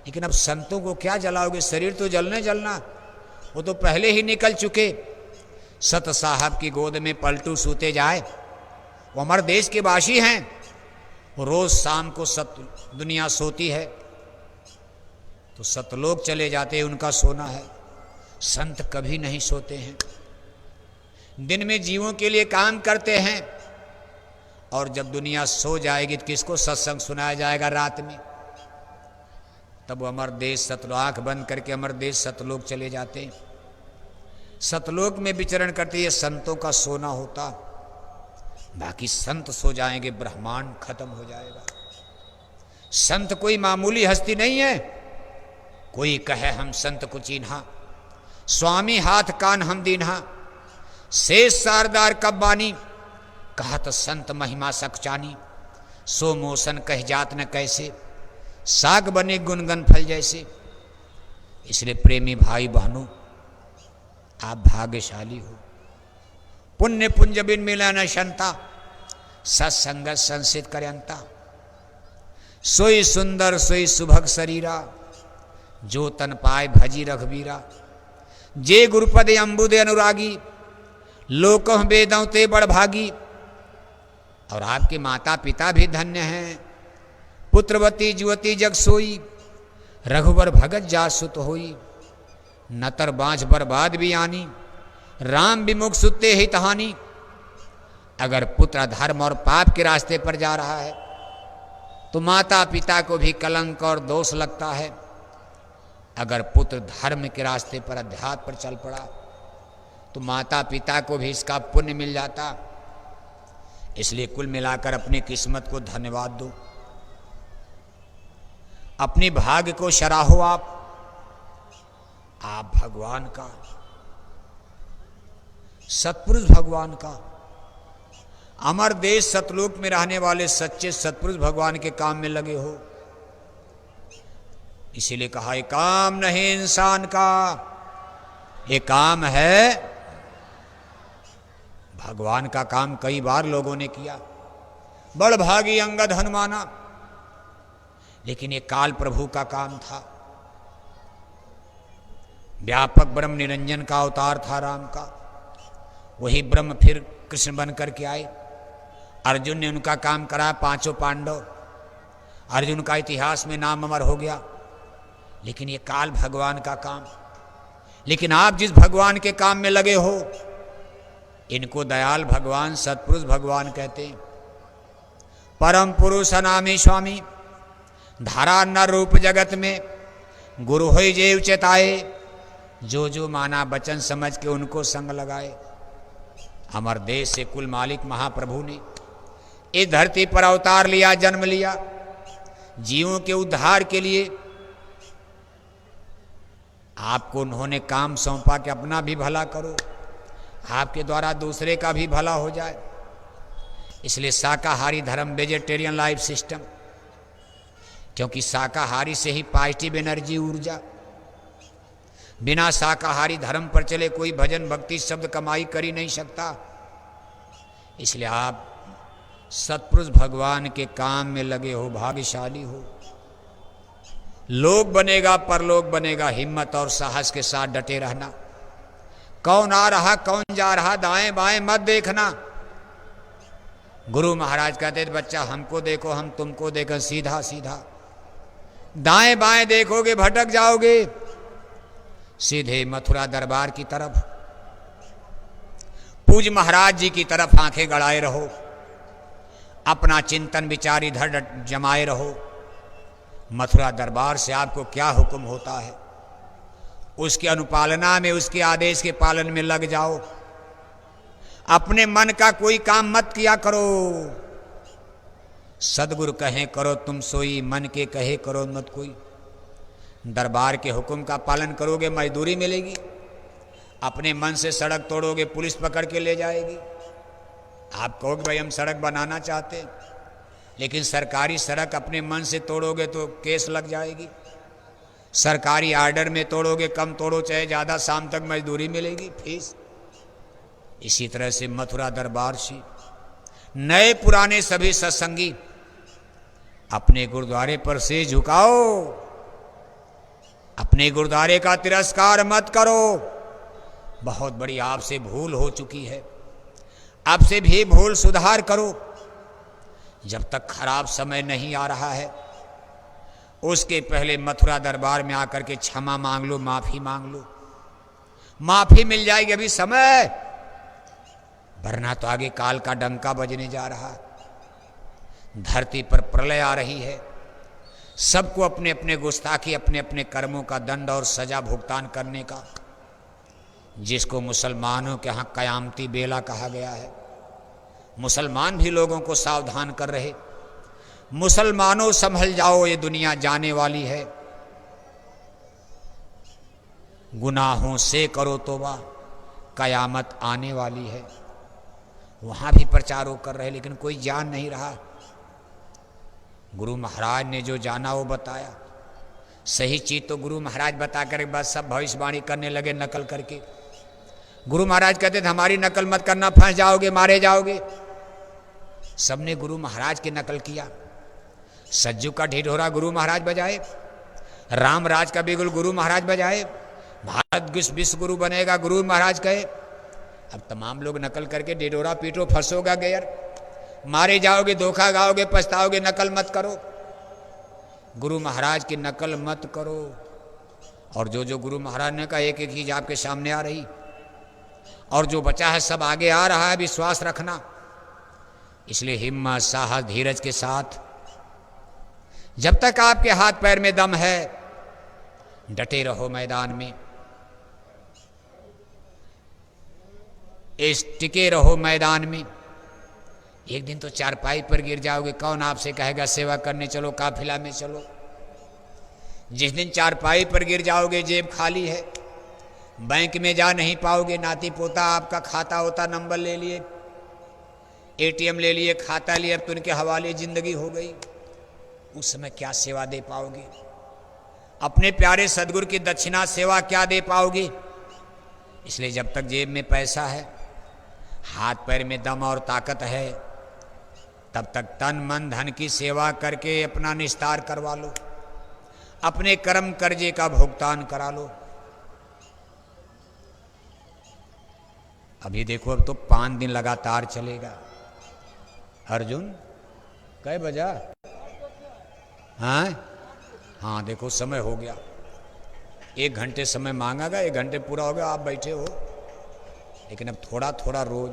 लेकिन अब संतों को क्या जलाओगे, शरीर तो जलने जलना, वो तो पहले ही निकल चुके। सत साहब की गोद में पलटू सूते जाए। वो अमर देश के वासी हैं, वो रोज शाम को दुनिया सोती है तो सतलोक चले जाते हैं, उनका सोना है। संत कभी नहीं सोते हैं, दिन में जीवों के लिए काम करते हैं, और जब दुनिया सो जाएगी तो किसको सत्संग सुनाया जाएगा रात में। तब वो अमर देश सतलोक, आंख बंद करके अमर देश सतलोक चले जाते हैं। सतलोक में विचरण करते ये संतों का सोना होता। बाकी संत सो जाएंगे, ब्रह्मांड खत्म हो जाएगा। संत कोई मामूली हस्ती नहीं है। कोई कहे हम संत को चिन्हा, स्वामी हाथ कान हम दीन्हा। शेष सारदार कब बानी, कहा तो संत महिमा सकचानी। सो मोसन कह जात न कैसे, साग बने गुनगन फल जैसे। इसलिए प्रेमी भाई बहनों, आप भाग्यशाली हो। पुण्य पुंज बिन मिला न शंता, सत्संगत संसित करंता। सोई सुंदर सोई सुभग शरीरा, जो तन पाए भजी रघुवीरा। जे गुरुपद अम्बुदे अनुरागी, लोकह वेदों ते बड़ भागी। और आपके माता पिता भी धन्य हैं। पुत्रवती जुवती जग सोई, रघुवर भगत जासुत होई। नतर बाँझ बर्बाद भी आनी, राम विमुख सुते ही तहानी। अगर पुत्र धर्म और पाप के रास्ते पर जा रहा है तो माता पिता को भी कलंक और दोष लगता है। अगर पुत्र धर्म के रास्ते पर, अध्यात्म पर चल पड़ा तो माता पिता को भी इसका पुण्य मिल जाता। इसलिए कुल मिलाकर अपनी किस्मत को धन्यवाद दो, अपने भाग्य को सराहो। आप भगवान का, सतपुरुष भगवान का, अमर देश सतलोक में रहने वाले सच्चे सतपुरुष भगवान के काम में लगे हो। इसीलिए कहा ये काम नहीं इंसान का, ये काम है भगवान का। काम कई बार लोगों ने किया, बड़ भागी अंगद हनुमाना, लेकिन ये काल प्रभु का काम था। व्यापक ब्रह्म निरंजन का अवतार था राम का। वही ब्रह्म फिर कृष्ण बन करके आए। अर्जुन ने उनका काम करा, पांचों पांडव। अर्जुन का इतिहास में नाम अमर हो गया। लेकिन ये काल भगवान का काम। लेकिन आप जिस भगवान के काम में लगे हो, इनको दयाल भगवान, सतपुरुष भगवान कहते हैं। परम पुरुष अनामी स्वामी, धारा न रूप जगत में। गुरु होई जेव चेताए, जो जो माना बचन समझ के उनको संग लगाए। अमर देश से कुल मालिक महाप्रभु ने इस धरती पर अवतार लिया, जन्म लिया, जीवों के उद्धार के लिए। आपको उन्होंने काम सौंपा कि अपना भी भला करो, आपके द्वारा दूसरे का भी भला हो जाए। इसलिए शाकाहारी धर्म, वेजिटेरियन लाइफ सिस्टम, क्योंकि शाकाहारी से ही पॉजिटिव एनर्जी, ऊर्जा। बिना शाकाहारी धर्म पर चले कोई भजन भक्ति शब्द कमाई कर ही नहीं सकता। इसलिए आप सत्पुरुष भगवान के काम में लगे हो, भाग्यशाली हो। लोक बनेगा परलोक बनेगा, हिम्मत और साहस के साथ डटे रहना। कौन आ रहा कौन जा रहा दाएं बाएं मत देखना। गुरु महाराज कहते थे बच्चा हमको देखो हम तुमको देखो, सीधा सीधा। दाएं बाएं देखोगे भटक जाओगे। सीधे मथुरा दरबार की तरफ, पूज महाराज जी की तरफ आंखें गड़ाए रहो। अपना चिंतन विचार इधर जमाए रहो। मथुरा दरबार से आपको क्या हुक्म होता है उसकी अनुपालना में, उसके आदेश के पालन में लग जाओ। अपने मन का कोई काम मत किया करो। सदगुरु कहें करो तुम सोई, मन के कहे करो मत कोई। दरबार के हुक्म का पालन करोगे मजदूरी मिलेगी। अपने मन से सड़क तोड़ोगे पुलिस पकड़ के ले जाएगी। आप कहोगे भाई हम सड़क बनाना चाहते हैं, लेकिन सरकारी सड़क अपने मन से तोड़ोगे तो केस लग जाएगी। सरकारी आर्डर में तोड़ोगे, कम तोड़ो चाहे ज़्यादा, शाम तक मजदूरी मिलेगी, फीस। इसी तरह से मथुरा दरबार से नए पुराने सभी सत्संगी अपने गुरुद्वारे पर से झुकाओ। अपने गुरुद्वारे का तिरस्कार मत करो। बहुत बड़ी आपसे भूल हो चुकी है, आपसे भी भूल सुधार करो। जब तक खराब समय नहीं आ रहा है उसके पहले मथुरा दरबार में आकर के क्षमा मांग लो, माफी मांग लो। माफी मिल जाएगी अभी समय, वरना तो आगे काल का डंका बजने जा रहा है। धरती पर प्रलय आ रही है। सबको अपने अपने गुस्ताखी, अपने अपने कर्मों का दंड और सजा भुगतान करने का, जिसको मुसलमानों के यहाँ कयामती बेला कहा गया है। मुसलमान भी लोगों को सावधान कर रहे, मुसलमानों संभल जाओ, ये दुनिया जाने वाली है। गुनाहों से करो तौबा, कयामत आने वाली है। वहां भी प्रचार कर रहे, लेकिन कोई जान नहीं रहा। गुरु महाराज ने जो जाना वो बताया। सही चीज तो गुरु महाराज बता कर बस सब भविष्यवाणी करने लगे नकल करके। गुरु महाराज कहते थे हमारी नकल मत करना, फंस जाओगे, मारे जाओगे। सबने गुरु महाराज की नकल किया। सज्जू का ढिढोरा गुरु महाराज बजाए, रामराज का बिगुल गुरु महाराज बजाए, भारत विश्व गुरु बनेगा गुरु महाराज कहे। अब तमाम लोग नकल करके ढिढोरा पीटो, फंसोगा गैर, मारे जाओगे, धोखा गाओगे, पछताओगे। नकल मत करो, गुरु महाराज की नकल मत करो। और जो जो गुरु महाराज ने कहा एक एक चीज आपके सामने आ रही, और जो बचा है सब आगे आ रहा है, विश्वास रखना। इसलिए हिम्मत, साहस, धीरज के साथ जब तक आपके हाथ पैर में दम है डटे रहो मैदान में, टिके रहो मैदान में। एक दिन तो चारपाई पर गिर जाओगे, कौन आपसे कहेगा सेवा करने चलो, काफिला में चलो। जिस दिन चारपाई पर गिर जाओगे जेब खाली है, बैंक में जा नहीं पाओगे, नाती पोता आपका खाता होता नंबर ले लिए, एटीएम ले लिए, खाता लिए, अब तो उनके हवाले जिंदगी हो गई। उस समय क्या सेवा दे पाओगे? अपने प्यारे सदगुरु की दक्षिणा सेवा क्या दे पाओगे? इसलिए जब तक जेब में पैसा है, हाथ पैर में दम और ताकत है, तब तक तन मन धन की सेवा करके अपना निस्तार करवा लो, अपने कर्म कर्जे का भुगतान करा लो। अभी देखो अब तो 5 दिन लगातार चलेगा। अर्जुन कै बजा? हाँ देखो समय हो गया। 1 घंटे समय मांगा गया, 1 घंटे पूरा हो गया, आप बैठे हो। लेकिन अब थोड़ा थोड़ा रोज,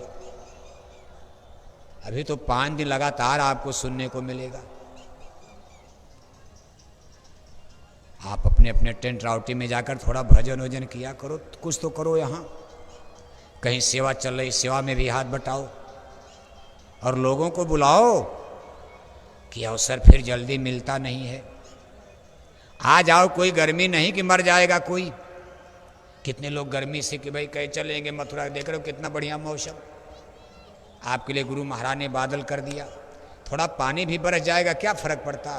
अभी तो 5 दिन लगातार आपको सुनने को मिलेगा। आप अपने अपने टेंट राउटी में जाकर थोड़ा भजन वजन किया करो, कुछ तो करो। यहाँ कहीं सेवा चल रही, सेवा में भी हाथ बटाओ और लोगों को बुलाओ कि अवसर फिर जल्दी मिलता नहीं है। आ जाओ, कोई गर्मी नहीं कि मर जाएगा कोई। कितने लोग गर्मी से कि भाई कहीं चलेंगे मथुरा, देख रहे हो कितना बढ़िया मौसम, आपके लिए गुरु महाराज ने बादल कर दिया, थोड़ा पानी भी बरस जाएगा क्या फर्क पड़ता।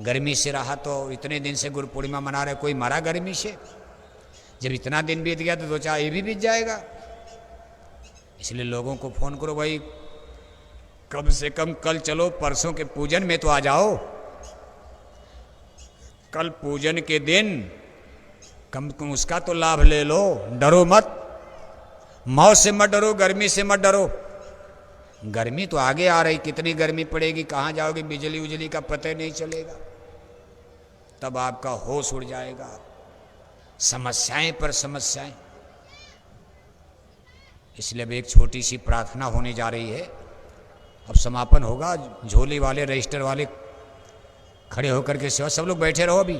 गर्मी से रहा तो इतने दिन से गुरु पूर्णिमा मना रहे, कोई मरा गर्मी से? जब इतना दिन बीत गया तो दो चार ये भी बीत जाएगा। इसलिए लोगों को फोन करो, भाई कम से कम कल चलो, परसों के पूजन में तो आ जाओ, कल पूजन के दिन कम से कम उसका तो लाभ ले लो, डरो मत, मौत से मत डरो, गर्मी से मत डरो। गर्मी तो आगे आ रही, कितनी गर्मी पड़ेगी, कहाँ जाओगे, बिजली उजली का पता ही नहीं चलेगा, तब आपका होश उड़ जाएगा। समस्याएं पर समस्याएं। इसलिए अब एक छोटी सी प्रार्थना होने जा रही है, अब समापन होगा। झोली वाले रजिस्टर वाले खड़े होकर के सेवा, सब लोग बैठे रहो, अभी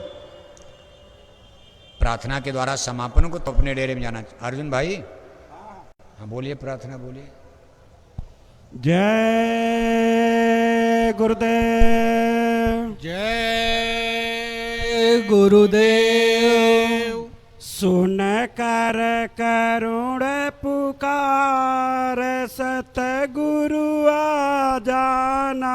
प्रार्थना के द्वारा समापन को तो अपने डेरे में जाना। अर्जुन भाई हाँ बोलिए, प्रार्थना बोलिए। जय गुरुदेव, जय गुरुदेव। सुन कर करुण पुकार, सतगुरु आ जाना।